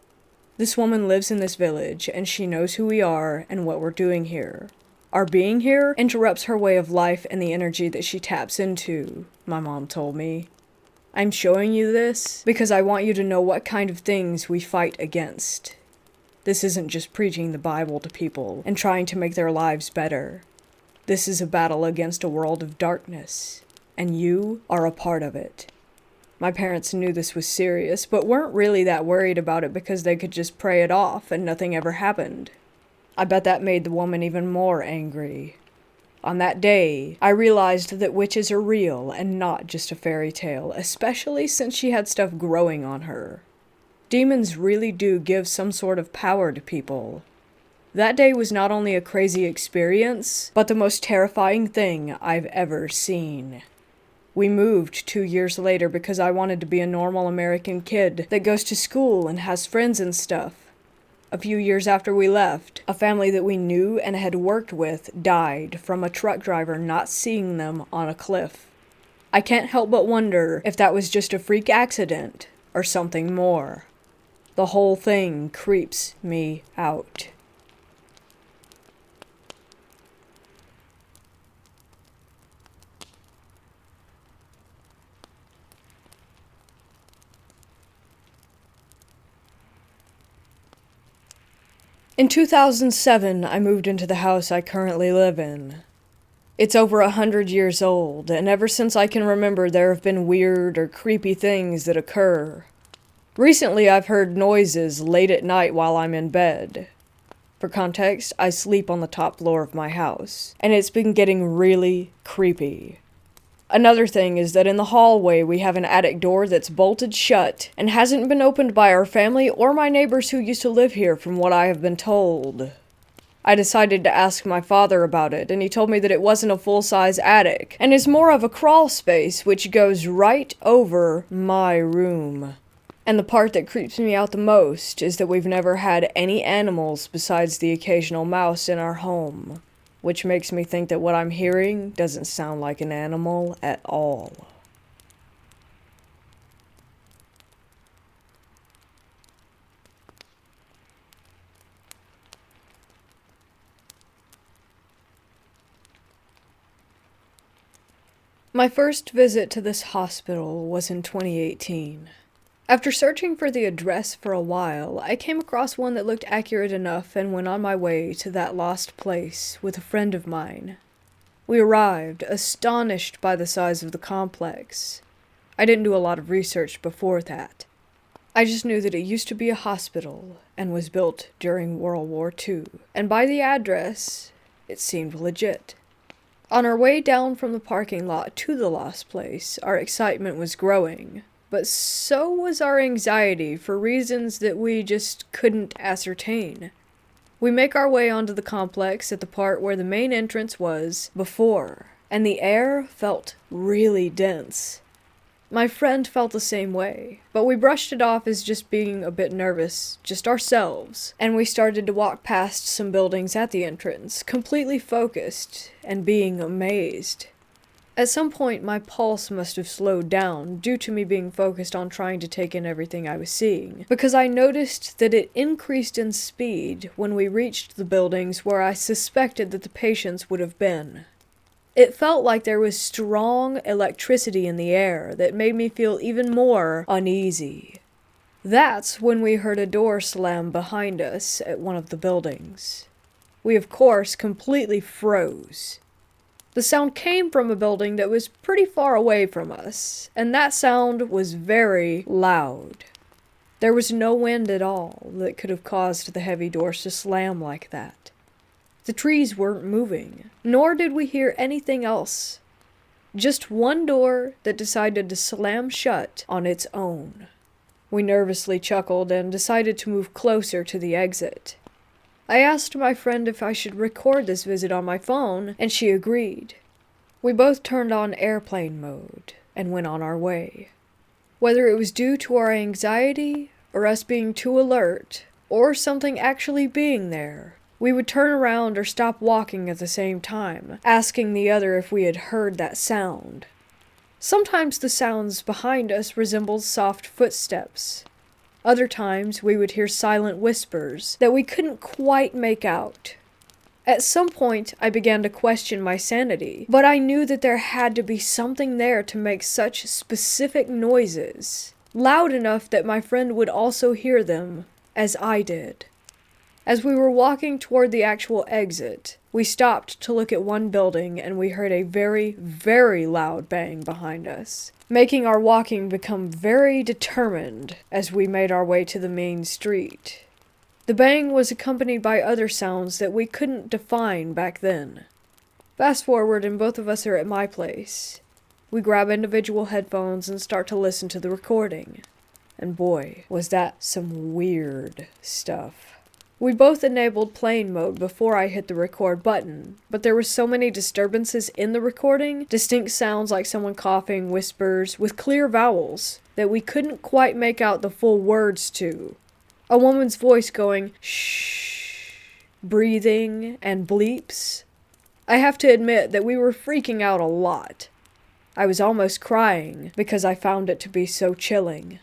This woman lives in this village, and she knows who we are and what we're doing here. Our being here interrupts her way of life and the energy that she taps into, my mom told me. I'm showing you this because I want you to know what kind of things we fight against. This isn't just preaching the Bible to people and trying to make their lives better. This is a battle against a world of darkness, and you are a part of it. My parents knew this was serious, but weren't really that worried about it because they could just pray it off and nothing ever happened. I bet that made the woman even more angry. On that day, I realized that witches are real and not just a fairy tale, especially since she had stuff growing on her. Demons really do give some sort of power to people. That day was not only a crazy experience, but the most terrifying thing I've ever seen. We moved 2 years later because I wanted to be a normal American kid that goes to school and has friends and stuff. A few years after we left, a family that we knew and had worked with died from a truck driver not seeing them on a cliff. I can't help but wonder if that was just a freak accident or something more. The whole thing creeps me out. In 2007, I moved into the house I currently live in. It's over 100 years old, and ever since I can remember there have been weird or creepy things that occur. Recently, I've heard noises late at night while I'm in bed. For context, I sleep on the top floor of my house, and it's been getting really creepy. Another thing is that in the hallway we have an attic door that's bolted shut and hasn't been opened by our family or my neighbors who used to live here from what I have been told. I decided to ask my father about it, and he told me that it wasn't a full-size attic and is more of a crawl space which goes right over my room. And the part that creeps me out the most is that we've never had any animals besides the occasional mouse in our home. Which makes me think that what I'm hearing doesn't sound like an animal at all. My first visit to this hospital was in 2018. After searching for the address for a while, I came across one that looked accurate enough and went on my way to that lost place with a friend of mine. We arrived, astonished by the size of the complex. I didn't do a lot of research before that. I just knew that it used to be a hospital and was built during World War II, and by the address, it seemed legit. On our way down from the parking lot to the lost place, our excitement was growing. but so was our anxiety for reasons that we just couldn't ascertain. We make our way onto the complex at the part where the main entrance was before, and the air felt really dense. My friend felt the same way, but we brushed it off as just being a bit nervous, just ourselves, and we started to walk past some buildings at the entrance, completely focused and being amazed. At some point, my pulse must have slowed down due to me being focused on trying to take in everything I was seeing, because I noticed that it increased in speed when we reached the buildings where I suspected that the patients would have been. It felt like there was strong electricity in the air that made me feel even more uneasy. That's when we heard a door slam behind us at one of the buildings. We, of course, completely froze. The sound came from a building that was pretty far away from us, and that sound was very loud. There was no wind at all that could have caused the heavy doors to slam like that. The trees weren't moving, nor did we hear anything else. Just one door that decided to slam shut on its own. We nervously chuckled and decided to move closer to the exit. I asked my friend if I should record this visit on my phone, and she agreed. We both turned on airplane mode and went on our way. Whether it was due to our anxiety, or us being too alert, or something actually being there, we would turn around or stop walking at the same time, asking the other if we had heard that sound. Sometimes the sounds behind us resembled soft footsteps. Other times we would hear silent whispers that we couldn't quite make out. At some point I began to question my sanity, but I knew that there had to be something there to make such specific noises, loud enough that my friend would also hear them, as I did. As we were walking toward the actual exit, we stopped to look at one building and we heard a very, very loud bang behind us, making our walking become very determined as we made our way to the main street. The bang was accompanied by other sounds that we couldn't define back then. Fast forward and both of us are at my place. We grab individual headphones and start to listen to the recording. And boy, was that some weird stuff. We both enabled plane mode before I hit the record button, but there were so many disturbances in the recording, distinct sounds like someone coughing, whispers, with clear vowels, that we couldn't quite make out the full words to. A woman's voice going, shh, breathing, and bleeps. I have to admit that we were freaking out a lot. I was almost crying because I found it to be so chilling.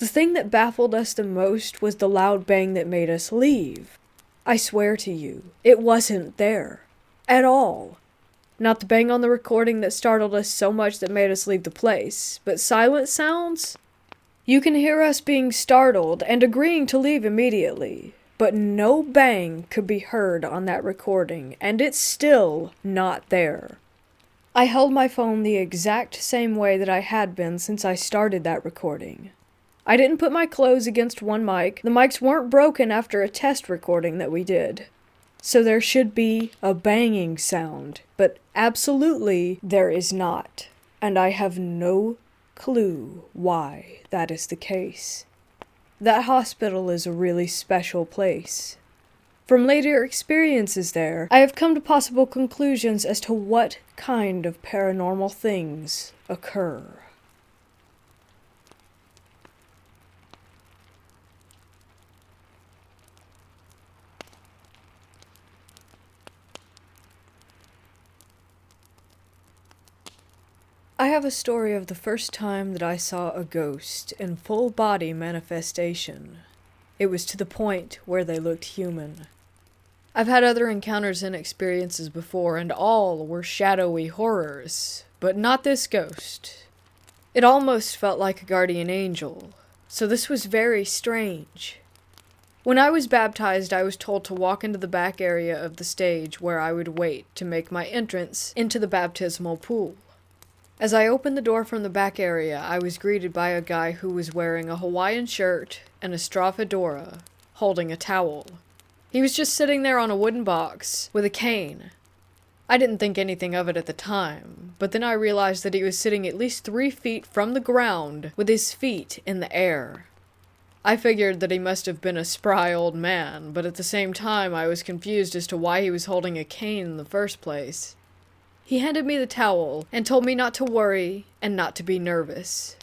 The thing that baffled us the most was the loud bang that made us leave. I swear to you, it wasn't there. At all. Not the bang on the recording that startled us so much that made us leave the place, but silent sounds? You can hear us being startled and agreeing to leave immediately, but no bang could be heard on that recording, and it's still not there. I held my phone the exact same way that I had been since I started that recording. I didn't put my clothes against one mic. The mics weren't broken after a test recording that we did. So there should be a banging sound, but absolutely there is not. And I have no clue why that is the case. That hospital is a really special place. From later experiences there, I have come to possible conclusions as to what kind of paranormal things occur. I have a story of the first time that I saw a ghost in full body manifestation. It was to the point where they looked human. I've had other encounters and experiences before, and all were shadowy horrors, but not this ghost. It almost felt like a guardian angel, so this was very strange. When I was baptized, I was told to walk into the back area of the stage where I would wait to make my entrance into the baptismal pool. As I opened the door from the back area, I was greeted by a guy who was wearing a Hawaiian shirt and a straw fedora, holding a towel. He was just sitting there on a wooden box with a cane. I didn't think anything of it at the time, but then I realized that he was sitting at least 3 feet from the ground with his feet in the air. I figured that he must have been a spry old man, but at the same time I was confused as to why he was holding a cane in the first place. He handed me the towel and told me not to worry and not to be nervous.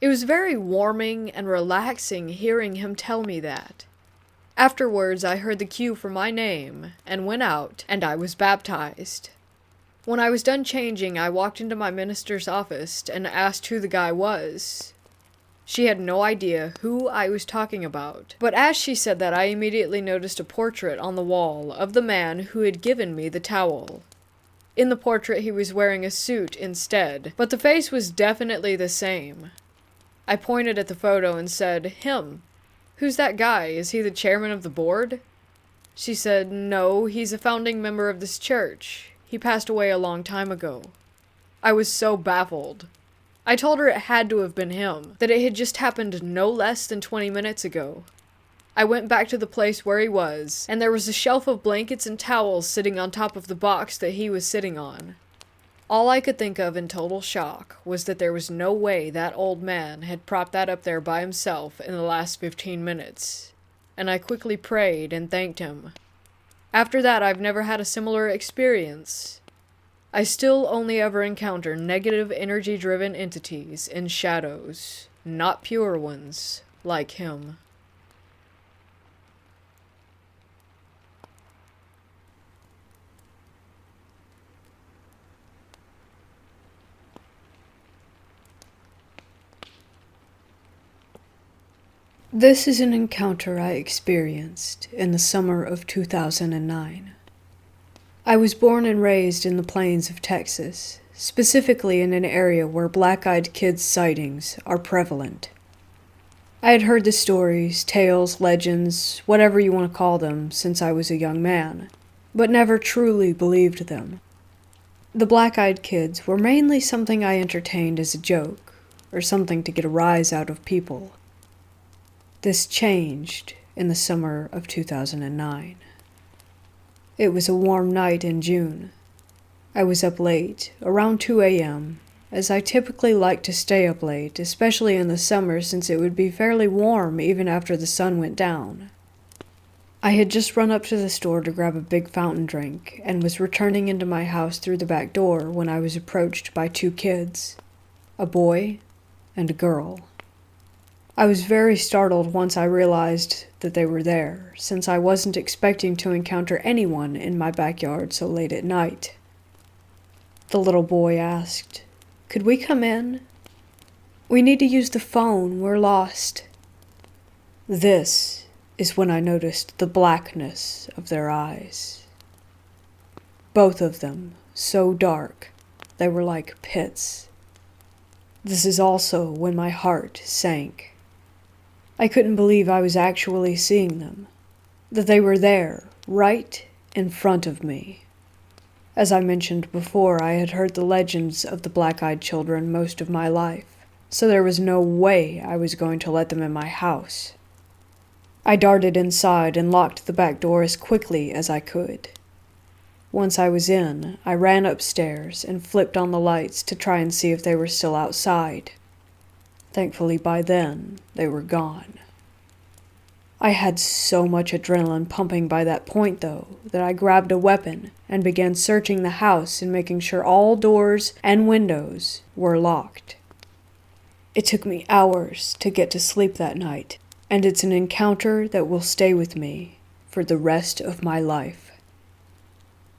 It was very warming and relaxing hearing him tell me that. Afterwards, I heard the cue for my name and went out, and I was baptized. When I was done changing, I walked into my minister's office and asked who the guy was. She had no idea who I was talking about, but as she said that, I immediately noticed a portrait on the wall of the man who had given me the towel. In the portrait, he was wearing a suit instead, but the face was definitely the same. I pointed at the photo and said, "Him. Who's that guy? Is he the chairman of the board?" She said, "No, he's a founding member of this church. He passed away a long time ago." I was so baffled. I told her it had to have been him, that it had just happened no less than 20 minutes ago. I went back to the place where he was, and there was a shelf of blankets and towels sitting on top of the box that he was sitting on. All I could think of in total shock was that there was no way that old man had propped that up there by himself in the last 15 minutes, and I quickly prayed and thanked him. After that, I've never had a similar experience. I still only ever encounter negative energy-driven entities in shadows, not pure ones, like him. This is an encounter I experienced in the summer of 2009. I was born and raised in the plains of Texas, specifically in an area where black-eyed kids sightings are prevalent. I had heard the stories, tales, legends, whatever you want to call them, since I was a young man, but never truly believed them. The black-eyed kids were mainly something I entertained as a joke, or something to get a rise out of people. This changed in the summer of 2009. It was a warm night in June. I was up late, around 2 a.m., as I typically like to stay up late, especially in the summer since it would be fairly warm even after the sun went down. I had just run up to the store to grab a big fountain drink and was returning into my house through the back door when I was approached by 2 kids, a boy and a girl. I was very startled once I realized that they were there, since I wasn't expecting to encounter anyone in my backyard so late at night. The little boy asked, "Could we come in? We need to use the phone, we're lost." This is when I noticed the blackness of their eyes. Both of them, so dark, they were like pits. This is also when my heart sank. I couldn't believe I was actually seeing them, that they were there, right in front of me. As I mentioned before, I had heard the legends of the black-eyed children most of my life, so there was no way I was going to let them in my house. I darted inside and locked the back door as quickly as I could. Once I was in, I ran upstairs and flipped on the lights to try and see if they were still outside. Thankfully, by then, they were gone. I had so much adrenaline pumping by that point, though, that I grabbed a weapon and began searching the house and making sure all doors and windows were locked. It took me hours to get to sleep that night, and it's an encounter that will stay with me for the rest of my life.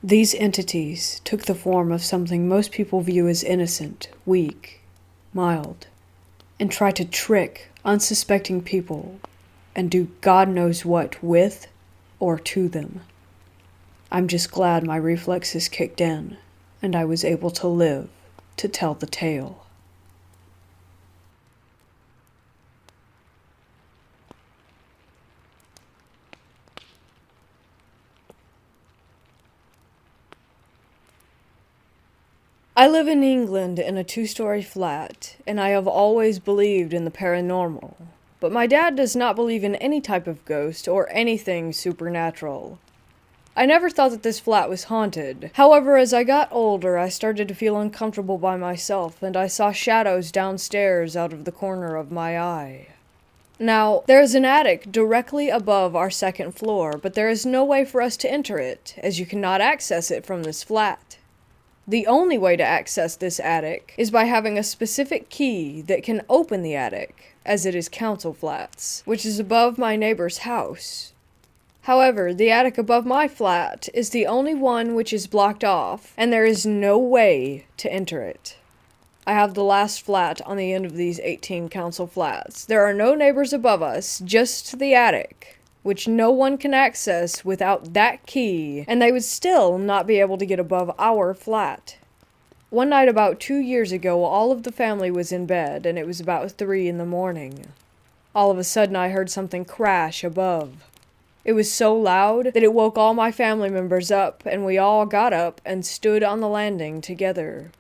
These entities took the form of something most people view as innocent, weak, mild, and try to trick unsuspecting people and do God knows what with or to them. I'm just glad my reflexes kicked in and I was able to live to tell the tale. I live in England in a 2-story flat, and I have always believed in the paranormal. But my dad does not believe in any type of ghost or anything supernatural. I never thought that this flat was haunted. However, as I got older, I started to feel uncomfortable by myself, and I saw shadows downstairs out of the corner of my eye. Now, there is an attic directly above our second floor, but there is no way for us to enter it, as you cannot access it from this flat. The only way to access this attic is by having a specific key that can open the attic, as it is council flats, which is above my neighbor's house. However, the attic above my flat is the only one which is blocked off, and there is no way to enter it. I have the last flat on the end of these 18 council flats. There are no neighbors above us, just the attic, which no one can access without that key, and they would still not be able to get above our flat. One night about 2 years ago, all of the family was in bed, and it was about 3 in the morning. All of a sudden, I heard something crash above. It was so loud that it woke all my family members up, and we all got up and stood on the landing together.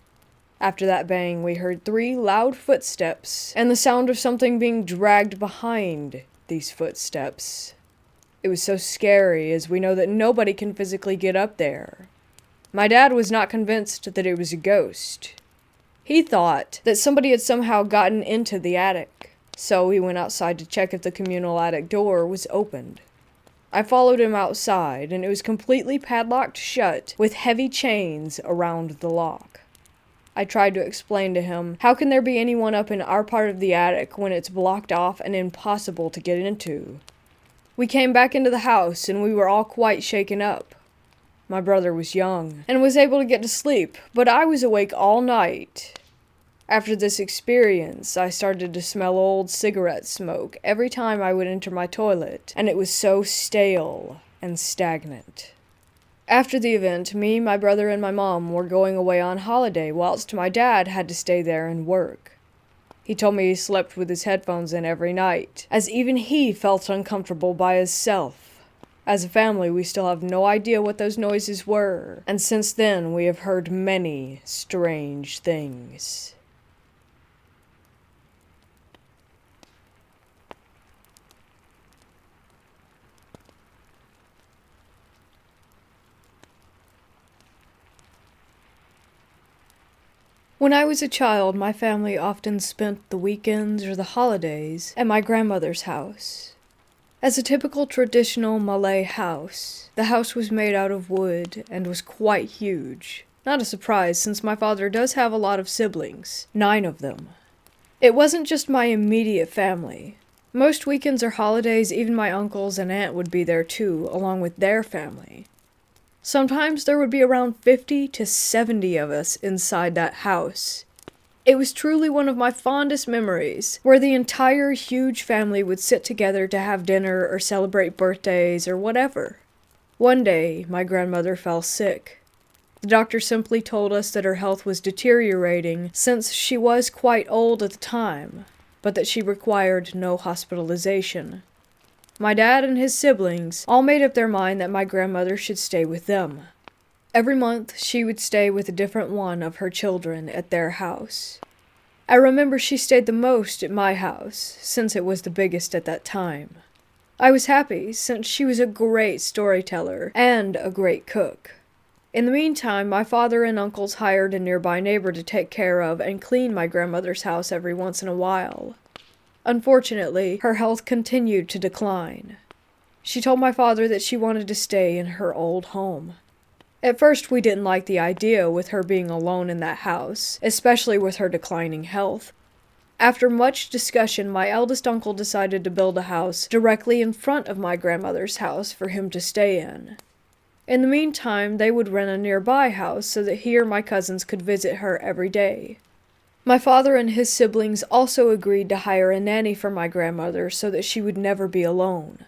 After that bang, we heard 3 loud footsteps, and the sound of something being dragged behind these footsteps. It was so scary, as we know that nobody can physically get up there. My dad was not convinced that it was a ghost. He thought that somebody had somehow gotten into the attic, so he went outside to check if the communal attic door was opened. I followed him outside, and it was completely padlocked shut with heavy chains around the lock. I tried to explain to him, how can there be anyone up in our part of the attic when it's blocked off and impossible to get into? We came back into the house, and we were all quite shaken up. My brother was young, and was able to get to sleep, but I was awake all night. After this experience, I started to smell old cigarette smoke every time I would enter my toilet, and it was so stale and stagnant. After the event, me, my brother, and my mom were going away on holiday, whilst my dad had to stay there and work. He told me he slept with his headphones in every night, as even he felt uncomfortable by himself. As a family, we still have no idea what those noises were, and since then we have heard many strange things. When I was a child, my family often spent the weekends or the holidays at my grandmother's house. As a typical traditional Malay house, the house was made out of wood and was quite huge. Not a surprise, since my father does have a lot of siblings, 9 of them. It wasn't just my immediate family. Most weekends or holidays, even my uncles and aunt would be there too, along with their family. Sometimes there would be around 50 to 70 of us inside that house. It was truly one of my fondest memories, where the entire huge family would sit together to have dinner or celebrate birthdays or whatever. One day, my grandmother fell sick. The doctor simply told us that her health was deteriorating since she was quite old at the time, but that she required no hospitalization. My dad and his siblings all made up their mind that my grandmother should stay with them. Every month, she would stay with a different one of her children at their house. I remember she stayed the most at my house, since it was the biggest at that time. I was happy, since she was a great storyteller and a great cook. In the meantime, my father and uncles hired a nearby neighbor to take care of and clean my grandmother's house every once in a while. Unfortunately, her health continued to decline. She told my father that she wanted to stay in her old home. At first, we didn't like the idea with her being alone in that house, especially with her declining health. After much discussion, my eldest uncle decided to build a house directly in front of my grandmother's house for him to stay in. In the meantime, they would rent a nearby house so that he or my cousins could visit her every day. My father and his siblings also agreed to hire a nanny for my grandmother so that she would never be alone.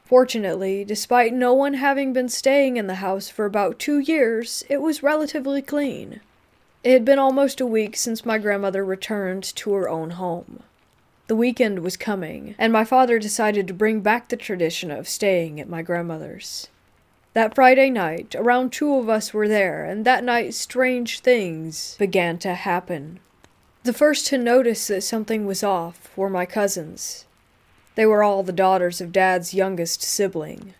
Fortunately, despite no one having been staying in the house for about 2 years, it was relatively clean. It had been almost a week since my grandmother returned to her own home. The weekend was coming, and my father decided to bring back the tradition of staying at my grandmother's. That Friday night, around 2 of us were there, and that night strange things began to happen. The first to notice that something was off were my cousins. They were all the daughters of Dad's youngest sibling.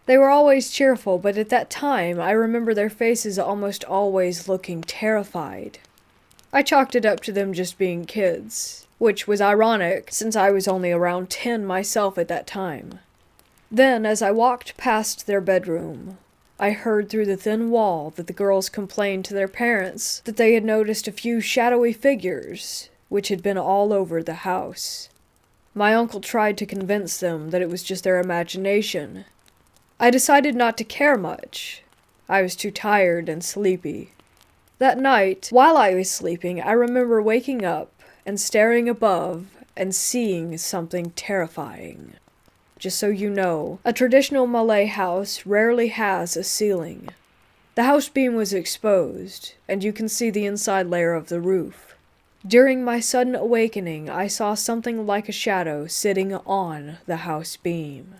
They were always cheerful, but at that time, I remember their faces almost always looking terrified. I chalked it up to them just being kids, which was ironic since I was only around 10 myself at that time. Then, as I walked past their bedroom, I heard through the thin wall that the girls complained to their parents that they had noticed a few shadowy figures, which had been all over the house. My uncle tried to convince them that it was just their imagination. I decided not to care much. I was too tired and sleepy. That night, while I was sleeping, I remember waking up and staring above and seeing something terrifying. Just so you know, a traditional Malay house rarely has a ceiling. The house beam was exposed, and you can see the inside layer of the roof. During my sudden awakening, I saw something like a shadow sitting on the house beam.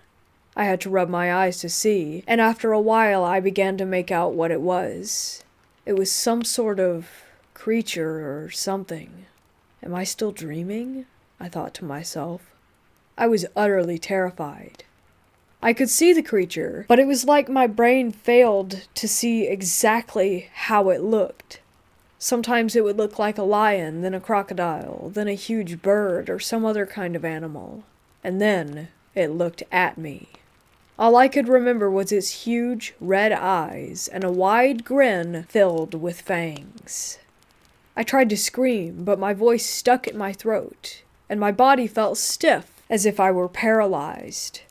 I had to rub my eyes to see, and after a while I began to make out what it was. It was some sort of creature or something. Am I still dreaming? I thought to myself. I was utterly terrified. I could see the creature, but it was like my brain failed to see exactly how it looked. Sometimes it would look like a lion, then a crocodile, then a huge bird or some other kind of animal. And then it looked at me. All I could remember was its huge red eyes and a wide grin filled with fangs. I tried to scream, but my voice stuck in my throat, and my body felt stiff as if I were paralyzed.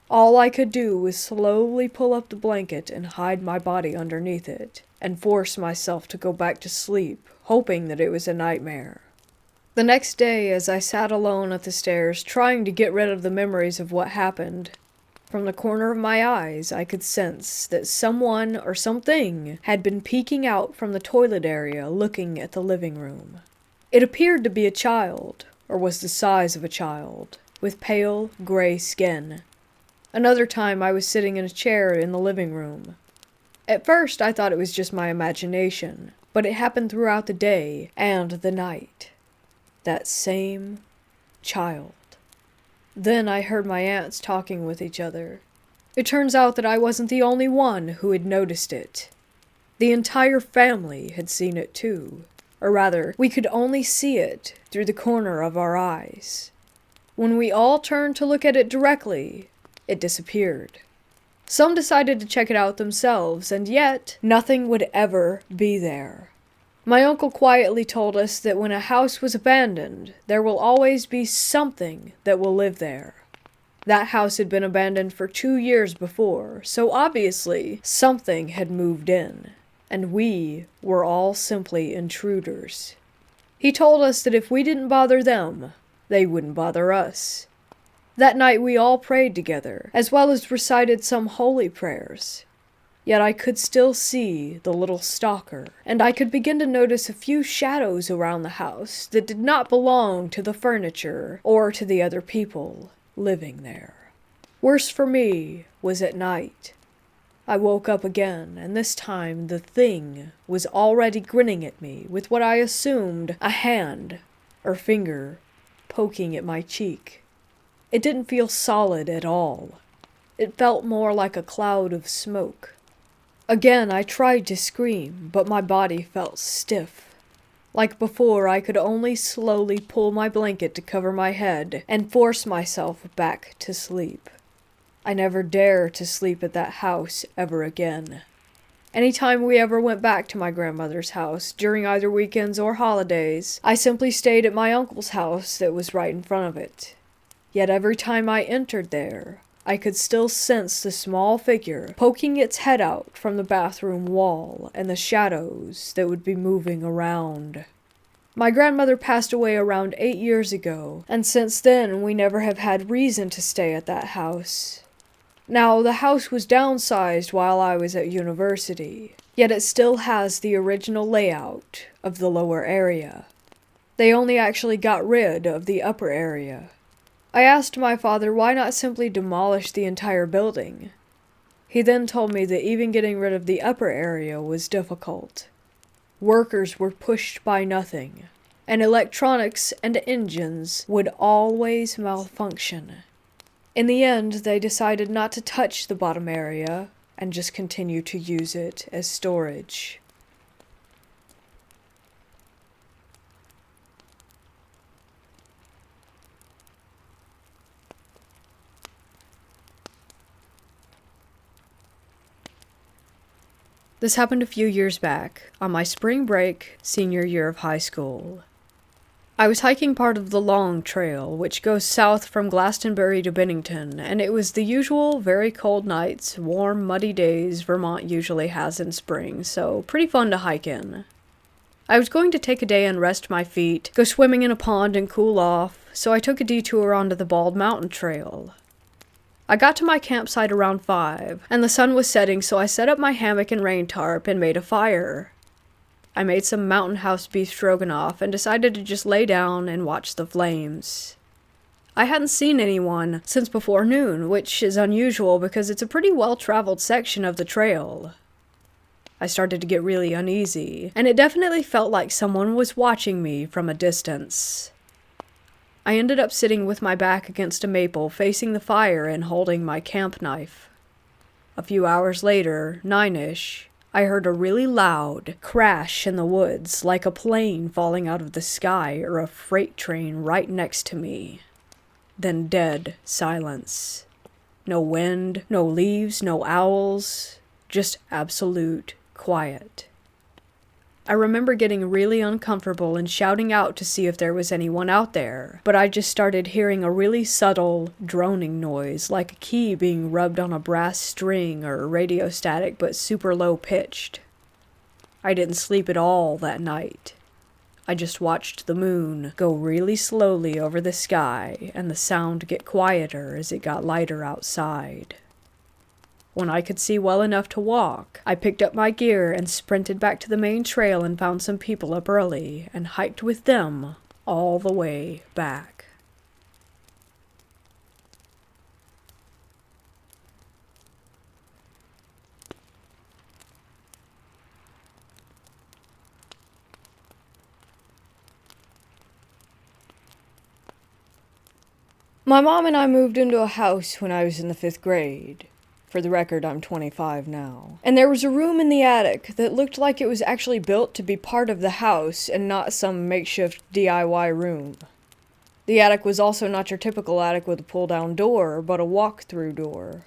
All I could do was slowly pull up the blanket and hide my body underneath it, and force myself to go back to sleep, hoping that it was a nightmare. The next day, as I sat alone at the stairs, trying to get rid of the memories of what happened, from the corner of my eyes, I could sense that someone or something had been peeking out from the toilet area looking at the living room. It appeared to be a child, or was the size of a child, with pale, gray skin. Another time I was sitting in a chair in the living room. At first I thought it was just my imagination, but it happened throughout the day and the night. That same child. Then I heard my aunts talking with each other. It turns out that I wasn't the only one who had noticed it. The entire family had seen it too. Or rather, we could only see it through the corner of our eyes. When we all turned to look at it directly, it disappeared. Some decided to check it out themselves, and yet nothing would ever be there. My uncle quietly told us that when a house was abandoned, there will always be something that will live there. That house had been abandoned for 2 years before, so obviously something had moved in, and we were all simply intruders. He told us that if we didn't bother them, they wouldn't bother us. That night we all prayed together, as well as recited some holy prayers. Yet I could still see the little stalker, and I could begin to notice a few shadows around the house that did not belong to the furniture or to the other people living there. Worse for me was at night. I woke up again, and this time the thing was already grinning at me with what I assumed a hand or finger poking at my cheek. It didn't feel solid at all. It felt more like a cloud of smoke. Again, I tried to scream, but my body felt stiff. Like before, I could only slowly pull my blanket to cover my head and force myself back to sleep. I never dare to sleep at that house ever again. Anytime we ever went back to my grandmother's house, during either weekends or holidays, I simply stayed at my uncle's house that was right in front of it. Yet every time I entered there, I could still sense the small figure poking its head out from the bathroom wall and the shadows that would be moving around. My grandmother passed away around 8 years ago, and since then we never have had reason to stay at that house. Now, the house was downsized while I was at university, yet it still has the original layout of the lower area. They only actually got rid of the upper area. I asked my father why not simply demolish the entire building. He then told me that even getting rid of the upper area was difficult. Workers were pushed by nothing, and electronics and engines would always malfunction. In the end, they decided not to touch the bottom area and just continue to use it as storage. This happened a few years back, on my spring break, senior year of high school. I was hiking part of the Long Trail, which goes south from Glastonbury to Bennington, and it was the usual very cold nights, warm, muddy days Vermont usually has in spring, so pretty fun to hike in. I was going to take a day and rest my feet, go swimming in a pond and cool off, so I took a detour onto the Bald Mountain Trail. I got to my campsite around 5, and the sun was setting, so I set up my hammock and rain tarp and made a fire. I made some Mountain House beef stroganoff and decided to just lay down and watch the flames. I hadn't seen anyone since before noon, which is unusual because it's a pretty well-traveled section of the trail. I started to get really uneasy, and it definitely felt like someone was watching me from a distance. I ended up sitting with my back against a maple, facing the fire and holding my camp knife. A few hours later, 9-ish, I heard a really loud crash in the woods, like a plane falling out of the sky or a freight train right next to me. Then dead silence. No wind, no leaves, no owls, just absolute quiet. I remember getting really uncomfortable and shouting out to see if there was anyone out there, but I just started hearing a really subtle droning noise, like a key being rubbed on a brass string or radio static, but super low pitched. I didn't sleep at all that night. I just watched the moon go really slowly over the sky and the sound get quieter as it got lighter outside. When I could see well enough to walk, I picked up my gear and sprinted back to the main trail and found some people up early and hiked with them all the way back. My mom and I moved into a house when I was in the 5th grade. For the record, I'm 25 now. And there was a room in the attic that looked like it was actually built to be part of the house and not some makeshift DIY room. The attic was also not your typical attic with a pull-down door, but a walk-through door.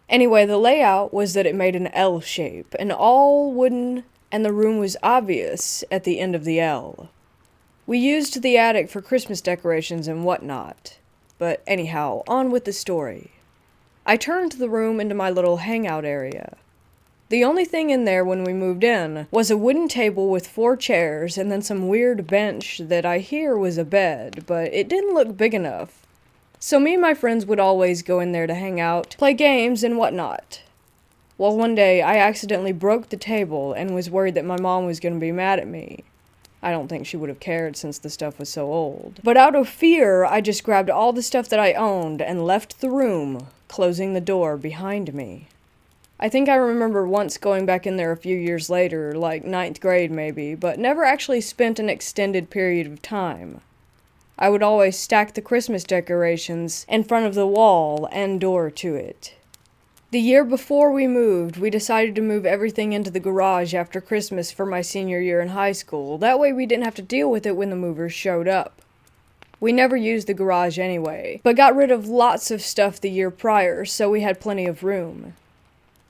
Anyway, the layout was that it made an L shape, and all wooden, and the room was obvious at the end of the L. We used the attic for Christmas decorations and whatnot. But anyhow, on with the story. I turned the room into my little hangout area. The only thing in there when we moved in was a wooden table with 4 chairs and then some weird bench that I hear was a bed, but it didn't look big enough. So me and my friends would always go in there to hang out, play games, and whatnot. Well, one day I accidentally broke the table and was worried that my mom was going to be mad at me. I don't think she would have cared since the stuff was so old. But out of fear, I just grabbed all the stuff that I owned and left the room, closing the door behind me. I think I remember once going back in there a few years later, like 9th grade maybe, but never actually spent an extended period of time. I would always stack the Christmas decorations in front of the wall and door to it. The year before we moved, we decided to move everything into the garage after Christmas for my senior year in high school. That way we didn't have to deal with it when the movers showed up. We never used the garage anyway, but got rid of lots of stuff the year prior, so we had plenty of room.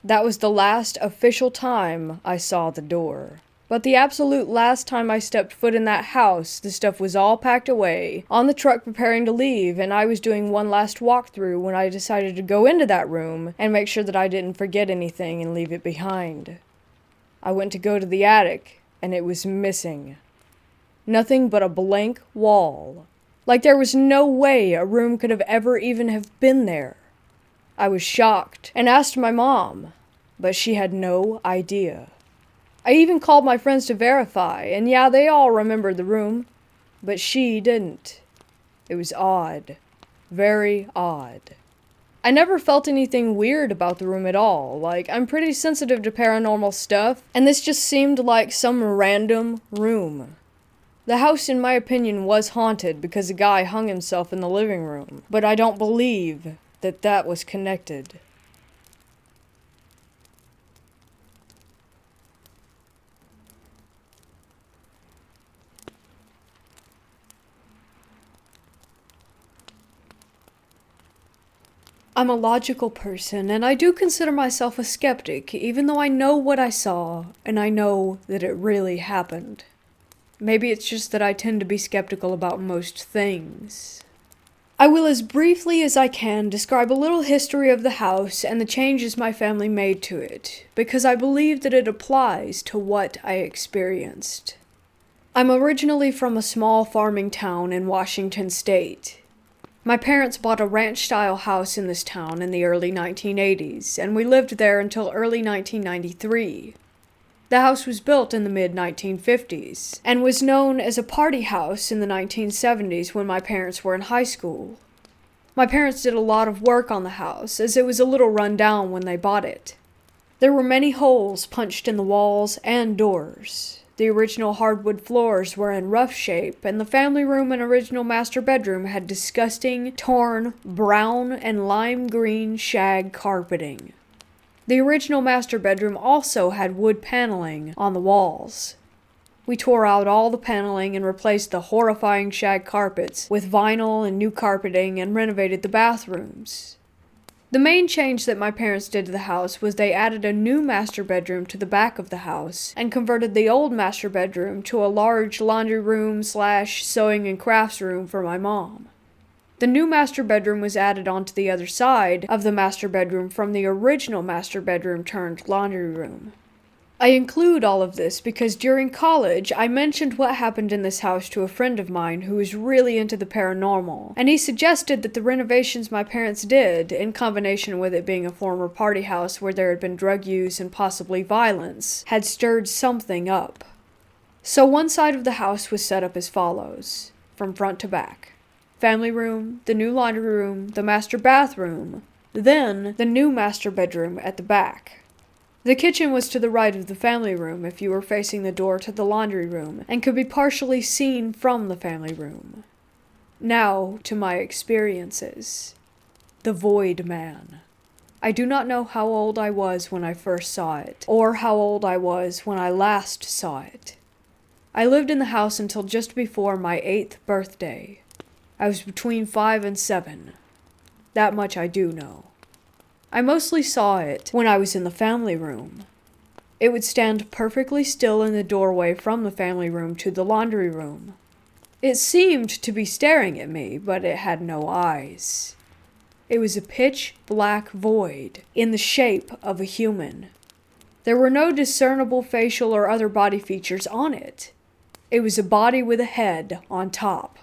That was the last official time I saw the door. But the absolute last time I stepped foot in that house, the stuff was all packed away, on the truck preparing to leave, and I was doing one last walkthrough when I decided to go into that room and make sure that I didn't forget anything and leave it behind. I went to go to the attic, and it was missing. Nothing but a blank wall. Like there was no way a room could have ever even have been there. I was shocked and asked my mom, but she had no idea. I even called my friends to verify, and yeah, they all remembered the room, but she didn't. It was odd. Very odd. I never felt anything weird about the room at all. Like, I'm pretty sensitive to paranormal stuff, and this just seemed like some random room. The house, in my opinion, was haunted because a guy hung himself in the living room, but I don't believe that was connected. I'm a logical person, and I do consider myself a skeptic, even though I know what I saw, and I know that it really happened. Maybe it's just that I tend to be skeptical about most things. I will, as briefly as I can, describe a little history of the house and the changes my family made to it, because I believe that it applies to what I experienced. I'm originally from a small farming town in Washington State. My parents bought a ranch-style house in this town in the early 1980s, and we lived there until early 1993. The house was built in the mid-1950s, and was known as a party house in the 1970s when my parents were in high school. My parents did a lot of work on the house, as it was a little run down when they bought it. There were many holes punched in the walls and doors. The original hardwood floors were in rough shape, and the family room and original master bedroom had disgusting, torn, brown and lime green shag carpeting. The original master bedroom also had wood paneling on the walls. We tore out all the paneling and replaced the horrifying shag carpets with vinyl and new carpeting and renovated the bathrooms. The main change that my parents did to the house was they added a new master bedroom to the back of the house and converted the old master bedroom to a large laundry room / sewing and crafts room for my mom. The new master bedroom was added onto the other side of the master bedroom from the original master bedroom turned laundry room. I include all of this because during college, I mentioned what happened in this house to a friend of mine who was really into the paranormal, and he suggested that the renovations my parents did, in combination with it being a former party house where there had been drug use and possibly violence, had stirred something up. So one side of the house was set up as follows, from front to back. Family room, the new laundry room, the master bathroom, then the new master bedroom at the back. The kitchen was to the right of the family room if you were facing the door to the laundry room, and could be partially seen from the family room. Now to my experiences. The Void Man. I do not know how old I was when I first saw it, or how old I was when I last saw it. I lived in the house until just before my 8th birthday. I was between 5 and 7. That much I do know. I mostly saw it when I was in the family room. It would stand perfectly still in the doorway from the family room to the laundry room. It seemed to be staring at me, but it had no eyes. It was a pitch-black void in the shape of a human. There were no discernible facial or other body features on it. It was a body with a head on top.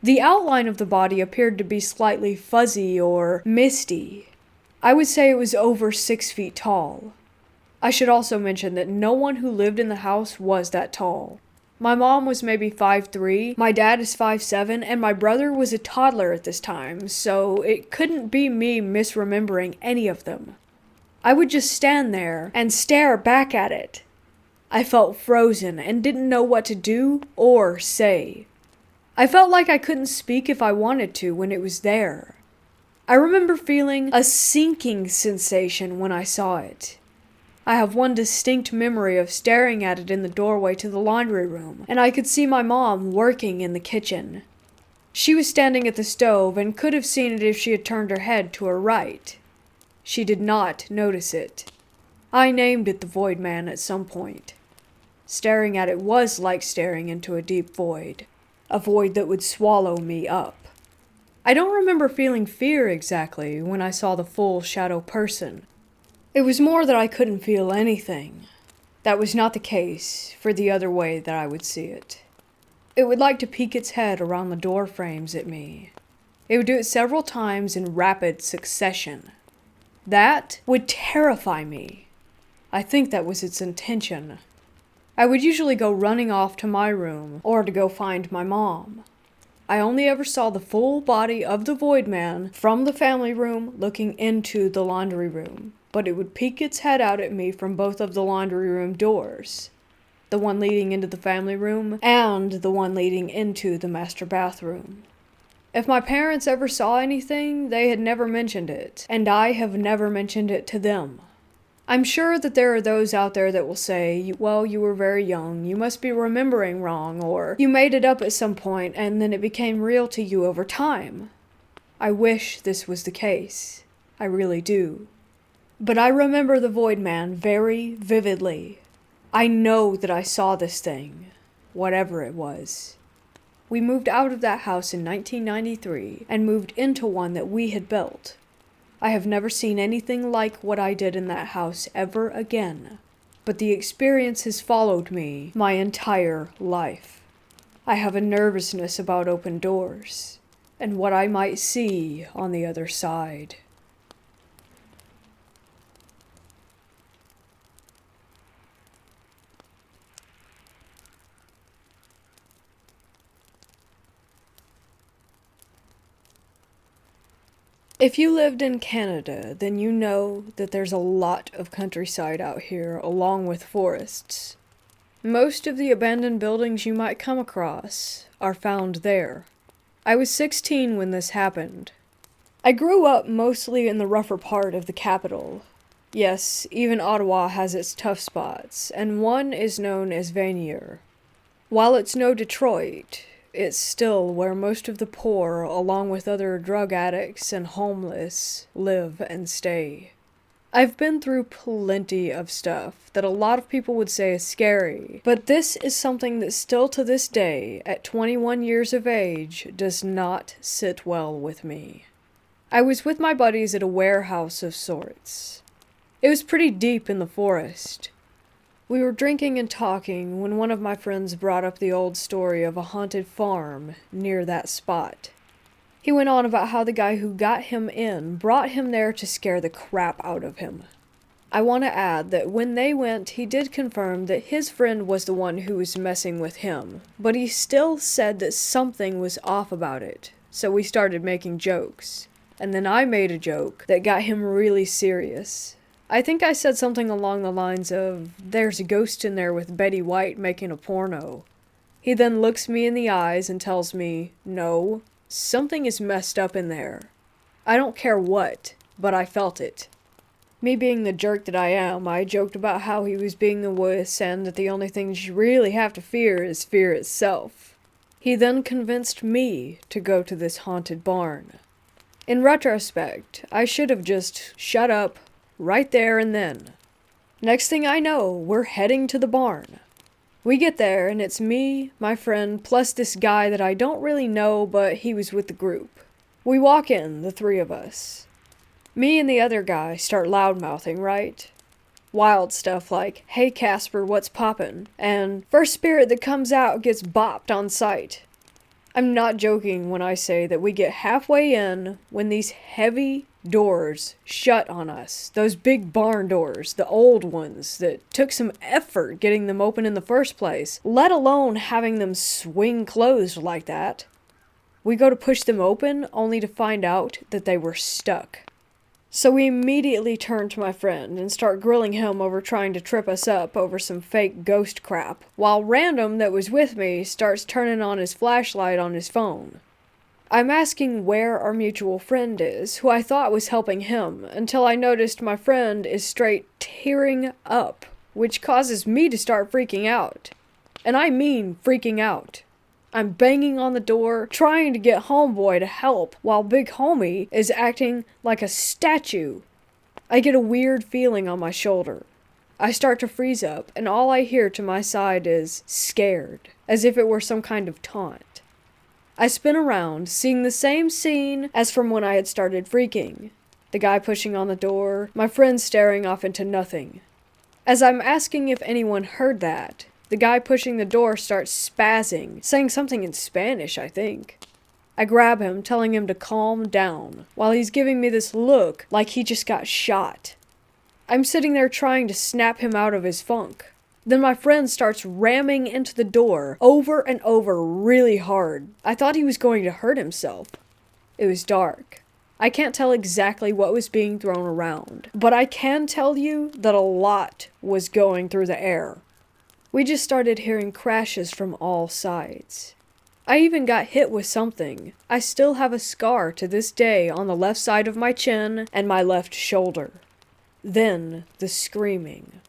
The outline of the body appeared to be slightly fuzzy or misty. I would say it was over 6 feet tall. I should also mention that no one who lived in the house was that tall. My mom was maybe 5'3", my dad is 5'7", and my brother was a toddler at this time, so it couldn't be me misremembering any of them. I would just stand there and stare back at it. I felt frozen and didn't know what to do or say. I felt like I couldn't speak if I wanted to when it was there. I remember feeling a sinking sensation when I saw it. I have one distinct memory of staring at it in the doorway to the laundry room, and I could see my mom working in the kitchen. She was standing at the stove and could have seen it if she had turned her head to her right. She did not notice it. I named it the Void Man at some point. Staring at it was like staring into a deep void, a void that would swallow me up. I don't remember feeling fear exactly when I saw the full shadow person. It was more that I couldn't feel anything. That was not the case for the other way that I would see it. It would like to peek its head around the door frames at me. It would do it several times in rapid succession. That would terrify me. I think that was its intention. I would usually go running off to my room or to go find my mom. I only ever saw the full body of the Void Man from the family room looking into the laundry room, but it would peek its head out at me from both of the laundry room doors, the one leading into the family room and the one leading into the master bathroom. If my parents ever saw anything, they had never mentioned it, and I have never mentioned it to them. I'm sure that there are those out there that will say, well, you were very young, you must be remembering wrong, or you made it up at some point and then it became real to you over time. I wish this was the case. I really do. But I remember the Void Man very vividly. I know that I saw this thing, whatever it was. We moved out of that house in 1993 and moved into one that we had built. I have never seen anything like what I did in that house ever again, but the experience has followed me my entire life. I have a nervousness about open doors and what I might see on the other side. If you lived in Canada, then you know that there's a lot of countryside out here along with forests. Most of the abandoned buildings you might come across are found there. I was 16 when this happened. I grew up mostly in the rougher part of the capital. Yes, even Ottawa has its tough spots, and one is known as Vanier. While it's no Detroit, it's still where most of the poor, along with other drug addicts and homeless, live and stay. I've been through plenty of stuff that a lot of people would say is scary, but this is something that still to this day, at 21 years of age, does not sit well with me. I was with my buddies at a warehouse of sorts. It was pretty deep in the forest. We were drinking and talking when one of my friends brought up the old story of a haunted farm near that spot. He went on about how the guy who got him in brought him there to scare the crap out of him. I want to add that when they went, he did confirm that his friend was the one who was messing with him, but he still said that something was off about it, so we started making jokes. And then I made a joke that got him really serious. I think I said something along the lines of, "There's a ghost in there with Betty White making a porno." He then looks me in the eyes and tells me, "No, something is messed up in there. I don't care what, but I felt it." Me being the jerk that I am, I joked about how he was being the wuss and that the only things you really have to fear is fear itself. He then convinced me to go to this haunted barn. In retrospect, I should have just shut up right there and then. Next thing I know, we're heading to the barn. We get there, and it's me, my friend, plus this guy that I don't really know, but he was with the group. We walk in, the three of us. Me and the other guy start loudmouthing, right? Wild stuff like, "Hey Casper, what's poppin'?" and "First spirit that comes out gets bopped on sight." I'm not joking when I say that we get halfway in when these heavy doors shut on us. Those big barn doors, the old ones that took some effort getting them open in the first place, let alone having them swing closed like that. We go to push them open only to find out that they were stuck. So we immediately turn to my friend and start grilling him over trying to trip us up over some fake ghost crap, while Random that was with me starts turning on his flashlight on his phone. I'm asking where our mutual friend is, who I thought was helping him, until I noticed my friend is straight tearing up, which causes me to start freaking out. And I mean freaking out. I'm banging on the door, trying to get homeboy to help, while big homie is acting like a statue. I get a weird feeling on my shoulder. I start to freeze up, and all I hear to my side is "scared," as if it were some kind of taunt. I spin around, seeing the same scene as from when I had started freaking. The guy pushing on the door, my friend staring off into nothing. As I'm asking if anyone heard that, the guy pushing the door starts spazzing, saying something in Spanish, I think. I grab him, telling him to calm down, while he's giving me this look like he just got shot. I'm sitting there trying to snap him out of his funk. Then my friend starts ramming into the door over and over really hard. I thought he was going to hurt himself. It was dark. I can't tell exactly what was being thrown around, but I can tell you that a lot was going through the air. We just started hearing crashes from all sides. I even got hit with something. I still have a scar to this day on the left side of my chin and my left shoulder. Then, the screaming.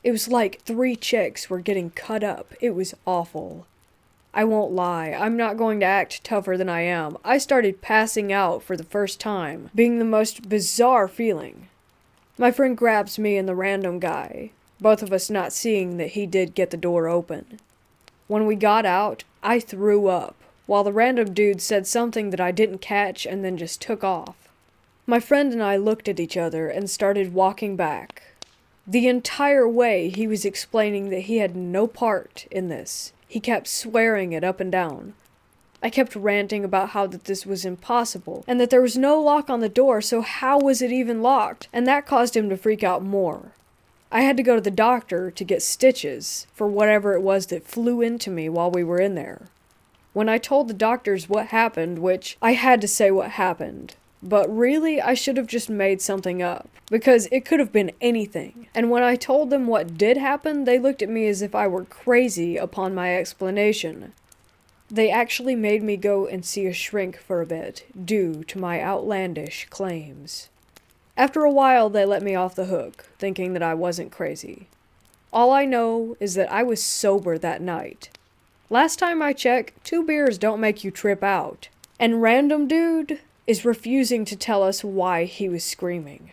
It was like 3 chicks were getting cut up. It was awful. I won't lie, I'm not going to act tougher than I am. I started passing out for the first time, being the most bizarre feeling. My friend grabs me and the random guy, both of us not seeing that he did get the door open. When we got out, I threw up, while the random dude said something that I didn't catch and then just took off. My friend and I looked at each other and started walking back. The entire way he was explaining that he had no part in this. He kept swearing it up and down. I kept ranting about how that this was impossible, and that there was no lock on the door, so how was it even locked? And that caused him to freak out more. I had to go to the doctor to get stitches for whatever it was that flew into me while we were in there. When I told the doctors what happened, which I had to say what happened, but really I should have just made something up, because it could have been anything. And when I told them what did happen, they looked at me as if I were crazy upon my explanation. They actually made me go and see a shrink for a bit, due to my outlandish claims. After a while, they let me off the hook, thinking that I wasn't crazy. All I know is that I was sober that night. Last time I checked, 2 beers don't make you trip out. And random dude is refusing to tell us why he was screaming.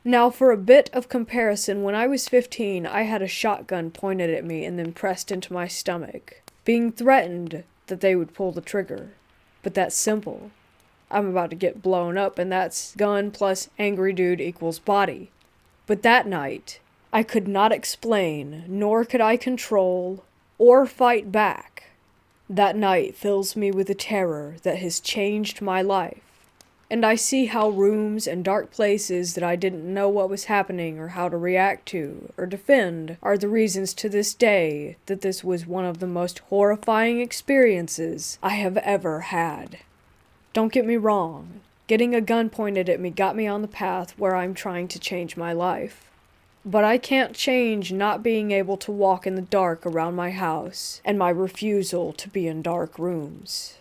Now, for a bit of comparison, when I was 15, I had a shotgun pointed at me and then pressed into my stomach, being threatened that they would pull the trigger. But that's simple. I'm about to get blown up, and that's gun plus angry dude equals body. But that night, I could not explain, nor could I control, or fight back. That night fills me with a terror that has changed my life. And I see how rooms and dark places that I didn't know what was happening or how to react to or defend are the reasons to this day that this was one of the most horrifying experiences I have ever had. Don't get me wrong, getting a gun pointed at me got me on the path where I'm trying to change my life. But I can't change not being able to walk in the dark around my house and my refusal to be in dark rooms.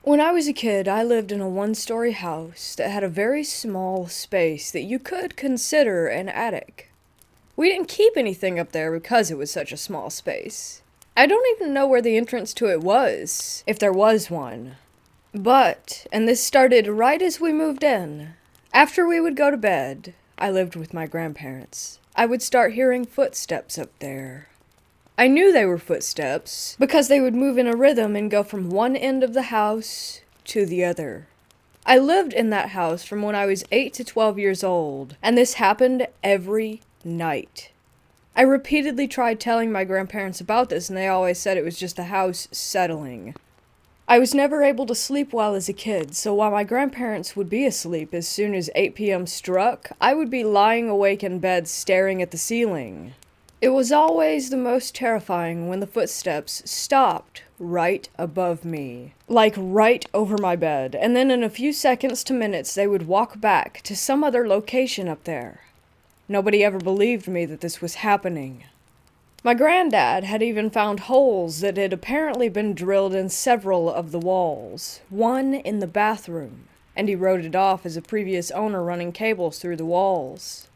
When I was a kid, I lived in a 1-story house that had a very small space that you could consider an attic. We didn't keep anything up there because it was such a small space. I don't even know where the entrance to it was, if there was one. But, and this started right as we moved in, after we would go to bed, I lived with my grandparents, I would start hearing footsteps up there. I knew they were footsteps because they would move in a rhythm and go from one end of the house to the other. I lived in that house from when I was 8 to 12 years old, and this happened every night. I repeatedly tried telling my grandparents about this, and they always said it was just the house settling. I was never able to sleep well as a kid, so while my grandparents would be asleep as soon as 8 p.m. struck, I would be lying awake in bed staring at the ceiling. It was always the most terrifying when the footsteps stopped right above me, like right over my bed, and then in a few seconds to minutes they would walk back to some other location up there. Nobody ever believed me that this was happening. My granddad had even found holes that had apparently been drilled in several of the walls, one in the bathroom, and he wrote it off as a previous owner running cables through the walls.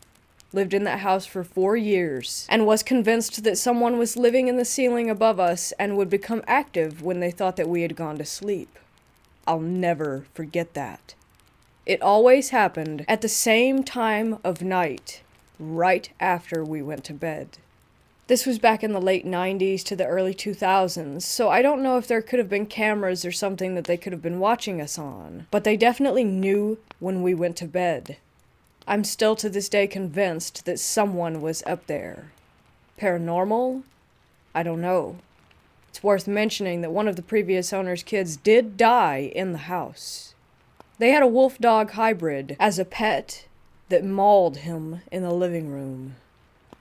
Lived in that house for 4 years, and was convinced that someone was living in the ceiling above us and would become active when they thought that we had gone to sleep. I'll never forget that. It always happened at the same time of night, right after we went to bed. This was back in the late 90s to the early 2000s, so I don't know if there could have been cameras or something that they could have been watching us on, but they definitely knew when we went to bed. I'm still to this day convinced that someone was up there. Paranormal? I don't know. It's worth mentioning that one of the previous owner's kids did die in the house. They had a wolf-dog hybrid as a pet that mauled him in the living room.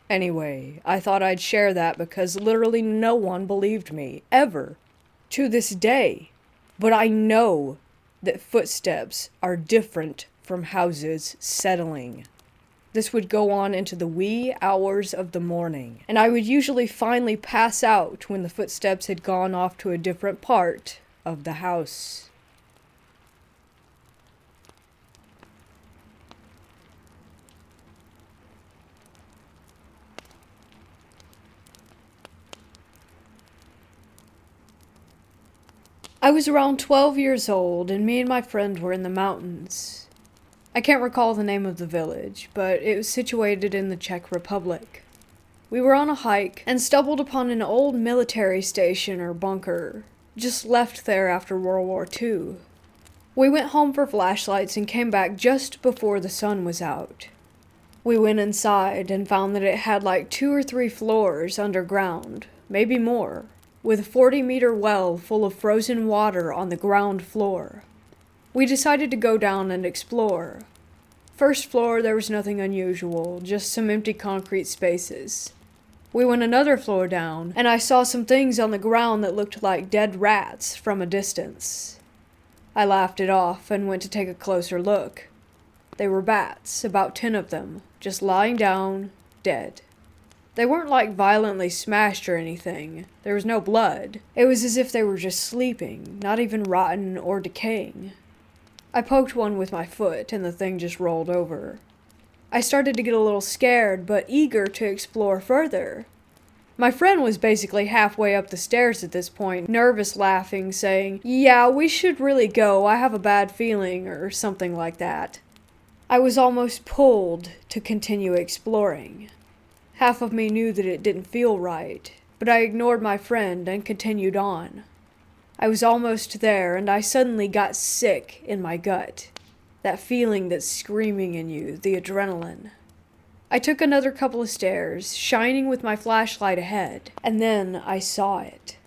Anyway, I thought I'd share that because literally no one believed me, ever, to this day. But I know that footsteps are different from houses settling. This would go on into the wee hours of the morning, and I would usually finally pass out when the footsteps had gone off to a different part of the house. I was around 12 years old, and me and my friend were in the mountains. I can't recall the name of the village, but it was situated in the Czech Republic. We were on a hike and stumbled upon an old military station or bunker, just left there after World War II. We went home for flashlights and came back just before the sun was out. We went inside and found that it had like 2 or 3 floors underground, maybe more, with a 40-meter well full of frozen water on the ground floor. We decided to go down and explore. First floor, there was nothing unusual, just some empty concrete spaces. We went another floor down, and I saw some things on the ground that looked like dead rats from a distance. I laughed it off and went to take a closer look. They were bats, about 10 of them, just lying down, dead. They weren't like violently smashed or anything. There was no blood. It was as if they were just sleeping, not even rotten or decaying. I poked one with my foot and the thing just rolled over. I started to get a little scared, but eager to explore further. My friend was basically halfway up the stairs at this point, nervous laughing, saying, "Yeah, we should really go. I have a bad feeling," or something like that. I was almost pulled to continue exploring. Half of me knew that it didn't feel right, but I ignored my friend and continued on. I was almost there, and I suddenly got sick in my gut. That feeling that's screaming in you, the adrenaline. I took another couple of stairs, shining with my flashlight ahead, and then I saw it.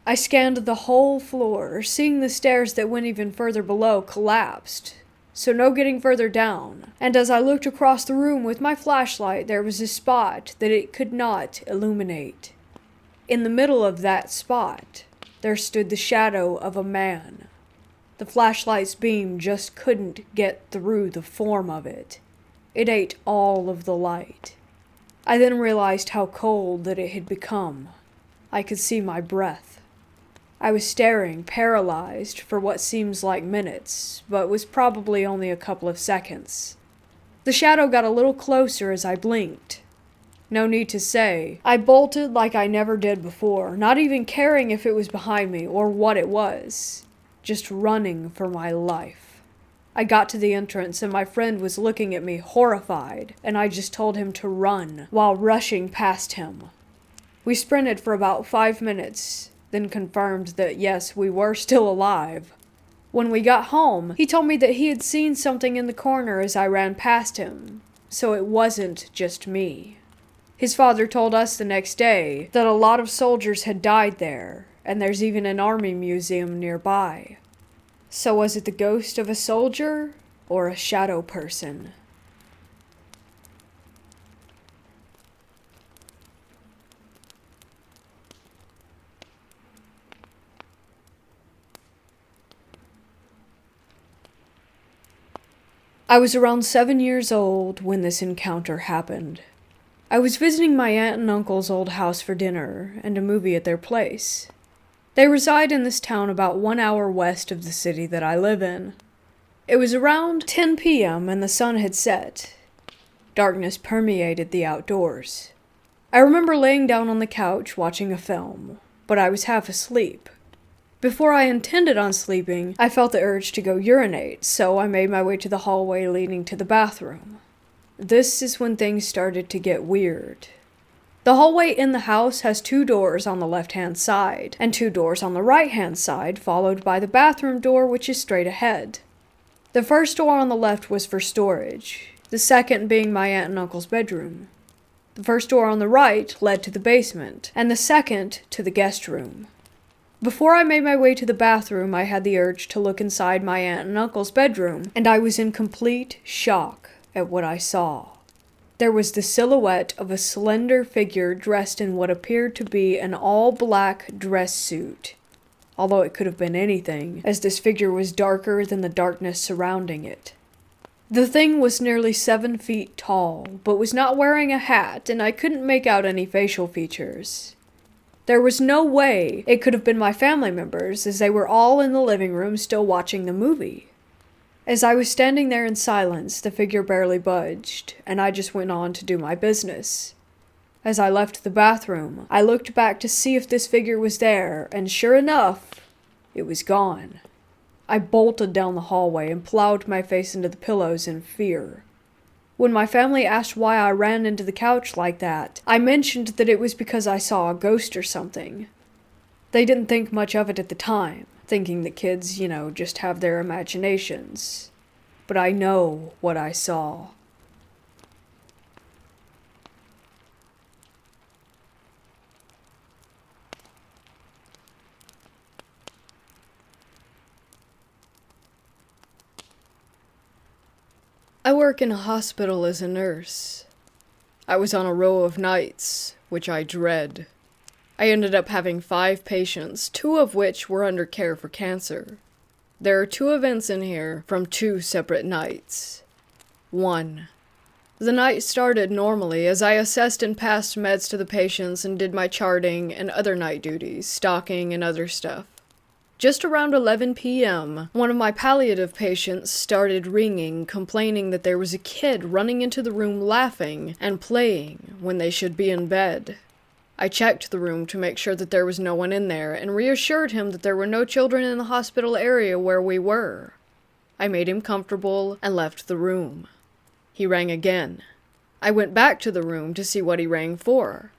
I scanned the whole floor, seeing the stairs that went even further below collapsed. So no getting further down, and as I looked across the room with my flashlight, there was a spot that it could not illuminate. In the middle of that spot, there stood the shadow of a man. The flashlight's beam just couldn't get through the form of it. It ate all of the light. I then realized how cold that it had become. I could see my breath. I was staring, paralyzed, for what seems like minutes, but was probably only a couple of seconds. The shadow got a little closer as I blinked. No need to say, I bolted like I never did before, not even caring if it was behind me or what it was, just running for my life. I got to the entrance and my friend was looking at me horrified, and I just told him to run while rushing past him. We sprinted for about 5 minutes, then confirmed that yes, we were still alive. When we got home, he told me that he had seen something in the corner as I ran past him, so it wasn't just me. His father told us the next day that a lot of soldiers had died there, and there's even an army museum nearby. So was it the ghost of a soldier or a shadow person? I was around 7 years old when this encounter happened. I was visiting my aunt and uncle's old house for dinner and a movie at their place. They reside in this town about 1 hour west of the city that I live in. It was around 10 p.m. and the sun had set. Darkness permeated the outdoors. I remember laying down on the couch watching a film, but I was half asleep. Before I intended on sleeping, I felt the urge to go urinate, so I made my way to the hallway leading to the bathroom. This is when things started to get weird. The hallway in the house has 2 doors on the left-hand side, and 2 doors on the right-hand side, followed by the bathroom door, which is straight ahead. The first door on the left was for storage, the second being my aunt and uncle's bedroom. The first door on the right led to the basement, and the second to the guest room. Before I made my way to the bathroom, I had the urge to look inside my aunt and uncle's bedroom, and I was in complete shock at what I saw. There was the silhouette of a slender figure dressed in what appeared to be an all-black dress suit. although it could have been anything, as this figure was darker than the darkness surrounding it. The thing was nearly 7 feet tall, but was not wearing a hat, and I couldn't make out any facial features. There was no way it could have been my family members, as they were all in the living room still watching the movie. As I was standing there in silence, the figure barely budged, and I just went on to do my business. As I left the bathroom, I looked back to see if this figure was there, and sure enough, it was gone. I bolted down the hallway and plowed my face into the pillows in fear. When my family asked why I ran into the couch like that, I mentioned that it was because I saw a ghost or something. They didn't think much of it at the time, thinking that kids, just have their imaginations. But I know what I saw. I work in a hospital as a nurse. I was on a row of nights, which I dread. I ended up having 5 patients, 2 of which were under care for cancer. There are 2 events in here from 2 separate nights. 1. The night started normally as I assessed and passed meds to the patients and did my charting and other night duties, stocking and other stuff. Just around 11 p.m., one of my palliative patients started ringing, complaining that there was a kid running into the room laughing and playing when they should be in bed. I checked the room to make sure that there was no one in there and reassured him that there were no children in the hospital area where we were. I made him comfortable and left the room. He rang again. I went back to the room to see what he rang for.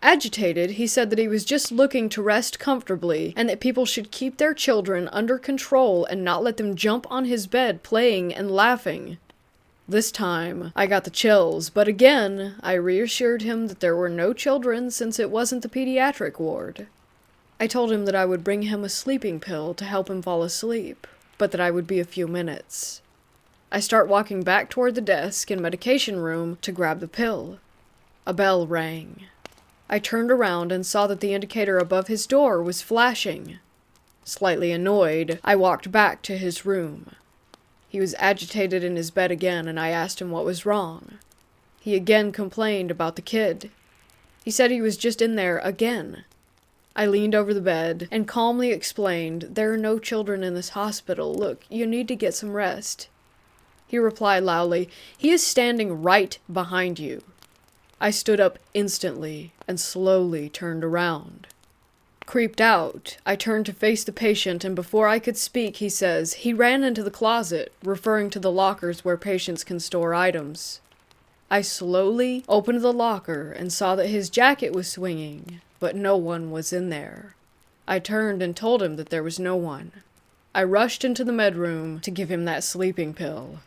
Agitated, he said that he was just looking to rest comfortably and that people should keep their children under control and not let them jump on his bed playing and laughing. This time, I got the chills, but again, I reassured him that there were no children since it wasn't the pediatric ward. I told him that I would bring him a sleeping pill to help him fall asleep, but that I would be a few minutes. I start walking back toward the desk and medication room to grab the pill. A bell rang. I turned around and saw that the indicator above his door was flashing. Slightly annoyed, I walked back to his room. He was agitated in his bed again, and I asked him what was wrong. He again complained about the kid. He said he was just in there again. I leaned over the bed and calmly explained, "There are no children in this hospital. Look, you need to get some rest." He replied loudly, "He is standing right behind you." I stood up instantly and slowly turned around. Creeped out, I turned to face the patient, and before I could speak, he says, "He ran into the closet," referring to the lockers where patients can store items. I slowly opened the locker and saw that his jacket was swinging, but no one was in there. I turned and told him that there was no one. I rushed into the med room to give him that sleeping pill.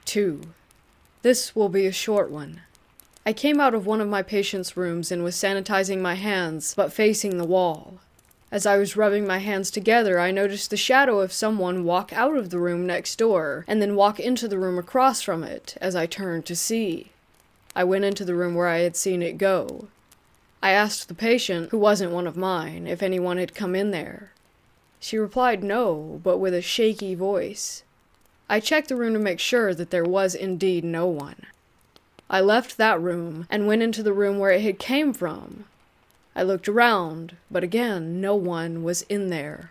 2. This will be a short one. I came out of one of my patients' rooms and was sanitizing my hands, but facing the wall. As I was rubbing my hands together, I noticed the shadow of someone walk out of the room next door, and then walk into the room across from it, as I turned to see. I went into the room where I had seen it go. I asked the patient, who wasn't one of mine, if anyone had come in there. She replied no, but with a shaky voice. I checked the room to make sure that there was indeed no one. I left that room and went into the room where it had came from. I looked around, but again, no one was in there.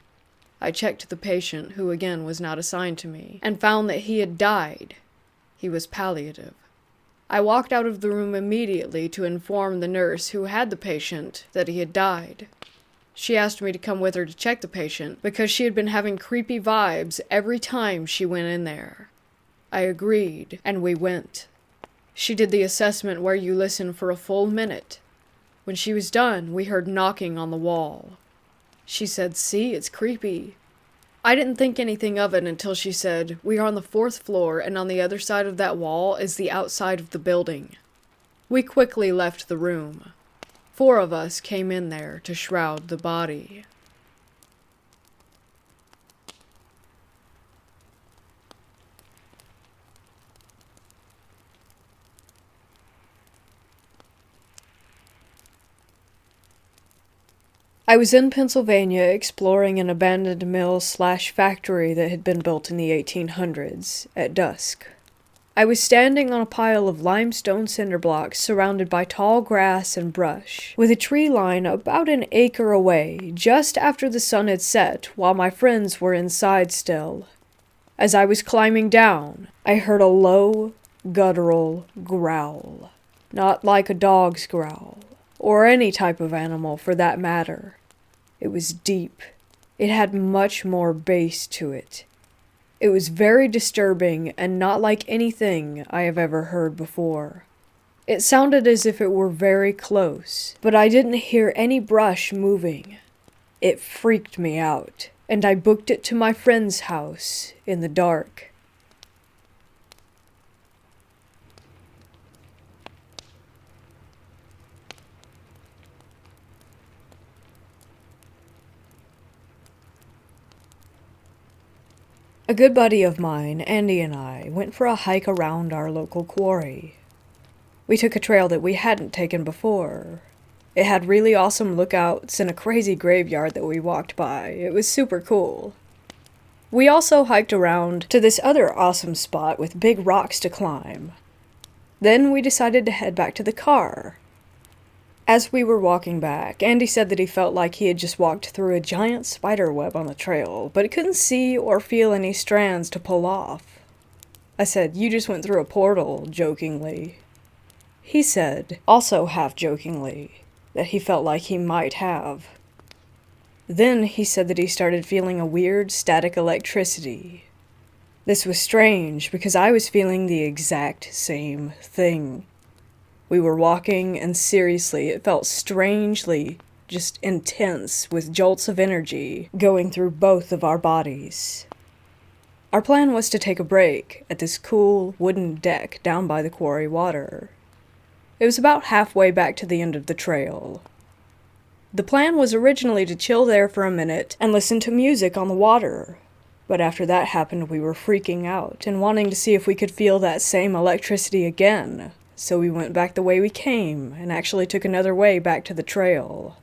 I checked the patient, who again was not assigned to me, and found that he had died. He was palliative. I walked out of the room immediately to inform the nurse who had the patient that he had died. She asked me to come with her to check the patient because she had been having creepy vibes every time she went in there. I agreed, and we went. She did the assessment where you listen for a full minute. When she was done, we heard knocking on the wall. She said, "See, it's creepy." I didn't think anything of it until she said, "We are on the 4th floor, and on the other side of that wall is the outside of the building." We quickly left the room. 4 of us came in there to shroud the body. I was in Pennsylvania exploring an abandoned mill/factory that had been built in the 1800s, at dusk. I was standing on a pile of limestone cinder blocks surrounded by tall grass and brush, with a tree line about an acre away, just after the sun had set, while my friends were inside still. As I was climbing down, I heard a low, guttural growl. Not like a dog's growl, or any type of animal for that matter. It was deep. It had much more bass to it. It was very disturbing and not like anything I have ever heard before. It sounded as if it were very close, but I didn't hear any brush moving. It freaked me out, and I booked it to my friend's house in the dark. A good buddy of mine, Andy, and I went for a hike around our local quarry. We took a trail that we hadn't taken before. It had really awesome lookouts and a crazy graveyard that we walked by. It was super cool. We also hiked around to this other awesome spot with big rocks to climb. Then we decided to head back to the car. As we were walking back, Andy said that he felt like he had just walked through a giant spider web on the trail, but he couldn't see or feel any strands to pull off. I said, "You just went through a portal," jokingly. He said, also half-jokingly, that he felt like he might have. Then he said that he started feeling a weird static electricity. This was strange because I was feeling the exact same thing. We were walking, and seriously, it felt strangely just intense, with jolts of energy going through both of our bodies. Our plan was to take a break at this cool wooden deck down by the quarry water. It was about halfway back to the end of the trail. The plan was originally to chill there for a minute and listen to music on the water, but after that happened we were freaking out and wanting to see if we could feel that same electricity again. So we went back the way we came, and actually took another way back to the trail.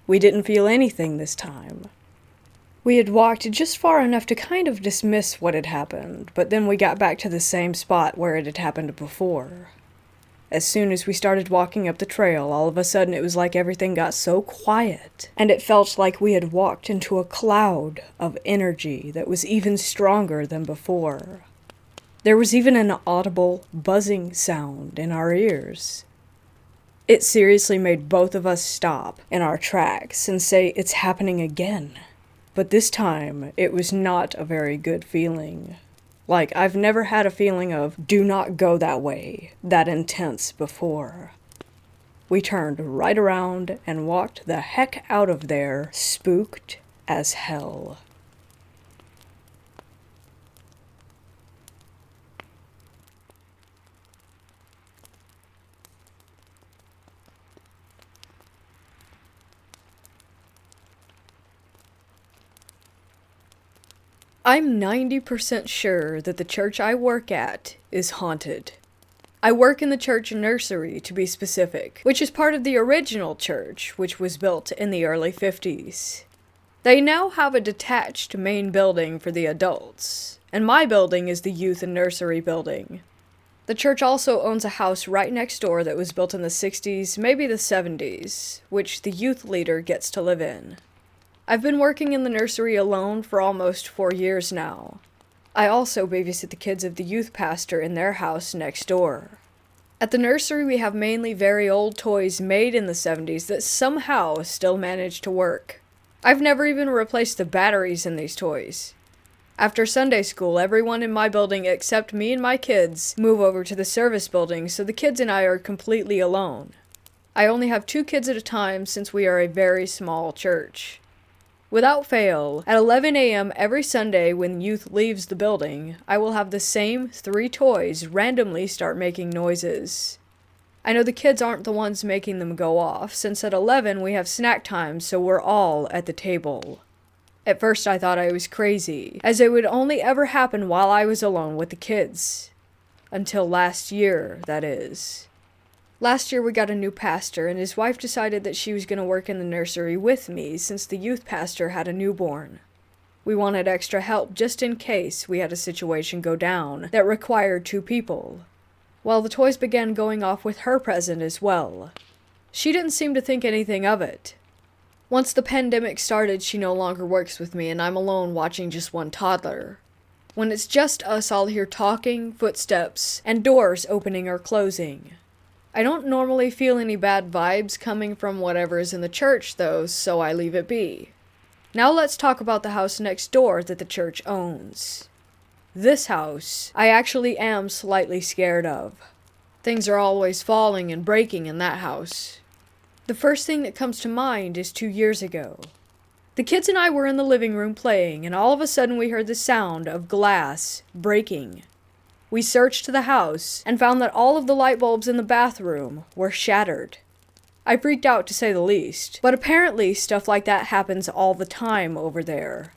We didn't feel anything this time. We had walked just far enough to kind of dismiss what had happened, but then we got back to the same spot where it had happened before. As soon as we started walking up the trail, all of a sudden it was like everything got so quiet, and it felt like we had walked into a cloud of energy that was even stronger than before. There was even an audible, buzzing sound in our ears. It seriously made both of us stop in our tracks and say, "It's happening again." But this time, it was not a very good feeling. Like, I've never had a feeling of, "do not go that way," that intense before. We turned right around and walked the heck out of there, spooked as hell. I'm 90% sure that the church I work at is haunted. I work in the church nursery, to be specific, which is part of the original church, which was built in the early 50s. They now have a detached main building for the adults, and my building is the youth and nursery building. The church also owns a house right next door that was built in the 60s, maybe the 70s, which the youth leader gets to live in. I've been working in the nursery alone for almost 4 years now. I also babysit the kids of the youth pastor in their house next door. At the nursery we have mainly very old toys made in the 70s that somehow still manage to work. I've never even replaced the batteries in these toys. After Sunday school, everyone in my building except me and my kids move over to the service building, so the kids and I are completely alone. I only have 2 kids at a time since we are a very small church. Without fail, at 11 a.m. every Sunday when youth leaves the building, I will have the same 3 toys randomly start making noises. I know the kids aren't the ones making them go off, since at 11 we have snack time, so we're all at the table. At first I thought I was crazy, as it would only ever happen while I was alone with the kids. Until last year, that is. Last year we got a new pastor, and his wife decided that she was going to work in the nursery with me since the youth pastor had a newborn. We wanted extra help just in case we had a situation go down that required 2 people. Well, the toys began going off with her present as well. She didn't seem to think anything of it. Once the pandemic started, she no longer works with me, and I'm alone watching just one toddler. When it's just us, I'll hear talking, footsteps, and doors opening or closing. I don't normally feel any bad vibes coming from whatever is in the church, though, so I leave it be. Now let's talk about the house next door that the church owns. This house, I actually am slightly scared of. Things are always falling and breaking in that house. The first thing that comes to mind is 2 years ago. The kids and I were in the living room playing, and all of a sudden we heard the sound of glass breaking. We searched the house and found that all of the light bulbs in the bathroom were shattered. I freaked out to say the least, but apparently stuff like that happens all the time over there.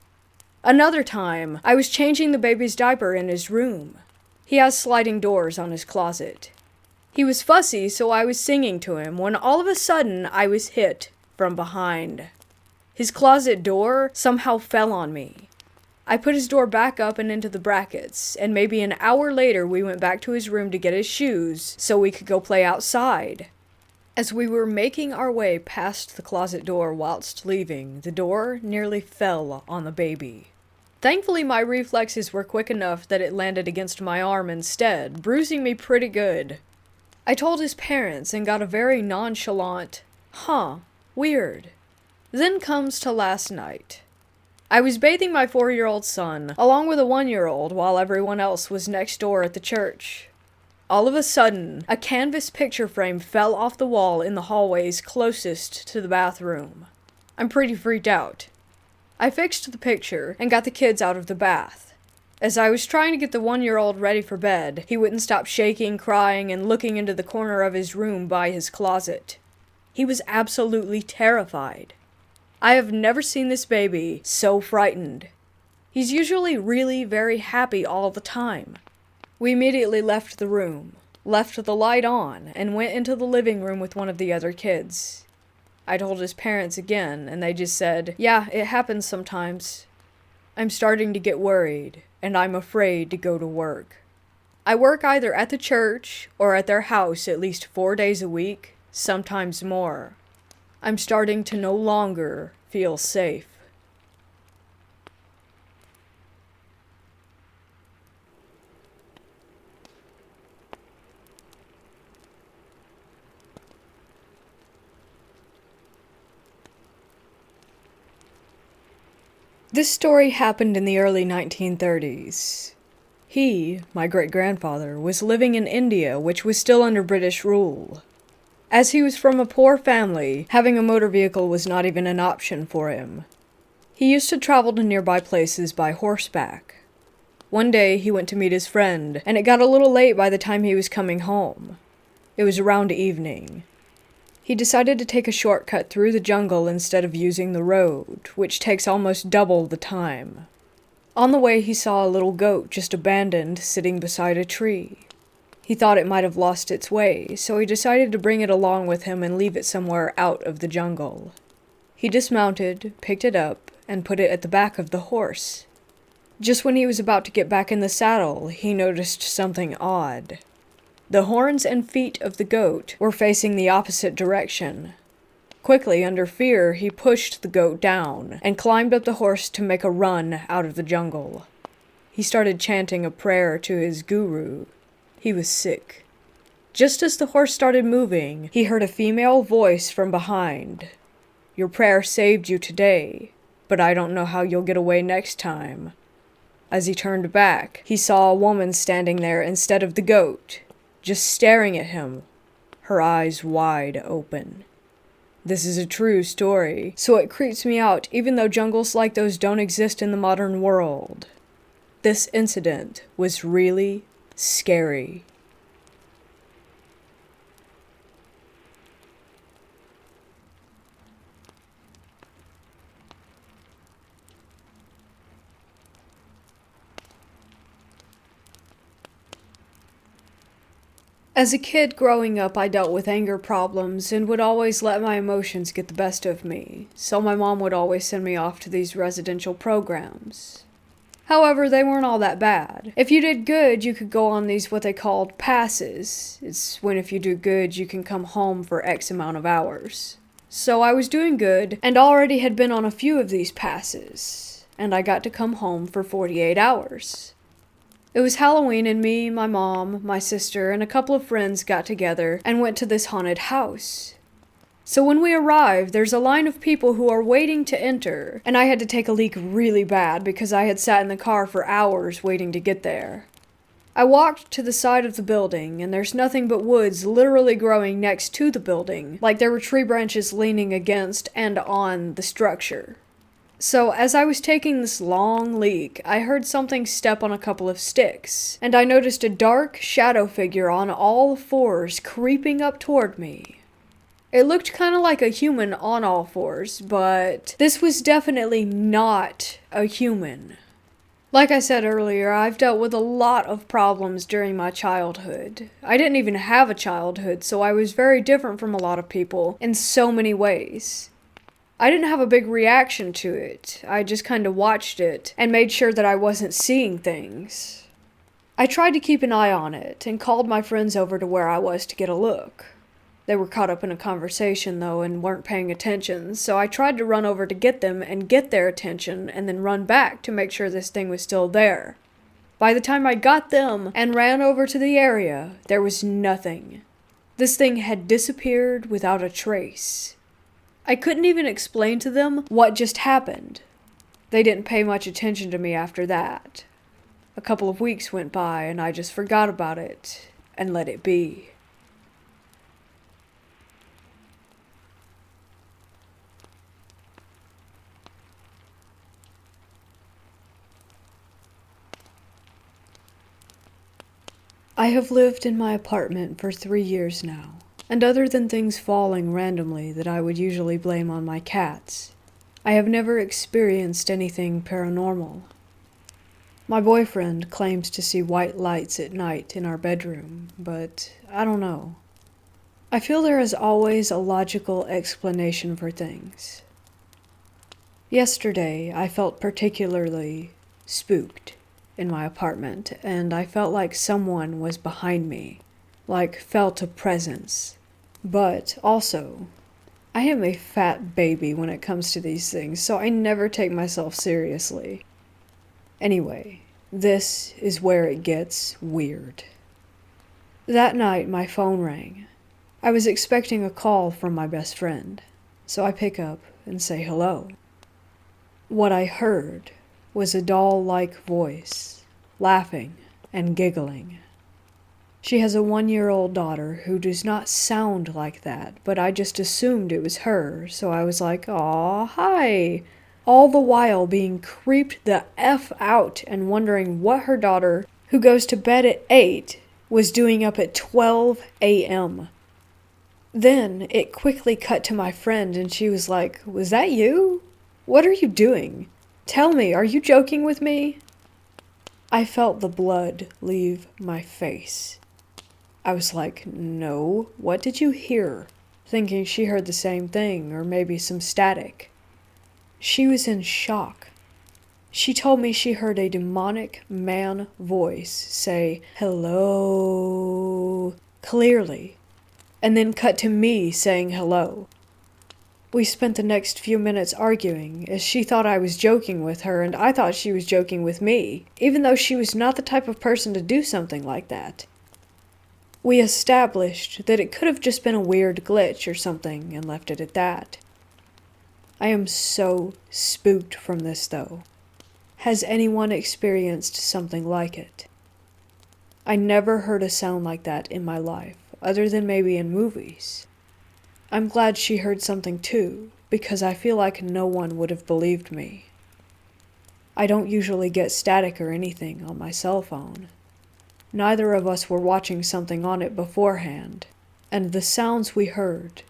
Another time, I was changing the baby's diaper in his room. He has sliding doors on his closet. He was fussy, so I was singing to him when all of a sudden I was hit from behind. His closet door somehow fell on me. I put his door back up and into the brackets, and maybe an hour later we went back to his room to get his shoes so we could go play outside. As we were making our way past the closet door whilst leaving, the door nearly fell on the baby. Thankfully, my reflexes were quick enough that it landed against my arm instead, bruising me pretty good. I told his parents and got a very nonchalant, weird. Then comes to last night. I was bathing my 4-year-old son, along with a 1-year-old, while everyone else was next door at the church. All of a sudden, a canvas picture frame fell off the wall in the hallways closest to the bathroom. I'm pretty freaked out. I fixed the picture and got the kids out of the bath. As I was trying to get the 1-year-old ready for bed, he wouldn't stop shaking, crying, and looking into the corner of his room by his closet. He was absolutely terrified. I have never seen this baby so frightened. He's usually really very happy all the time. We immediately left the room, left the light on, and went into the living room with one of the other kids. I told his parents again, and they just said, "Yeah, it happens sometimes." I'm starting to get worried, and I'm afraid to go to work. I work either at the church or at their house at least 4 days a week, sometimes more. I'm starting to no longer feel safe. This story happened in the early 1930s. He, my great-grandfather, was living in India, which was still under British rule. As he was from a poor family, having a motor vehicle was not even an option for him. He used to travel to nearby places by horseback. One day he went to meet his friend, and it got a little late by the time he was coming home. It was around evening. He decided to take a shortcut through the jungle instead of using the road, which takes almost double the time. On the way, he saw a little goat just abandoned, sitting beside a tree. He thought it might have lost its way, so he decided to bring it along with him and leave it somewhere out of the jungle. He dismounted, picked it up, and put it at the back of the horse. Just when he was about to get back in the saddle, he noticed something odd. The horns and feet of the goat were facing the opposite direction. Quickly, under fear, he pushed the goat down and climbed up the horse to make a run out of the jungle. He started chanting a prayer to his guru. He was sick. Just as the horse started moving, he heard a female voice from behind. "Your prayer saved you today, but I don't know how you'll get away next time." As he turned back, he saw a woman standing there instead of the goat, just staring at him, her eyes wide open. This is a true story, so it creeps me out even though jungles like those don't exist in the modern world. This incident was really scary. As a kid growing up, I dealt with anger problems and would always let my emotions get the best of me, so my mom would always send me off to these residential programs. However, they weren't all that bad. If you did good, you could go on these what they called passes. It's when if you do good, you can come home for X amount of hours. So I was doing good and already had been on a few of these passes, and I got to come home for 48 hours. It was Halloween and me, my mom, my sister, and a couple of friends got together and went to this haunted house. So when we arrived, there's a line of people who are waiting to enter, and I had to take a leak really bad because I had sat in the car for hours waiting to get there. I walked to the side of the building, and there's nothing but woods literally growing next to the building, like there were tree branches leaning against and on the structure. So as I was taking this long leak, I heard something step on a couple of sticks, and I noticed a dark shadow figure on all fours creeping up toward me. It looked kind of like a human on all fours, but this was definitely not a human. Like I said earlier, I've dealt with a lot of problems during my childhood. I didn't even have a childhood, so I was very different from a lot of people in so many ways. I didn't have a big reaction to it. I just kind of watched it and made sure that I wasn't seeing things. I tried to keep an eye on it and called my friends over to where I was to get a look. They were caught up in a conversation, though, and weren't paying attention, so I tried to run over to get them and get their attention and then run back to make sure this thing was still there. By the time I got them and ran over to the area, there was nothing. This thing had disappeared without a trace. I couldn't even explain to them what just happened. They didn't pay much attention to me after that. A couple of weeks went by and I just forgot about it and let it be. I have lived in my apartment for 3 years now, and other than things falling randomly that I would usually blame on my cats, I have never experienced anything paranormal. My boyfriend claims to see white lights at night in our bedroom, but I don't know. I feel there is always a logical explanation for things. Yesterday, I felt particularly spooked in my apartment, and I felt like someone was behind me, like felt a presence. But also, I am a fat baby when it comes to these things, so I never take myself seriously. Anyway, this is where it gets weird. That night, my phone rang. I was expecting a call from my best friend, so I pick up and say hello. What I heard was a doll-like voice, laughing and giggling. She has a 1-year-old daughter who does not sound like that, but I just assumed it was her, so I was like, "Aw, hi!" All the while being creeped the F out and wondering what her daughter, who goes to bed at 8, was doing up at 12 a.m. Then it quickly cut to my friend and she was like, "Was that you? What are you doing? Tell me, are you joking with me?" I felt the blood leave my face. I was like, "No, what did you hear?" Thinking she heard the same thing, or maybe some static. She was in shock. She told me she heard a demonic man voice say, "Hello," clearly, and then cut to me saying hello. We spent the next few minutes arguing, as she thought I was joking with her and I thought she was joking with me, even though she was not the type of person to do something like that. We established that it could have just been a weird glitch or something and left it at that. I am so spooked from this, though. Has anyone experienced something like it? I never heard a sound like that in my life, other than maybe in movies. I'm glad she heard something too, because I feel like no one would have believed me. I don't usually get static or anything on my cell phone. Neither of us were watching something on it beforehand, and the sounds we heard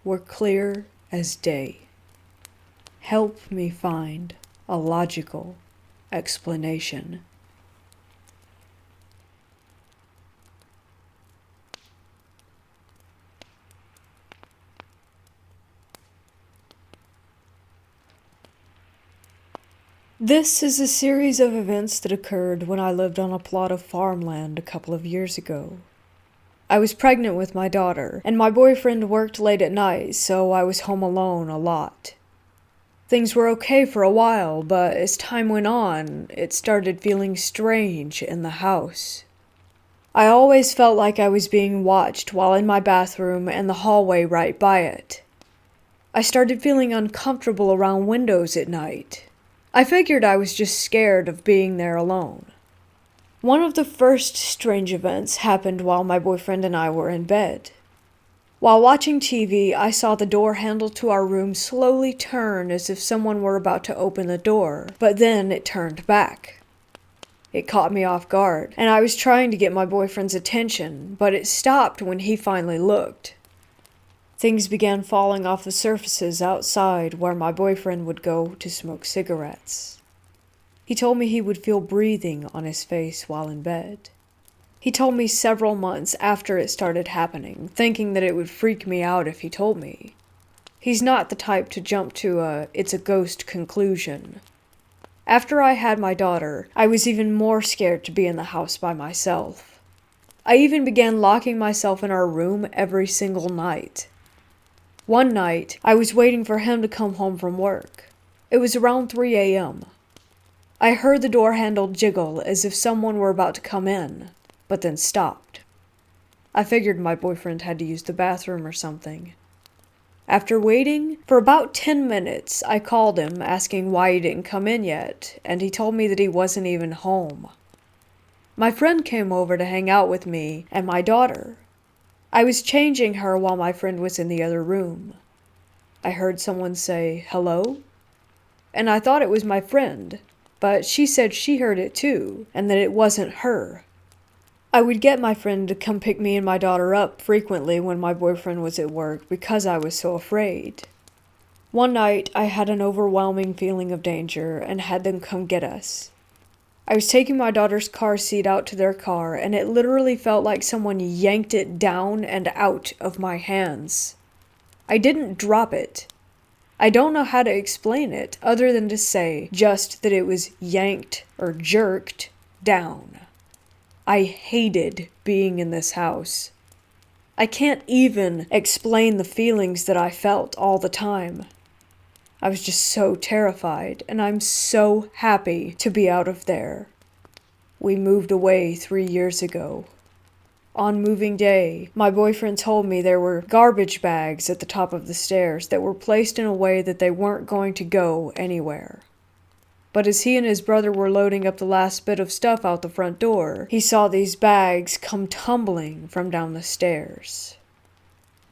were clear as day. Help me find a logical explanation. This is a series of events that occurred when I lived on a plot of farmland a couple of years ago. I was pregnant with my daughter, and my boyfriend worked late at night, so I was home alone a lot. Things were okay for a while, but as time went on, it started feeling strange in the house. I always felt like I was being watched while in my bathroom and the hallway right by it. I started feeling uncomfortable around windows at night. I figured I was just scared of being there alone. One of the first strange events happened while my boyfriend and I were in bed. While watching TV, I saw the door handle to our room slowly turn as if someone were about to open the door, but then it turned back. It caught me off guard, and I was trying to get my boyfriend's attention, but it stopped when he finally looked. Things began falling off the surfaces outside where my boyfriend would go to smoke cigarettes. He told me he would feel breathing on his face while in bed. He told me several months after it started happening, thinking that it would freak me out if he told me. He's not the type to jump to it's a ghost conclusion. After I had my daughter, I was even more scared to be in the house by myself. I even began locking myself in our room every single night. One night, I was waiting for him to come home from work. It was around 3 a.m. I heard the door handle jiggle as if someone were about to come in, but then stopped. I figured my boyfriend had to use the bathroom or something. After waiting for about 10 minutes, I called him asking why he didn't come in yet, and he told me that he wasn't even home. My friend came over to hang out with me and my daughter. I was changing her while my friend was in the other room. I heard someone say, "Hello?" And I thought it was my friend, but she said she heard it too, and that it wasn't her. I would get my friend to come pick me and my daughter up frequently when my boyfriend was at work because I was so afraid. One night, I had an overwhelming feeling of danger and had them come get us. I was taking my daughter's car seat out to their car, and it literally felt like someone yanked it down and out of my hands. I didn't drop it. I don't know how to explain it other than to say just that it was yanked or jerked down. I hated being in this house. I can't even explain the feelings that I felt all the time. I was just so terrified, and I'm so happy to be out of there. We moved away 3 years ago. On moving day, my boyfriend told me there were garbage bags at the top of the stairs that were placed in a way that they weren't going to go anywhere. But as he and his brother were loading up the last bit of stuff out the front door, he saw these bags come tumbling from down the stairs.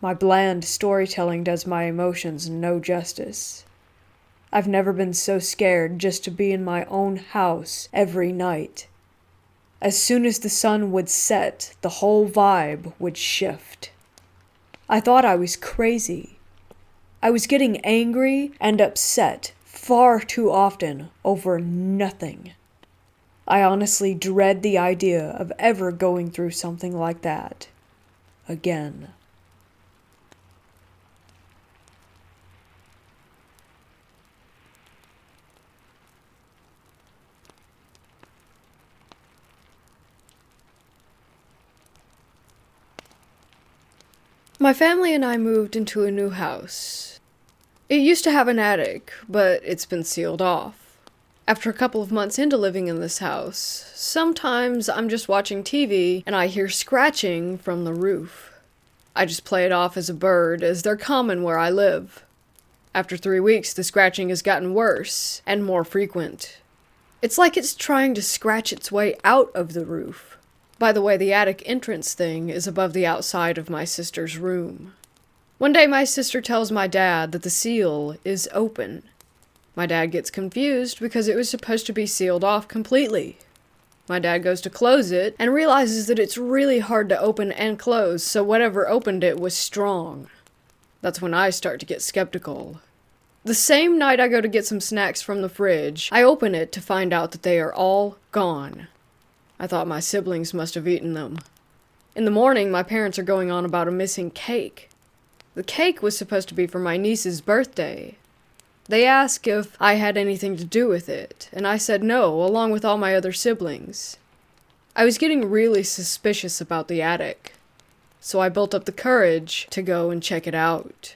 My bland storytelling does my emotions no justice. I've never been so scared just to be in my own house every night. As soon as the sun would set, the whole vibe would shift. I thought I was crazy. I was getting angry and upset far too often over nothing. I honestly dread the idea of ever going through something like that again. My family and I moved into a new house. It used to have an attic, but it's been sealed off. After a couple of months into living in this house, sometimes I'm just watching TV and I hear scratching from the roof. I just play it off as a bird, as they're common where I live. After 3 weeks, the scratching has gotten worse and more frequent. It's like it's trying to scratch its way out of the roof. By the way, the attic entrance thing is above the outside of my sister's room. One day my sister tells my dad that the seal is open. My dad gets confused because it was supposed to be sealed off completely. My dad goes to close it and realizes that it's really hard to open and close, so whatever opened it was strong. That's when I start to get skeptical. The same night I go to get some snacks from the fridge, I open it to find out that they are all gone. I thought my siblings must have eaten them. In the morning, my parents are going on about a missing cake. The cake was supposed to be for my niece's birthday. They asked if I had anything to do with it, and I said no, along with all my other siblings. I was getting really suspicious about the attic, so I built up the courage to go and check it out.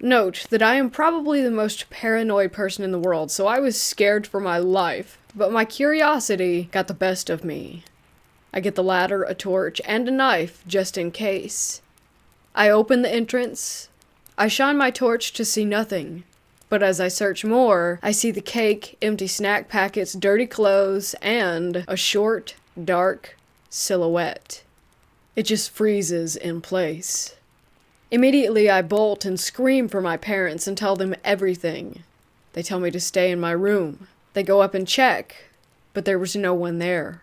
Note that I am probably the most paranoid person in the world, so I was scared for my life, but my curiosity got the best of me. I get the ladder, a torch, and a knife, just in case. I open the entrance. I shine my torch to see nothing. But as I search more, I see the cake, empty snack packets, dirty clothes, and a short, dark silhouette. It just freezes in place. Immediately, I bolt and scream for my parents and tell them everything. They tell me to stay in my room. They go up and check, but there was no one there.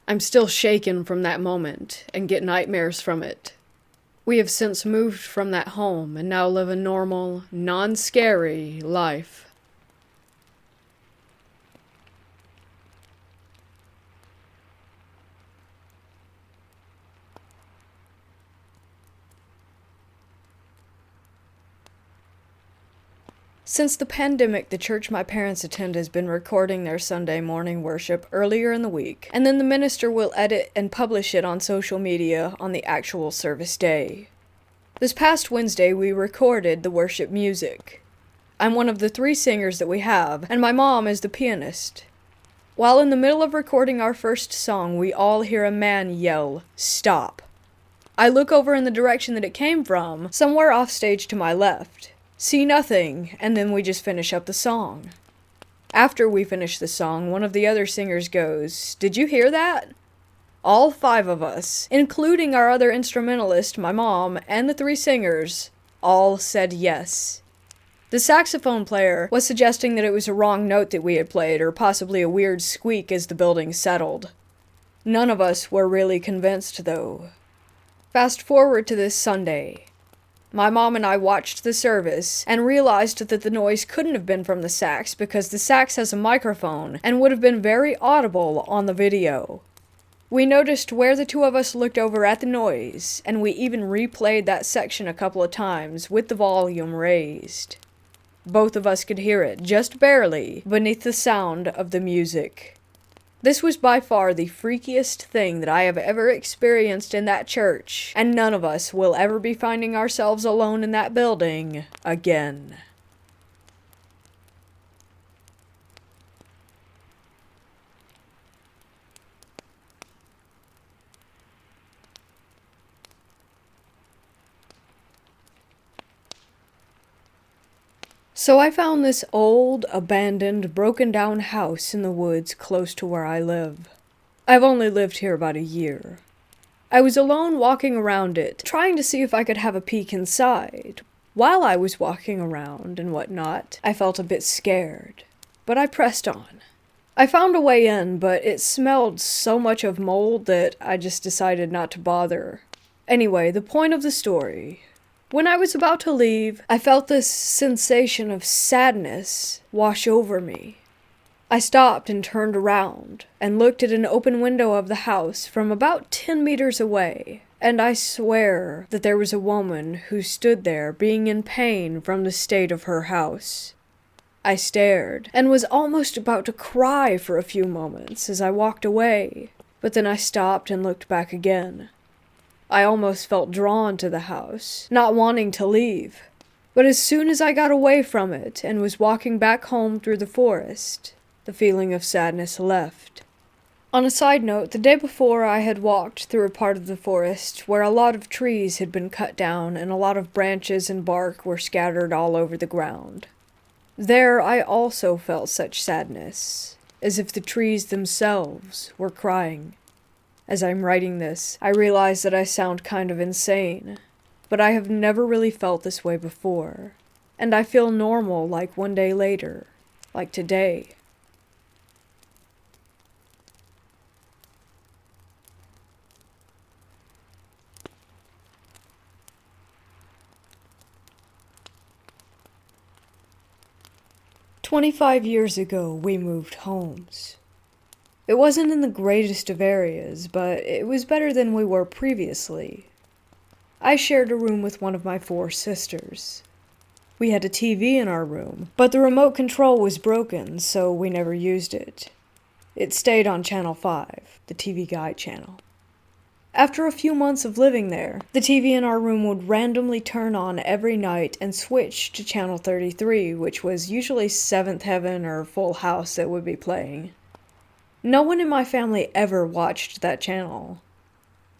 I'm still shaken from that moment and get nightmares from it. We have since moved from that home and now live a normal, non-scary life. Since the pandemic, the church my parents attend has been recording their Sunday morning worship earlier in the week, and then the minister will edit and publish it on social media on the actual service day. This past Wednesday, we recorded the worship music. I'm one of the 3 singers that we have, and my mom is the pianist. While in the middle of recording our first song, we all hear a man yell, "Stop." I look over in the direction that it came from, somewhere off stage to my left. See nothing, and then we just finish up the song. After we finish the song, one of the other singers goes, "Did you hear that?" All 5 of us, including our other instrumentalist, my mom, and the 3 singers, all said yes. The saxophone player was suggesting that it was a wrong note that we had played, or possibly a weird squeak as the building settled. None of us were really convinced, though. Fast forward to this Sunday. My mom and I watched the service and realized that the noise couldn't have been from the sax because the sax has a microphone and would have been very audible on the video. We noticed where the 2 of us looked over at the noise, and we even replayed that section a couple of times with the volume raised. Both of us could hear it, just barely, beneath the sound of the music. This was by far the freakiest thing that I have ever experienced in that church, and none of us will ever be finding ourselves alone in that building again. So I found this old, abandoned, broken-down house in the woods close to where I live. I've only lived here about a year. I was alone walking around it, trying to see if I could have a peek inside. While I was walking around and whatnot, I felt a bit scared, but I pressed on. I found a way in, but it smelled so much of mold that I just decided not to bother. Anyway, the point of the story. When I was about to leave, I felt this sensation of sadness wash over me. I stopped and turned around and looked at an open window of the house from about 10 meters away, and I swear that there was a woman who stood there being in pain from the state of her house. I stared and was almost about to cry for a few moments as I walked away, but then I stopped and looked back again. I almost felt drawn to the house, not wanting to leave. But as soon as I got away from it and was walking back home through the forest, the feeling of sadness left. On a side note, the day before I had walked through a part of the forest where a lot of trees had been cut down and a lot of branches and bark were scattered all over the ground. There I also felt such sadness, as if the trees themselves were crying. As I'm writing this, I realize that I sound kind of insane, but I have never really felt this way before, and I feel normal like one day later, like today. "25 years ago, we moved homes. It wasn't in the greatest of areas, but it was better than we were previously. I shared a room with one of my 4 sisters. We had a TV in our room, but the remote control was broken, so we never used it. It stayed on Channel 5, the TV Guide channel. After a few months of living there, the TV in our room would randomly turn on every night and switch to Channel 33, which was usually Seventh Heaven or Full House that would be playing. No one in my family ever watched that channel.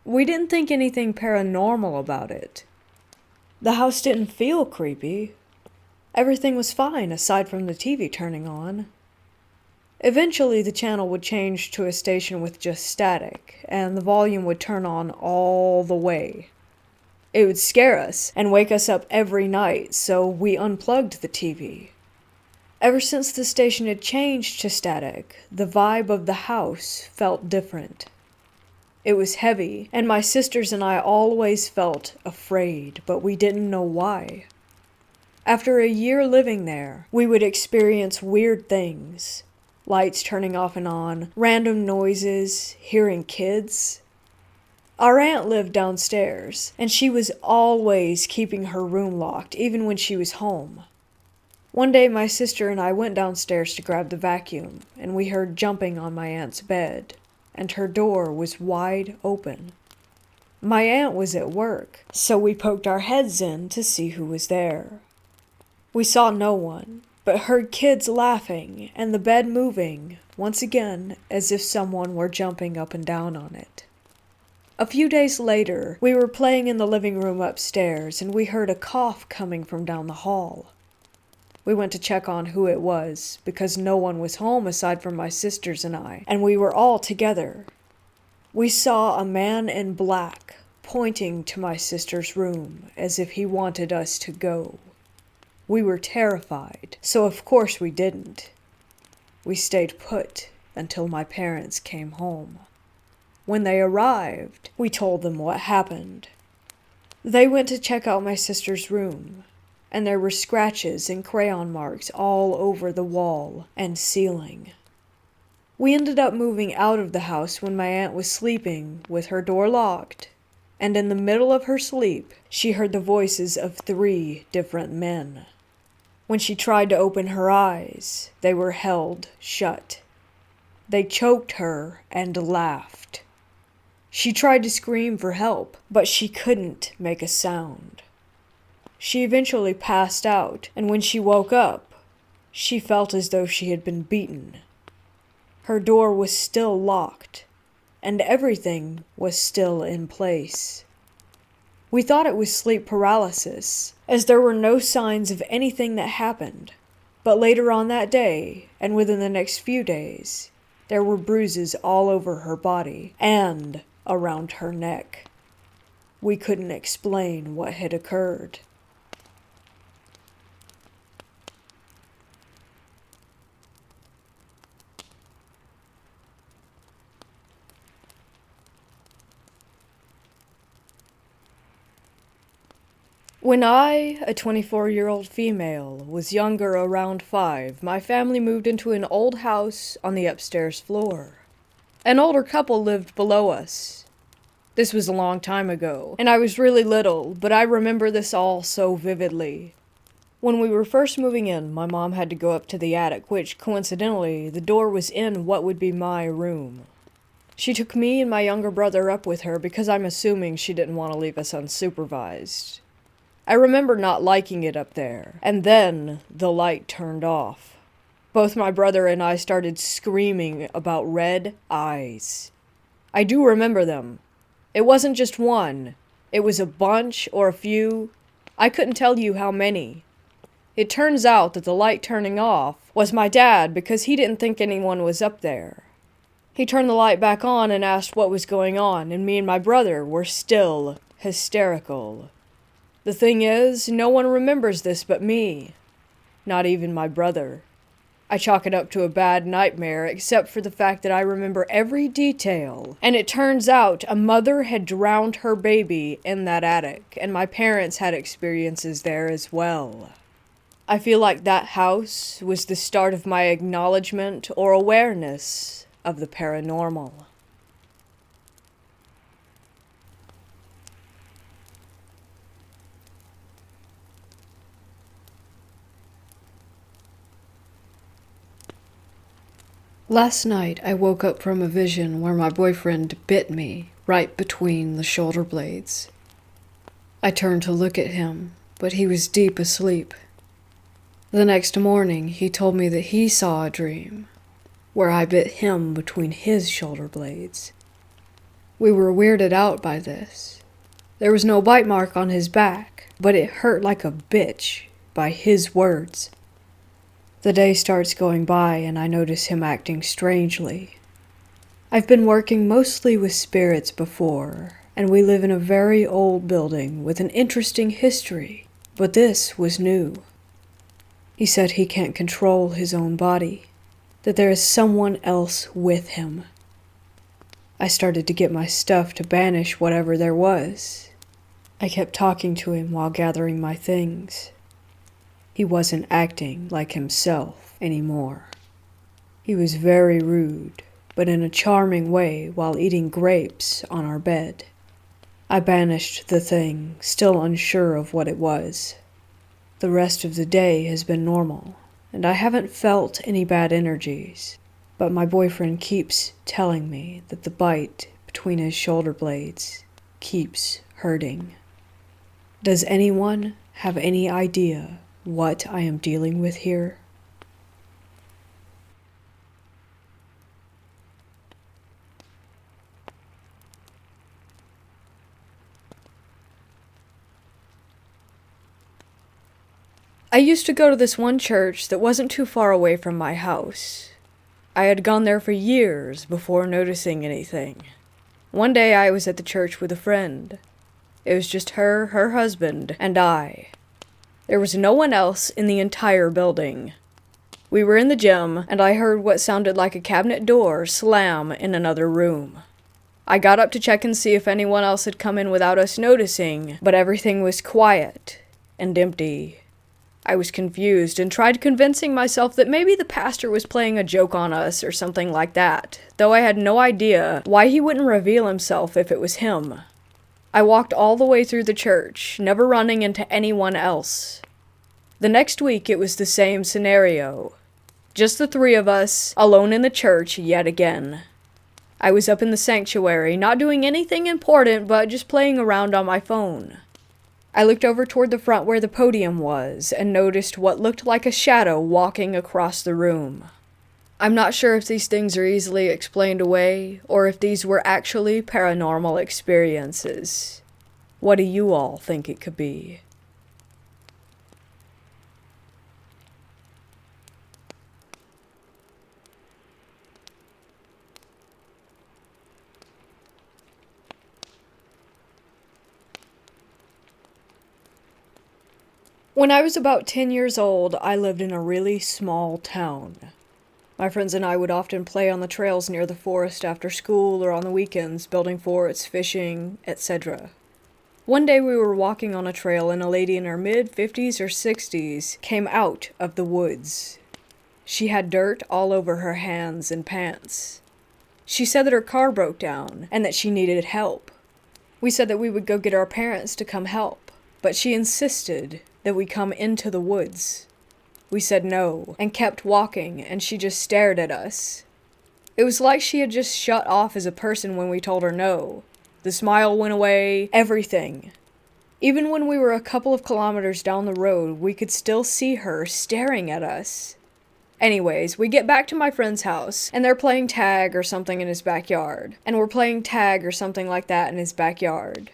We didn't think anything paranormal about it. The house didn't feel creepy. Everything was fine aside from the TV turning on. Eventually, the channel would change to a station with just static, and the volume would turn on all the way. It would scare us and wake us up every night, so we unplugged the TV. Ever since the station had changed to static, the vibe of the house felt different. It was heavy, and my sisters and I always felt afraid, but we didn't know why. After a year living there, we would experience weird things. Lights turning off and on, random noises, hearing kids. Our aunt lived downstairs, and she was always keeping her room locked, even when she was home. One day my sister and I went downstairs to grab the vacuum, and we heard jumping on my aunt's bed, and her door was wide open. My aunt was at work, so we poked our heads in to see who was there. We saw no one, but heard kids laughing and the bed moving, once again, as if someone were jumping up and down on it. A few days later, we were playing in the living room upstairs, and we heard a cough coming from down the hall. We went to check on who it was, because no one was home aside from my sisters and I, and we were all together. We saw a man in black pointing to my sister's room, as if he wanted us to go. We were terrified, so of course we didn't. We stayed put until my parents came home. When they arrived, we told them what happened. They went to check out my sister's room, and there were scratches and crayon marks all over the wall and ceiling. We ended up moving out of the house when my aunt was sleeping with her door locked, and in the middle of her sleep, she heard the voices of 3 different men. When she tried to open her eyes, they were held shut. They choked her and laughed. She tried to scream for help, but she couldn't make a sound. She eventually passed out, and when she woke up, she felt as though she had been beaten. Her door was still locked, and everything was still in place. We thought it was sleep paralysis, as there were no signs of anything that happened. But later on that day, and within the next few days, there were bruises all over her body and around her neck. We couldn't explain what had occurred. When I, a 24-year-old female, was younger, around 5, my family moved into an old house on the upstairs floor. An older couple lived below us. This was a long time ago, and I was really little, but I remember this all so vividly. When we were first moving in, my mom had to go up to the attic, which, coincidentally, the door was in what would be my room. She took me and my younger brother up with her because I'm assuming she didn't want to leave us unsupervised. I remember not liking it up there, and then the light turned off. Both my brother and I started screaming about red eyes. I do remember them. It wasn't just one. It was a bunch or a few. I couldn't tell you how many. It turns out that the light turning off was my dad because he didn't think anyone was up there. He turned the light back on and asked what was going on, and me and my brother were still hysterical. The thing is, no one remembers this but me. Not even my brother. I chalk it up to a bad nightmare, except for the fact that I remember every detail. And it turns out a mother had drowned her baby in that attic, and my parents had experiences there as well. I feel like that house was the start of my acknowledgement or awareness of the paranormal. Last night, I woke up from a vision where my boyfriend bit me right between the shoulder blades. I turned to look at him, but he was deep asleep. The next morning, he told me that he saw a dream where I bit him between his shoulder blades. We were weirded out by this. There was no bite mark on his back, but it hurt like a bitch, by his words. The day starts going by and I notice him acting strangely. I've been working mostly with spirits before, and we live in a very old building with an interesting history, but this was new. He said he can't control his own body, that there is someone else with him. I started to get my stuff to banish whatever there was. I kept talking to him while gathering my things. He wasn't acting like himself anymore. He was very rude, but in a charming way while eating grapes on our bed. I banished the thing, still unsure of what it was. The rest of the day has been normal, and I haven't felt any bad energies, but my boyfriend keeps telling me that the bite between his shoulder blades keeps hurting. Does anyone have any idea what I am dealing with here? I used to go to this one church that wasn't too far away from my house. I had gone there for years before noticing anything. One day I was at the church with a friend. It was just her, her husband, and I. There was no one else in the entire building. We were in the gym, and I heard what sounded like a cabinet door slam in another room. I got up to check and see if anyone else had come in without us noticing, but everything was quiet and empty. I was confused and tried convincing myself that maybe the pastor was playing a joke on us or something like that, though I had no idea why he wouldn't reveal himself if it was him. I walked all the way through the church, never running into anyone else. The next week it was the same scenario. Just the three of us, alone in the church yet again. I was up in the sanctuary, not doing anything important, but just playing around on my phone. I looked over toward the front where the podium was, and noticed what looked like a shadow walking across the room. I'm not sure if these things are easily explained away, or if these were actually paranormal experiences. What do you all think it could be? When I was about 10 years old, I lived in a really small town. My friends and I would often play on the trails near the forest after school or on the weekends, building forts, fishing, etc. One day we were walking on a trail and a lady in her mid-50s or 60s came out of the woods. She had dirt all over her hands and pants. She said that her car broke down and that she needed help. We said that we would go get our parents to come help, but she insisted that we come into the woods. We said no, and kept walking, and she just stared at us. It was like she had just shut off as a person when we told her no. The smile went away, everything. Even when we were a couple of kilometers down the road, we could still see her staring at us. Anyways, we get back to my friend's house, and they're playing tag or something in his backyard. And we're playing tag or something like that in his backyard.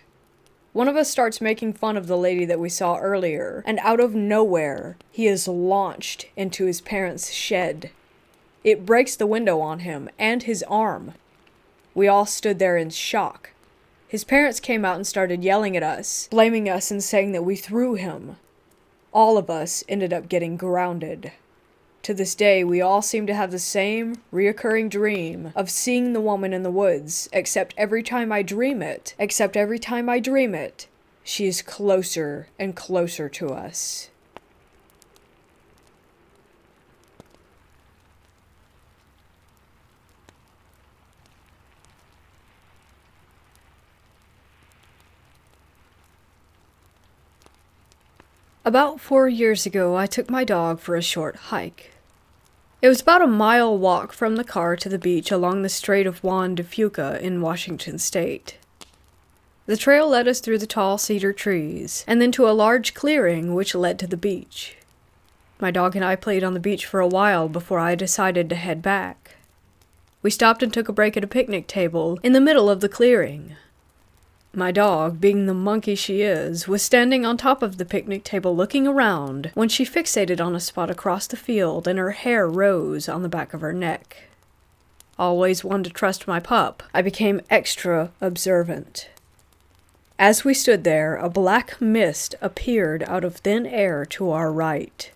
One of us starts making fun of the lady that we saw earlier, and out of nowhere, he is launched into his parents' shed. It breaks the window on him, and his arm. We all stood there in shock. His parents came out and started yelling at us, blaming us and saying that we threw him. All of us ended up getting grounded. To this day, we all seem to have the same reoccurring dream of seeing the woman in the woods, except every time I dream it, she is closer and closer to us. About 4 years ago, I took my dog for a short hike. It was about a mile walk from the car to the beach along the Strait of Juan de Fuca in Washington state. The trail led us through the tall cedar trees, and then to a large clearing which led to the beach. My dog and I played on the beach for a while before I decided to head back. We stopped and took a break at a picnic table in the middle of the clearing. My dog, being the monkey she is, was standing on top of the picnic table looking around when she fixated on a spot across the field and her hair rose on the back of her neck. Always one to trust my pup, I became extra observant. As we stood there, a black mist appeared out of thin air to our right.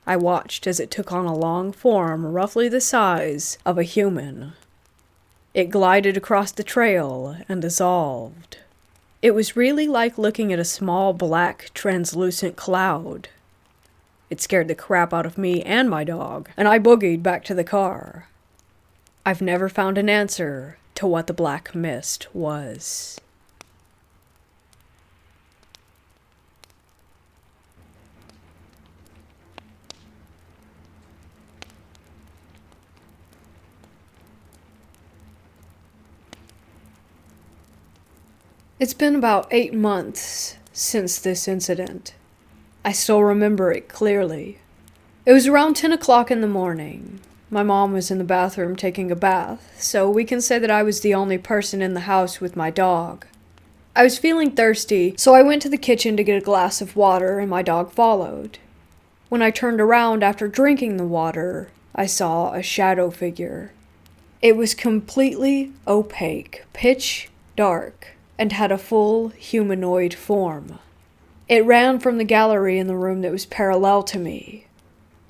I watched as it took on a long form roughly the size of a human. It glided across the trail and dissolved. It was really like looking at a small black translucent cloud. It scared the crap out of me and my dog, and I boogied back to the car. I've never found an answer to what the black mist was. It's been about 8 months since this incident. I still remember it clearly. It was around 10 o'clock in the morning. My mom was in the bathroom taking a bath, so we can say that I was the only person in the house with my dog. I was feeling thirsty, so I went to the kitchen to get a glass of water and my dog followed. When I turned around after drinking the water, I saw a shadow figure. It was completely opaque, pitch dark, and had a full humanoid form. It ran from the gallery in the room that was parallel to me.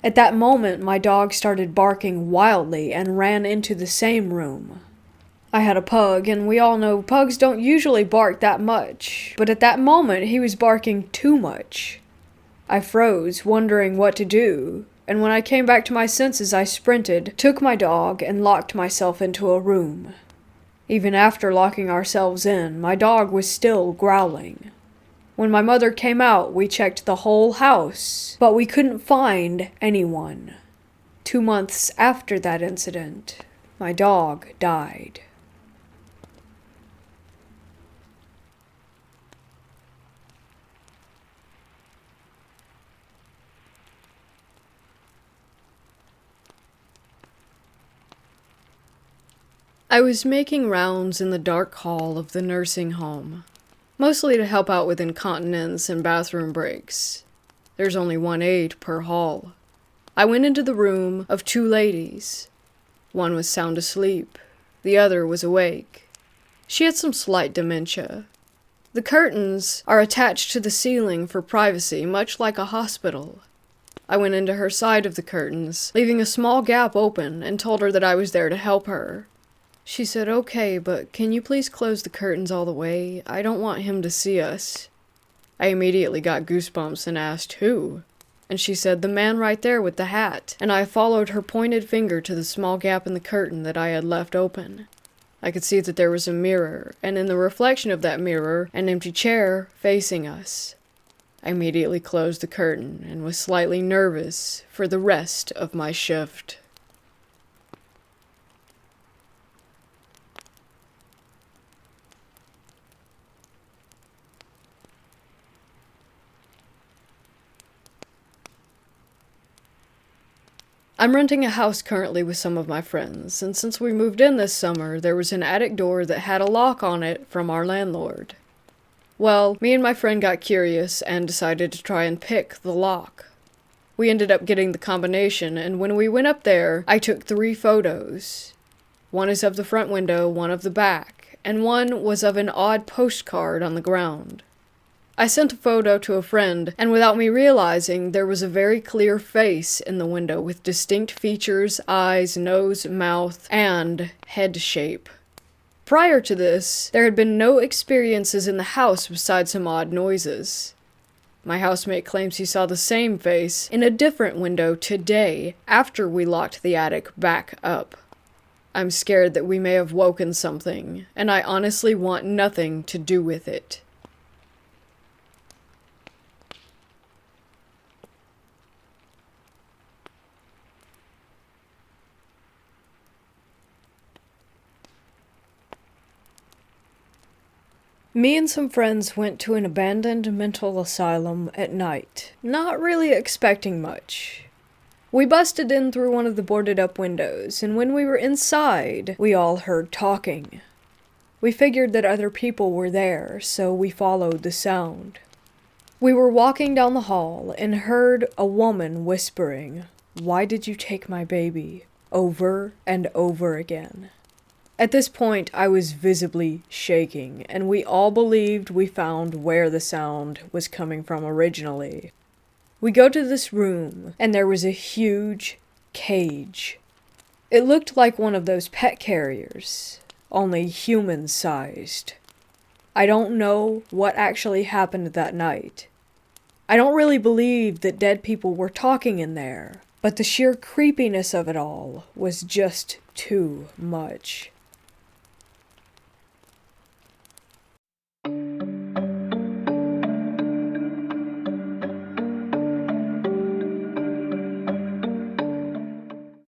At that moment, my dog started barking wildly and ran into the same room. I had a pug, and we all know pugs don't usually bark that much, but at that moment he was barking too much. I froze, wondering what to do, and when I came back to my senses I sprinted, took my dog, and locked myself into a room. Even after locking ourselves in, my dog was still growling. When my mother came out, we checked the whole house, but we couldn't find anyone. 2 months after that incident, my dog died. I was making rounds in the dark hall of the nursing home, mostly to help out with incontinence and bathroom breaks. There's only one aide per hall. I went into the room of 2 ladies. One was sound asleep, the other was awake. She had some slight dementia. The curtains are attached to the ceiling for privacy, much like a hospital. I went into her side of the curtains, leaving a small gap open, and told her that I was there to help her. She said, "Okay, but can you please close the curtains all the way? I don't want him to see us." I immediately got goosebumps and asked, "Who?" And she said, "The man right there with the hat." And I followed her pointed finger to the small gap in the curtain that I had left open. I could see that there was a mirror, and in the reflection of that mirror, an empty chair facing us. I immediately closed the curtain and was slightly nervous for the rest of my shift. I'm renting a house currently with some of my friends, and since we moved in this summer, there was an attic door that had a lock on it from our landlord. Well, me and my friend got curious and decided to try and pick the lock. We ended up getting the combination, and when we went up there, I took 3 photos. One is of the front window, one of the back, and one was of an odd postcard on the ground. I sent a photo to a friend, and without me realizing, there was a very clear face in the window with distinct features, eyes, nose, mouth, and head shape. Prior to this, there had been no experiences in the house besides some odd noises. My housemate claims he saw the same face in a different window today after we locked the attic back up. I'm scared that we may have woken something, and I honestly want nothing to do with it. Me and some friends went to an abandoned mental asylum at night, not really expecting much. We busted in through one of the boarded up windows, and when we were inside, we all heard talking. We figured that other people were there, so we followed the sound. We were walking down the hall and heard a woman whispering, "Why did you take my baby?" over and over again. At this point, I was visibly shaking, and we all believed we found where the sound was coming from originally. We go to this room, and there was a huge cage. It looked like one of those pet carriers, only human-sized. I don't know what actually happened that night. I don't really believe that dead people were talking in there, but the sheer creepiness of it all was just too much.